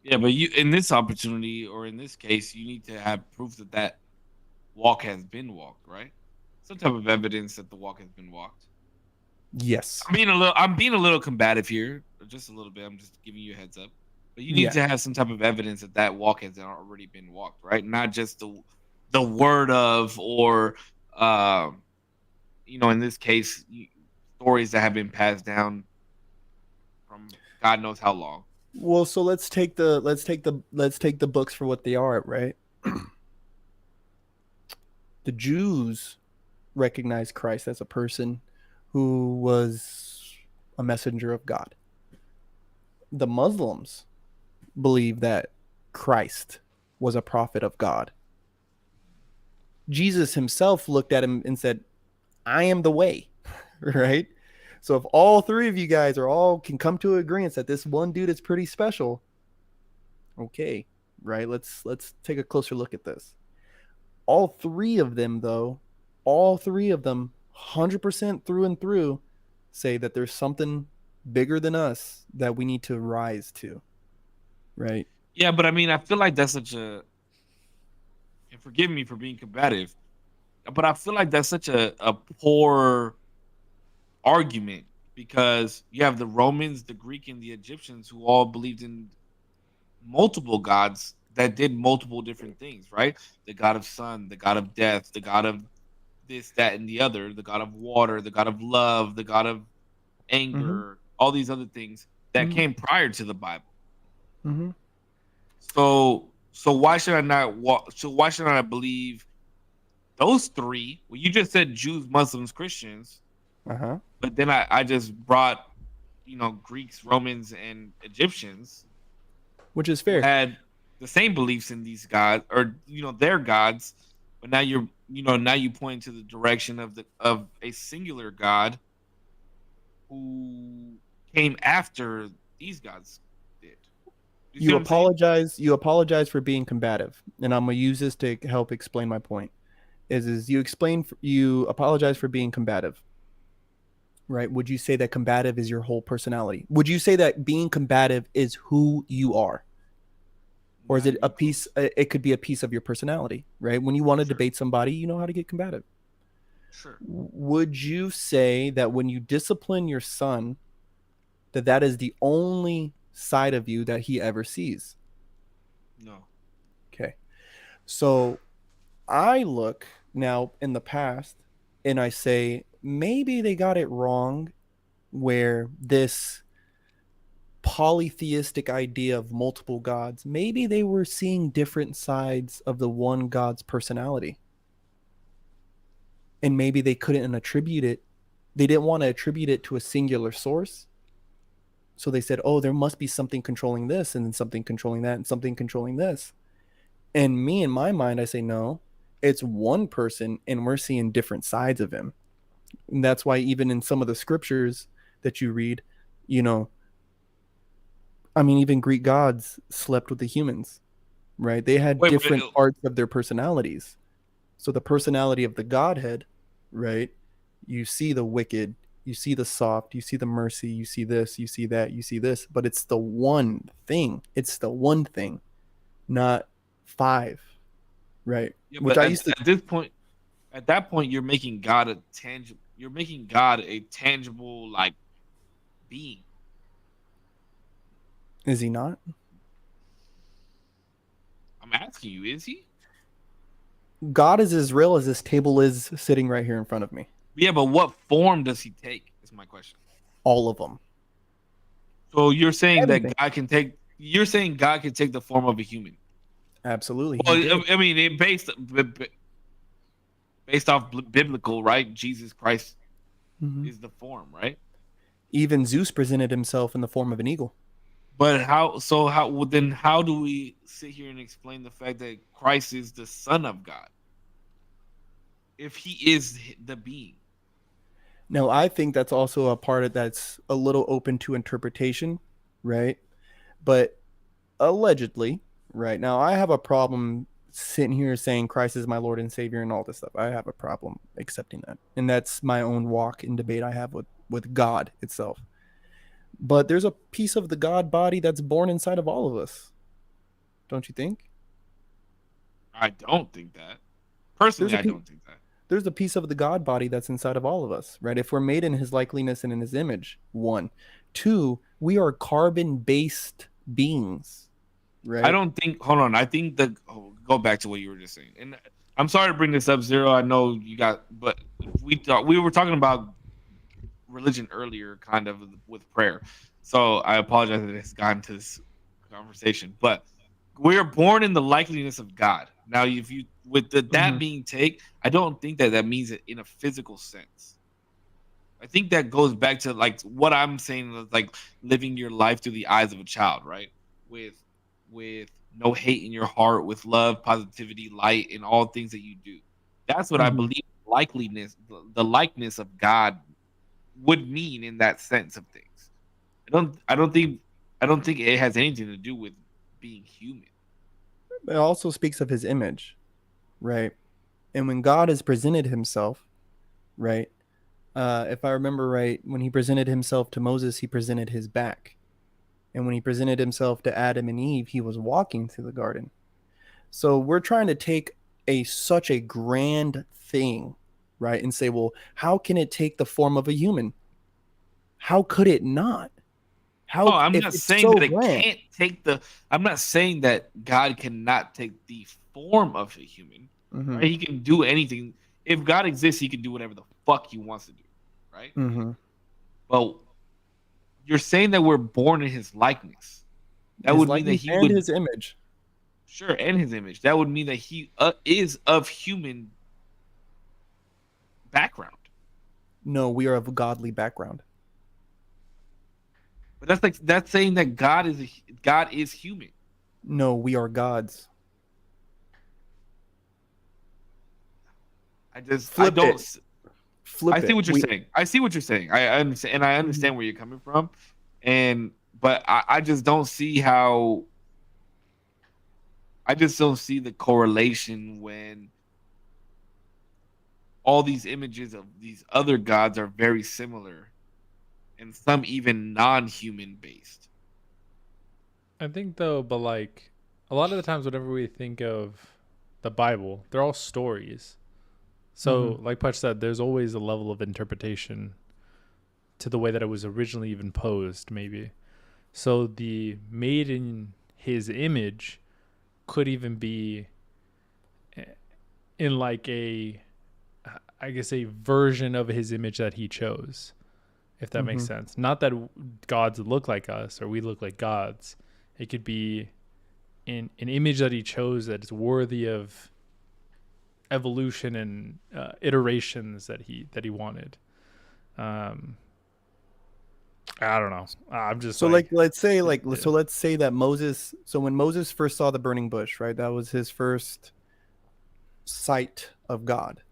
Yeah, but you in this opportunity or in this case, you need to have proof that that walk has been walked, right? Some type of evidence that the walk has been walked.
Yes.
I'm being a little combative here, just a little bit. I'm just giving you a heads up. But you need
Yeah.
to have some type of evidence that that walk has already been walked, right? Not just the word of or in this case, stories that have been passed down from God knows how long.
Well, so let's take the books for what they are, right? The Jews recognize Christ as a person who was a messenger of God. The Muslims believe that Christ was a prophet of God. Jesus himself looked at him and said, I am the way, right? So if all three of you guys are all can come to agreement that this one dude is pretty special, okay, right? Let's take a closer look at this. All three of them, though, all three of them, 100% through and through, say that there's something bigger than us that we need to rise to, right?
Yeah, but I mean, I feel like that's such a, and forgive me for being combative, but I feel like that's such a poor argument because you have the Romans, the Greek, and the Egyptians who all believed in multiple gods that did multiple different things, right? The god of sun, the god of death, the god of this, that, and the other, the god of water, the god of love, the god of
Mm-hmm.
anger, all these other things that
Mm-hmm.
came prior to the Bible.
Mm-hmm.
So why should I not walk? So why should I not believe those three? Well, you just said Jews, Muslims, Christians,
Uh-huh.
but then I just brought Greeks, Romans, and Egyptians
Which is
who
fair.
had the same beliefs in these gods or their gods, but now now you point to the direction of a singular God who came after these gods did. You see
You
what I'm saying?
apologize for being combative, and I'm gonna use this to help explain my point. Is you apologize for being combative, right? Would you say that combative is your whole personality? Would you say that being combative is who you are? Or is
Not
it a
even
piece?
close.
It could be a piece of your personality, right? When you want to
Sure,
debate somebody, you know how to get combative.
sure.
Would you say that when you discipline your son, that is the only side of you that he ever sees?
No.
Okay. So I look now in the past and I say, maybe they got it wrong where this polytheistic idea of multiple gods, maybe they were seeing different sides of the one God's personality. And maybe they couldn't attribute it. They didn't want to attribute it to a singular source. So they said, oh, there must be something controlling this and then something controlling that and something controlling this. And me, in my mind, I say, no, it's one person and we're seeing different sides of him. And that's why even in some of the scriptures that you read, you know, I mean, even Greek gods slept with the humans, right? They had
Wait.
different parts of their personalities. So the personality of the Godhead, right? You see the wicked, you see the soft, you see the mercy, you see this, you see that, you see this, but it's the one thing. It's the one thing, not five, right?
Yeah,
Which
but
I used to.
at this point, at that point, you're making God a tangible. You're making God a tangible like being.
Is he not?
I'm asking you, is he?
God is as real as this table is sitting right here in front of me.
Yeah, but what form does he take? Is my question.
All of them.
So you're saying that
Everything.
God can take. You're saying God can take the form of a human.
Absolutely. He
Well,
did.
I mean, based off biblical, right? Jesus Christ
Mhm.
is the form, right?
Even Zeus presented himself in the form of an eagle.
But how? So how? Well, then how do we sit here and explain the fact that Christ is the Son of God if He is the being?
Now, I think that's also a part of that's a little open to interpretation, right? But allegedly, right now, I have a problem sitting here saying Christ is my Lord and Savior and all this stuff. I have a problem accepting that, and that's my own walk and debate I have with God itself. But there's a piece of the God body that's born inside of all of us. Don't you think?
I don't think that. Personally,
There's a
I
pe-
don't think that.
there's a piece of the God body that's inside of all of us, right? If we're made in his likeliness and in his image, one. Two, we are carbon-based beings,
I
right?
don't think. Hold on. I think go back to what you were just saying. And I'm sorry to bring this up, Zero. I know you got, but we were talking about religion earlier, kind of with prayer. So I apologize that it's gotten to this conversation, but we are born in the likeliness of God. Now, if you with that being take, I don't think that means it in a physical sense. I think that goes back to like what I'm saying, like living your life through the eyes of a child, right? With no hate in your heart, with love, positivity, light, and all things that you do. That's what I
Mhm.
believe likeliness, the likeness of God would mean in that sense of things. I don't think it has anything to do with being human.
It also speaks of his image, right? And when God has presented himself, right? If I remember right, when he presented himself to Moses, he presented his back. And when he presented himself to Adam and Eve, he was walking through the garden. So we're trying to take such a grand thing, right? And say, well, how can it take the form of a human? How could it not?
Oh,
How,
I'm
if
not
it's
saying
so
that it
grand?
can't take the. I'm not saying that God cannot take the form of a human.
Mm-hmm.
Right? He can do anything. If God exists, he can do whatever the fuck he wants to do. Right?
Mm-hmm.
Well, you're saying that we're born in his likeness. That
His
would mean that
likeness
he
and
would
his image.
sure and his image. That would mean that he is of human background.
No, we are of a godly background.
But that's saying that God is human.
No, we are gods.
I
Flip
don't.
it.
I
Flip
see
it.
what you're saying. I see what you're saying. I understand, and I understand where you're coming from. And but I just don't see how. I just don't see the correlation when all these images of these other gods are very similar, and some even non-human based.
I think though, but like a lot of the times, whenever we think of the Bible, they're all stories. So,
Mm-hmm.
like Putch said, there's always a level of interpretation to the way that it was originally even posed, maybe. So, the made in his image could even be in like I guess, a version of his image that he chose, if that makes
Mm-hmm.
sense. Not that gods look like us or we look like gods. It could be in an image that he chose that is worthy of evolution and iterations that he wanted. Um, I don't know. I'm just
So like
like,
let's say
yeah.
so let's say that Moses, so when Moses first saw the burning bush, right? That was his first sight of God.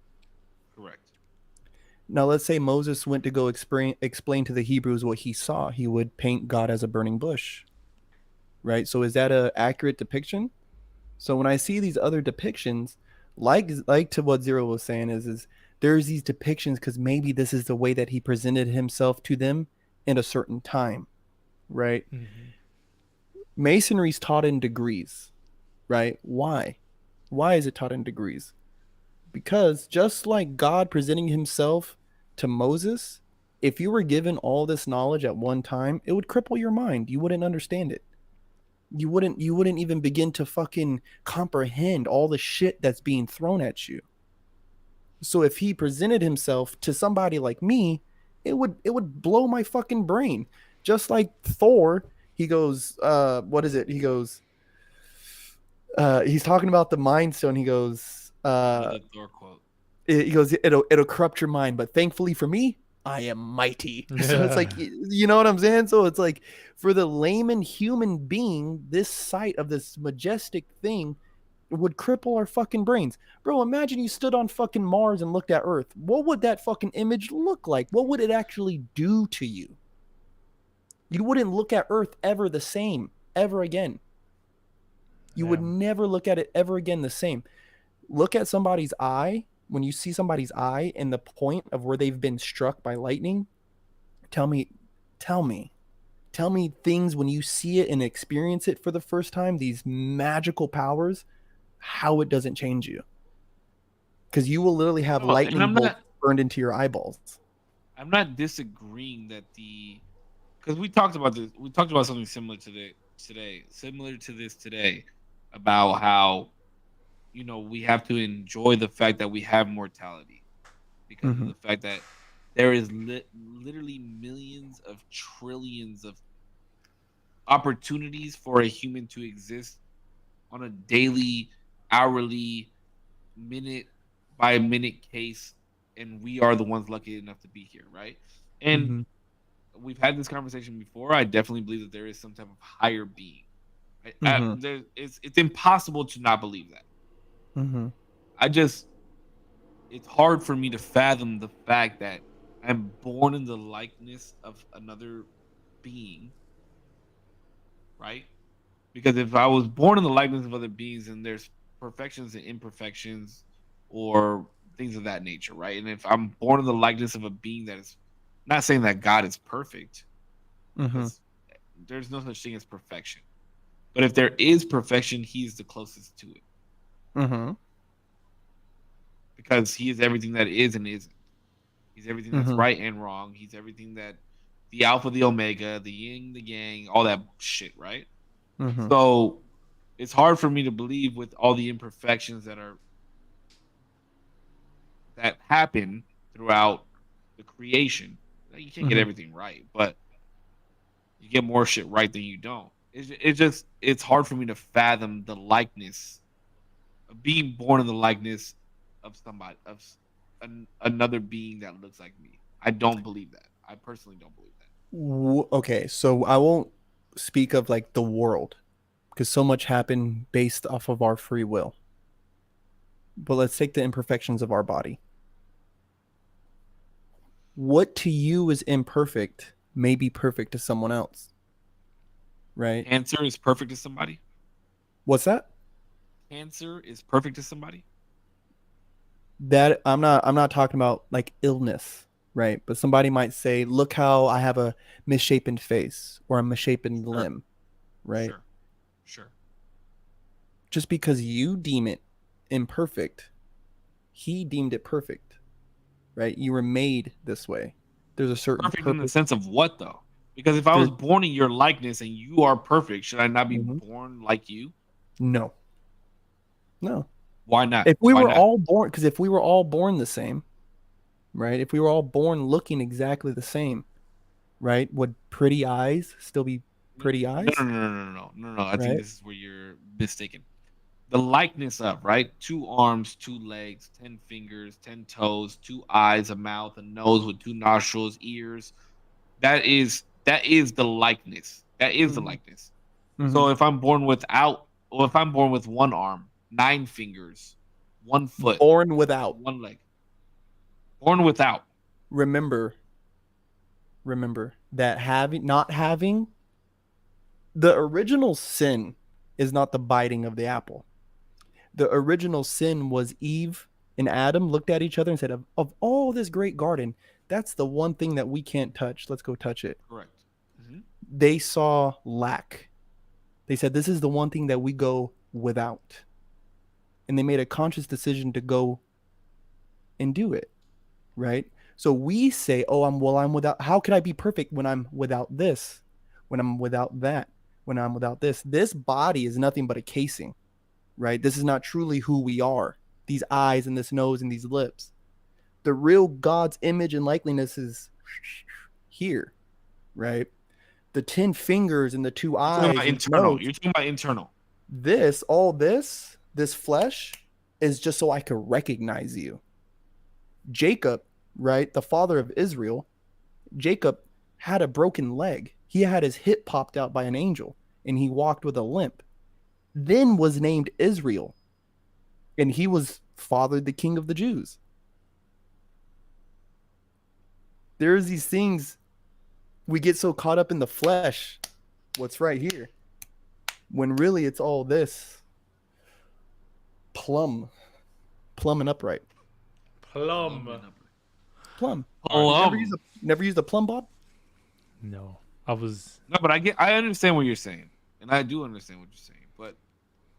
Correct.
Now let's say Moses went to go explain to the Hebrews what he saw. He would paint God as a burning bush, right? So is that a accurate depiction? So when I see these other depictions, like to what Zero was saying is there's these depictions because maybe this is the way that he presented himself to them in a certain time, right?
Mm-hmm.
Masonry's taught in degrees, right? Why? Why is it taught in degrees? Because just like God presenting himself to Moses, if you were given all this knowledge at one time, it would cripple your mind. You wouldn't understand it. You wouldn't even begin to fucking comprehend all the shit that's being thrown at you. So if he presented himself to somebody like me, it would blow my fucking brain. Just like Thor, he goes, what is it? He goes, he's talking about the Mind Stone. He goes,
I know the Thor quote.
he goes, it'll corrupt your mind, but thankfully for me, I am mighty. So it's like,
Yeah.
you know what I'm saying? So it's like for the layman human being, this sight of this majestic thing would cripple our fucking brains. Bro, imagine you stood on fucking Mars and looked at Earth. What would that fucking image look like? What would it actually do to you? You wouldn't look at Earth ever the same, ever again. You would
Yeah.
never look at it ever again the same. Look at somebody's eye. When you see somebody's eye and the point of where they've been struck by lightning, tell me, tell me, Tell me things when you see it and experience it for the first time, these magical powers, how it doesn't change you. Because you will literally have
No, and
lightning bolts burned into your eyeballs.
I'm not disagreeing that because we talked about this. We talked about something similar to this today, about how we have to enjoy the fact that we have mortality because of the fact that there is literally millions of trillions of opportunities for a human to exist on a daily, hourly, minute by minute case, and we are the ones lucky enough to be here, right? And we've had this conversation before. I definitely believe that there is some type of higher being. It's impossible to not believe that. It's hard for me to fathom the fact that I'm born in the likeness of another being, right? Because if I was born in the likeness of other beings, and there's perfections and imperfections or things of that nature, right? And if I'm born in the likeness of a being that is not saying that God is perfect, because there's no such thing as perfection. But if there is perfection, he's the closest to it. Because he is everything that is and isn't. He's everything that's right and wrong. He's everything that the alpha, the omega, the yin, the yang, all that shit, right? So it's hard for me to believe with all the imperfections that happen throughout the creation. You can't get everything right, but you get more shit right than you don't. It's hard for me to fathom the likeness of being born in the likeness of somebody, another being that looks like me. I don't believe that. I personally don't believe that.
Okay, so I won't speak of like the world, because so much happened based off of our free will. But let's take the imperfections of our body. What to you is imperfect may be perfect to someone else, right?
Cancer is perfect to somebody.
What's that?
Cancer is perfect to somebody.
That I'm not talking about like illness, right? But somebody might say, look how I have a misshapen face or a misshapen limb, right?
Sure.
Just because you deem it imperfect, he deemed it perfect, right? You were made this way. There's a certain
perfect
purpose.
In the sense of what, though? Because if I was born in your likeness and you are perfect, should I not be born like you?
No.
Why not?
If we were all born, because if we were all born the same, right? If we were all born looking exactly the same, right? Would pretty eyes still be pretty eyes?
No. I think this is where you're mistaken. The likeness of, right? 2 arms, 2 legs, 10 fingers, 10 toes, 2 eyes, a mouth, a nose with 2 nostrils, ears. That is the likeness. That is the likeness. So if I'm born without, or if I'm born with 1 arm, 9 fingers, 1 foot,
born without
1 leg, born without.
Remember that not having the original sin is not the biting of the apple. The original sin was Eve and Adam looked at each other and said, of all this great garden, that's the one thing that we can't touch. Let's go touch it.
Correct.
They saw lack. They said, this is the one thing that we go without. And they made a conscious decision to go and do it, right? So we say, I'm without, how can I be perfect when I'm without this, when I'm without that, when I'm without this? This body is nothing but a casing, right? This is not truly who we are. These eyes and this nose and these lips. The real God's image and likeness is here, right? The 10 fingers and the 2 eyes.
You're talking about internal.
This flesh is just so I could recognize you. Jacob, right? The father of Israel, Jacob had a broken leg. He had his hip popped out by an angel and he walked with a limp. Then was named Israel. And he was fathered the king of the Jews. There's these things we get so caught up in the flesh, what's right here, when really it's all this plumb and upright.
Plum.
Plum.
Plum.
Never used a plumb bob?
No.
No, but I understand what you're saying, and I do understand what you're saying. But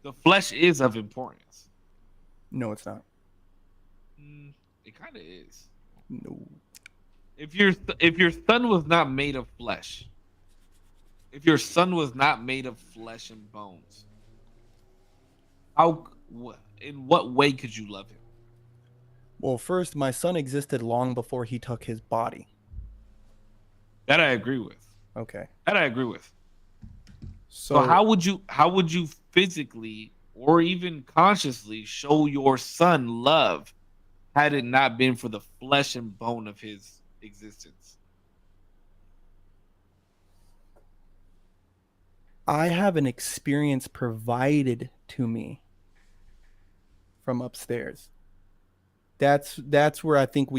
the flesh is of importance.
No, it's not.
It kind of is.
No.
If your son was not made of flesh, if your son was not made of flesh and bones, in what way could you love him?
Well, first, my son existed long before he took his body.
That I agree with.
Okay.
That I agree with.
So
how would you physically or even consciously show your son love had it not been for the flesh and bone of his existence?
I have an experience provided to me from upstairs. That's where I think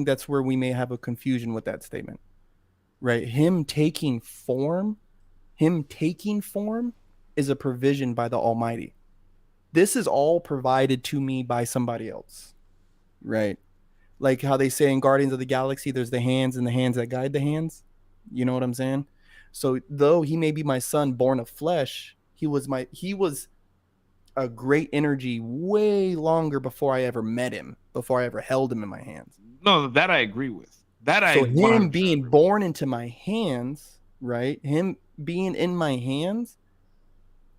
that's where we may have a confusion with that statement. Right? Him taking form is a provision by the Almighty. This is all provided to me by somebody else. Right? Like how they say in Guardians of the Galaxy, there's the hands and the hands that guide the hands. You know what I'm saying? So though he may be my son born of flesh, he was a great energy way longer before I ever met him, before I ever held him in my hands.
No, that I agree with.
So him being born into my hands, right? Him being in my hands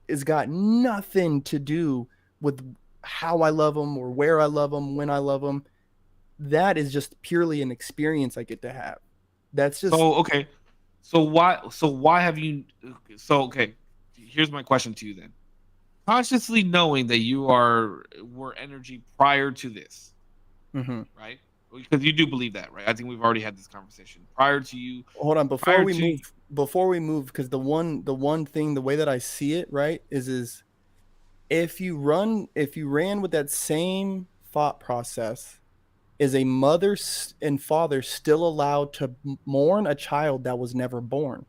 has got nothing to do with how I love him or where I love him, when I love him. That is just purely an experience I get to have. That's just
okay. So why have you? So okay, here's my question to you then. Consciously knowing that were energy prior to this, right? Because you do believe that, right? I think we've already had this conversation prior to you.
Hold on, before we move, because the one thing, the way that I see it, right, is if you ran with that same thought process, is a mother and father still allowed to mourn a child that was never born?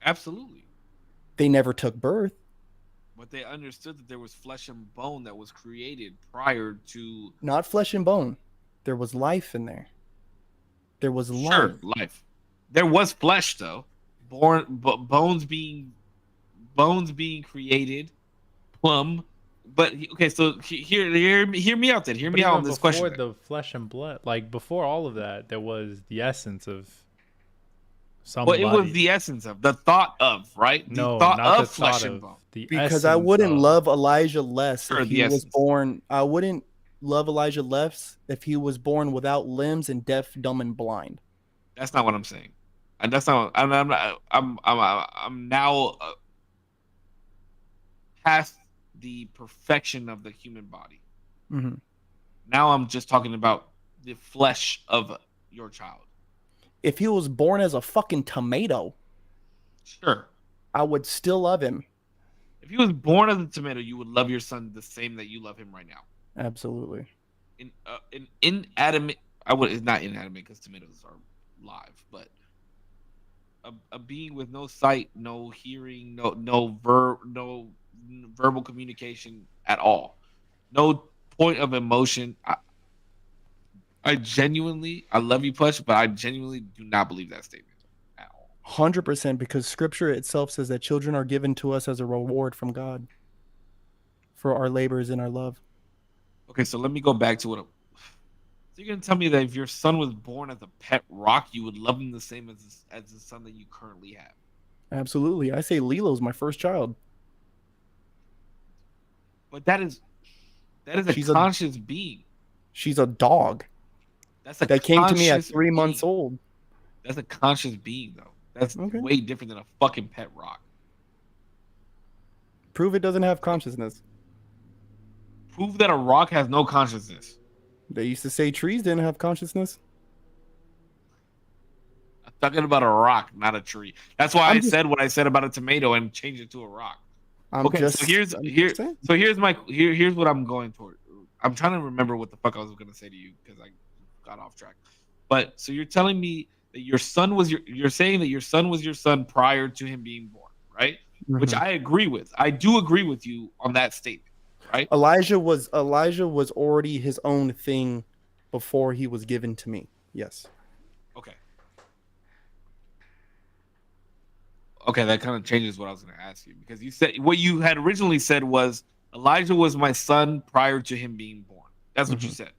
Absolutely.
They never took birth.
But they understood that there was flesh and bone that was created prior to...
Not flesh and bone. There was life in there. There was life.
Sure, life. There was flesh, though. Bones being created. Plum. But, okay, so hear me out then. Hear me out on this question.
Before the flesh and blood, like before all of that, there was the essence of somebody.
Well, it was the essence of, the thought of, right?
No,
the thought
not
of
the
flesh
thought
and
of.
bone.
Because I wouldn't love Elijah less if he was
essence.
born. I wouldn't love Elijah less if he was born without limbs and deaf, dumb, and blind.
That's not what I'm saying. And that's not. I'm now past the perfection of the human body.
Mm-hmm.
Now I'm just talking about the flesh of your child.
If he was born as a fucking tomato,
sure,
I would still love him.
If he was born as a tomato, you would love your son the same that you love him right now.
Absolutely.
In inanimate, it's not inanimate because tomatoes are live, but a being with no sight, no hearing, no verbal communication at all, no point of emotion. I love you, Plush, but I genuinely do not believe that statement at all.
100%, because Scripture itself says that children are given to us as a reward from God for our labors and our love.
Okay, so let me go back to what. So you're gonna tell me that if your son was born as a pet rock, you would love him the same as the son that you currently have?
Absolutely. I say Lilo's my first child.
But that is a conscious being.
She's a dog. That came to me at 3 months old.
That's a conscious being, though. That's way different than a fucking pet rock.
Prove it doesn't have consciousness.
Prove that a rock has no consciousness.
They used to say trees didn't have consciousness.
I'm talking about a rock, not a tree. That's why I said what I said about a tomato and changed it to a rock. So here's what I'm going toward. I'm trying to remember what the fuck I was going to say to you because I got off track. But so you're telling me that you're saying that your son was your son prior to him being born, right? Mm-hmm. Which I agree with. I do agree with you on that statement, right?
Elijah was already his own thing before he was given to me. Yes.
Okay. okay, that kind of changes what I was going to ask you, because you said what you had originally said was Elijah was my son prior to him being born. That's what you said.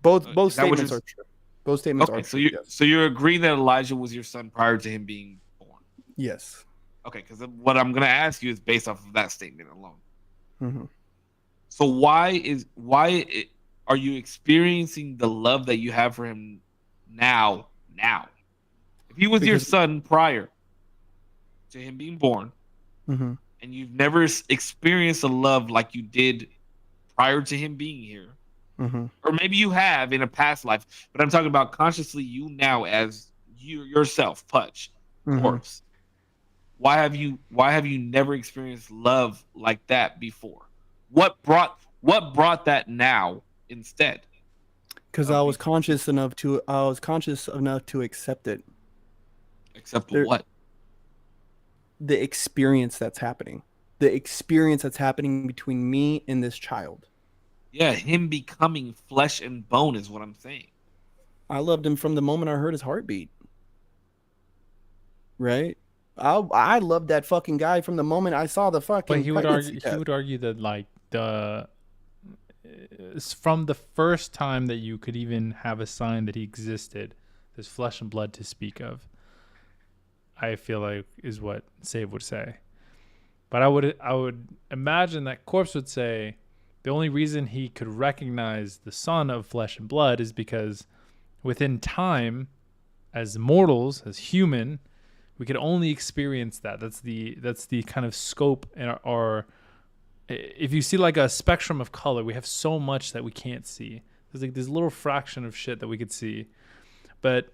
Both
Is that what
statements are true. Both statements
Okay,
are
so
true.
you
Yes.
so you're agreeing that Elijah was your son prior to him being born.
Yes.
Okay, because what I'm going to ask you is based off of that statement alone.
Mm-hmm.
So are you experiencing the love that you have for him now? If he was your
Because
son prior to him being born,
mm-hmm.
and you've never experienced a love like you did prior to him being here,
Mm-hmm.
or maybe you have in a past life, but I'm talking about consciously you now as you yourself, Putch,
Mm-hmm.
Corpse. Why have you never experienced love like that before? What brought that now instead?
Because I was conscious enough to accept it.
Accept what?
The experience that's happening. The experience that's happening between me and this child.
Yeah, him becoming flesh and bone is what I'm saying.
I loved him from the moment I heard his heartbeat. Right? I loved that fucking guy from the moment I saw the fucking.
But he would argue that like from the first time that you could even have a sign that he existed, there's flesh and blood to speak of. I feel like is what Save would say. But I would imagine that Corpse would say the only reason he could recognize the son of flesh and blood is because within time, as mortals, as human, we could only experience that. That's the kind of scope in our if you see like a spectrum of color, we have so much that we can't see. There's like this little fraction of shit that we could see. But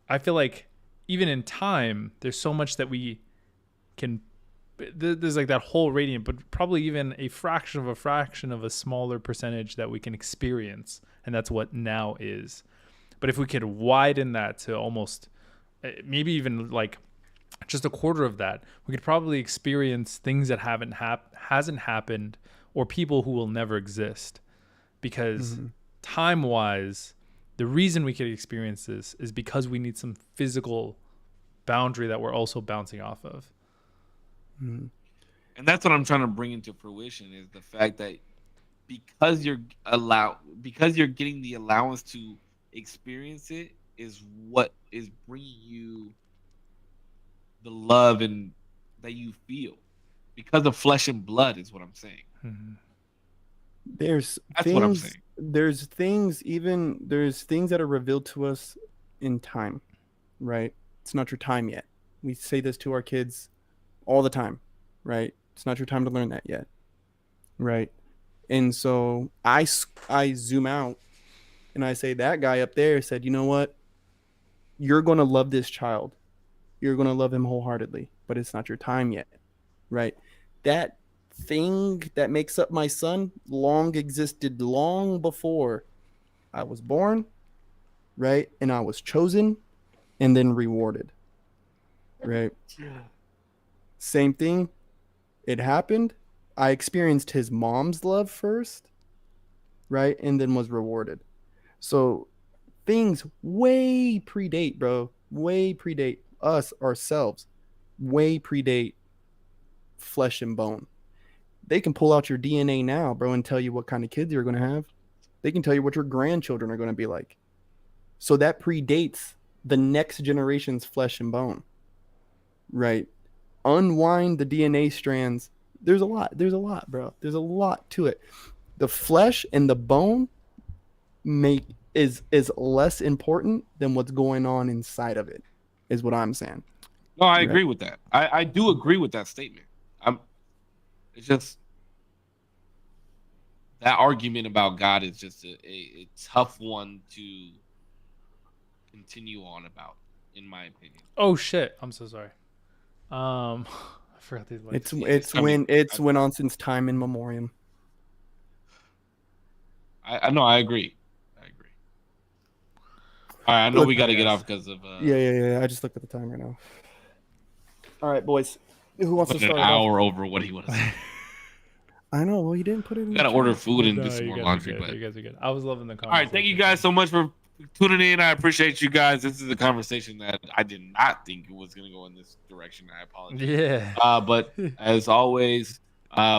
I feel like even in time, there's so much that we can. There's like that whole radiant, but probably even a fraction of a smaller percentage that we can experience, and that's what now is. But if we could widen that to almost, maybe even like just a quarter of that, we could probably experience things that hasn't happened, or people who will never exist, because time-wise, the reason we could experience this is because we need some physical boundary that we're also bouncing off of.
Mm-hmm. And that's what I'm trying to bring into fruition, is the fact that because you're getting the allowance to experience it is what is bringing you the love and that you feel because of flesh and blood is what I'm saying.
Mm-hmm.
That's what I'm saying.
There's things that are revealed to us in time, right? It's not your time yet. We say this to our kids all the time, right? It's not your time to learn that yet, right? And so I zoom out and I say, that guy up there said, you know what? You're going to love this child. You're going to love him wholeheartedly, but it's not your time yet, right? That thing that makes up my son existed long before I was born, right? And I was chosen and then rewarded, right? Same thing. It happened. I experienced his mom's love first, right? And then was rewarded. So things way predate, bro. Way predate us, ourselves. Way predate flesh and bone. They can pull out your DNA now, bro, and tell you what kind of kids you're going to have. They can tell you what your grandchildren are going to be like. So that predates the next generation's flesh and bone, right? Unwind the DNA strands. There's a lot, bro. There's a lot to it. The flesh and the bone is less important than what's going on inside of it, is what I'm saying.
No, I agree with that. I do agree with that statement. It's just that argument about God is just a tough one to continue on about, in my opinion.
Oh shit! I'm so sorry. I forgot these.
It's went on since time in memoriam.
I know. I agree. All right, I know we got to get off because of.
Yeah. I just looked at the time right now. All right, boys. Who wants to start?
An hour over what he wants to say.
I know. Well, you didn't put it in.
We got to order food and do some more laundry.
You guys are good. I was loving the conversation.
All right, thank you guys so much for tuning in. I appreciate you guys. This is a conversation that I did not think it was going to go in this direction. I apologize.
Yeah.
But as always,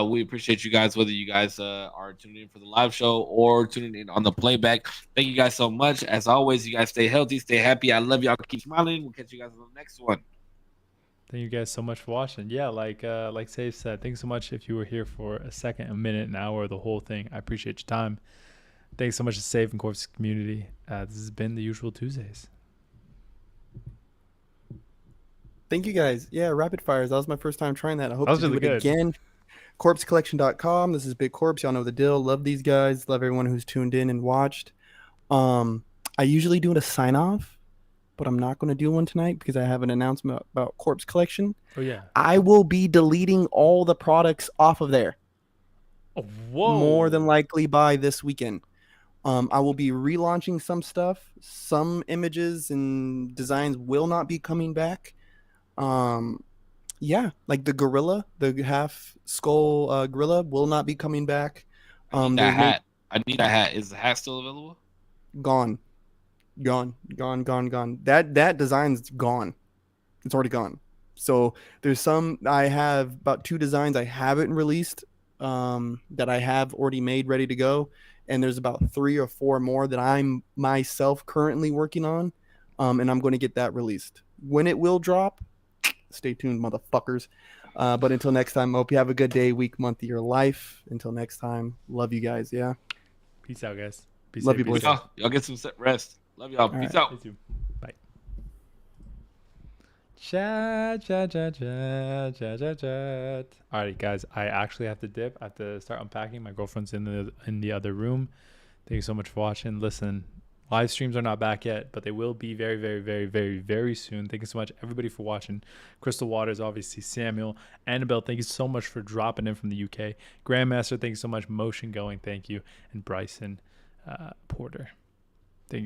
we appreciate you guys, whether you guys are tuning in for the live show or tuning in on the playback. Thank you guys so much. As always, you guys stay healthy, stay happy. I love y'all. Keep smiling. We'll catch you guys on the next one.
Thank you guys so much for watching. Yeah, like Save said, thanks so much if you were here for a second, a minute, an hour, the whole thing. I appreciate your time. Thanks so much to Save and Corpse community. This has been the usual Tuesdays.
Thank you guys. Yeah, rapid fires. That was my first time trying that. I hope
That was
to do
really
it
good.
again. CorpseCollection.com. This is Big Corpse. Y'all know the deal. Love these guys. Love everyone who's tuned in and watched. I usually do a sign off, but I'm not going to do one tonight because I have an announcement about Corpse Collection.
Oh yeah.
I will be deleting all the products off of there.
Oh, whoa.
More than likely by this weekend. I will be relaunching some stuff. Some images and designs will not be coming back. Yeah, like the gorilla, the half skull gorilla will not be coming back.
I need that
there's
hat. I need that hat. Is the hat still available?
Gone. That design's gone. It's already gone. So there's some, I have about 2 designs I haven't released that I have already made ready to go. And there's about 3 or 4 more that I'm myself currently working on. And I'm going to get that released. When it will drop, stay tuned, motherfuckers. But until next time, I hope you have a good day, week, month of your life. Until next time, love you guys. Yeah.
Peace out, guys. Peace
Love
safe,
you,
peace
boys.
out.
Y'all get some rest. Love y'all.
All
Peace
right.
out.
You too. Bye. Chat. Alrighty, guys. I actually have to dip. I have to start unpacking. My girlfriend's in the other room. Thank you so much for watching. Listen, live streams are not back yet, but they will be very, very, very, very, very soon. Thank you so much, everybody, for watching. Crystal Waters, obviously, Samuel, Annabelle, thank you so much for dropping in from the UK. Grandmaster, thank you so much. Motion Going, thank you. And Bryson Porter.